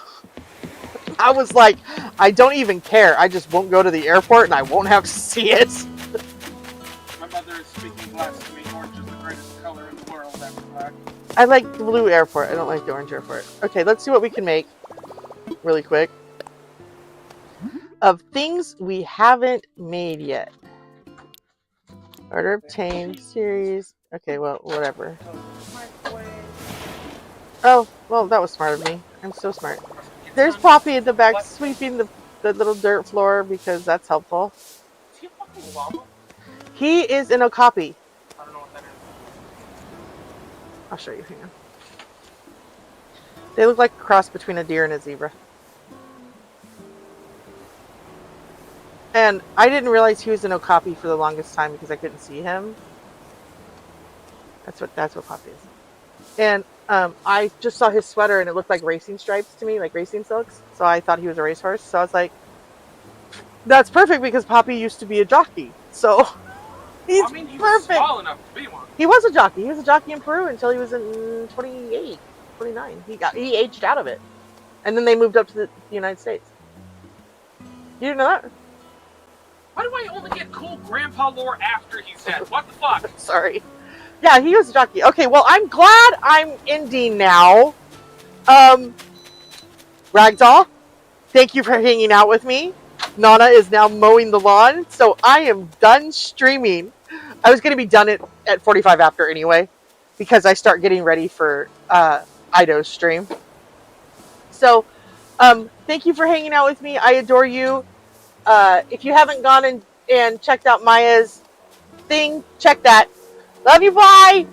I was like, I don't even care. I just won't go to the airport and I won't have to see it. My mother is speaking blasphemy. Orange is the greatest color in the world after black. I like the blue airport. I don't like the orange airport. Okay, let's see what we can make really quick. Of things we haven't made yet. Order obtained, series. Okay, well, whatever. Oh, well, that was smart of me. I'm so smart. There's Poppy in the back sweeping the little dirt floor because that's helpful. Is he a fucking llama? He is an okapi. I don't know what that is. I'll show you. Hang on. They look like a cross between a deer and a zebra. And I didn't realize he was an okapi for the longest time because I couldn't see him. That's what Poppy is. And I just saw his sweater and it looked like racing stripes to me, like racing silks. So I thought he was a racehorse. So I was like, that's perfect because Poppy used to be a jockey. So he's he perfect. was small enough to be one. He was a jockey. He was a jockey in Peru until he was in 28, 29. He aged out of it. And then they moved up to the United States. You didn't know that? Why do I only get cool grandpa lore after he's dead? What the fuck? Sorry. Yeah, he was a jockey. Okay, well, I'm glad I'm ending now. Ragdoll, thank you for hanging out with me. Nana is now mowing the lawn, so I am done streaming. I was going to be done at 45 after anyway, because I start getting ready for Ido's stream. So, thank you for hanging out with me. I adore you. If you haven't gone and checked out Maya's thing, check that. Love you, bye!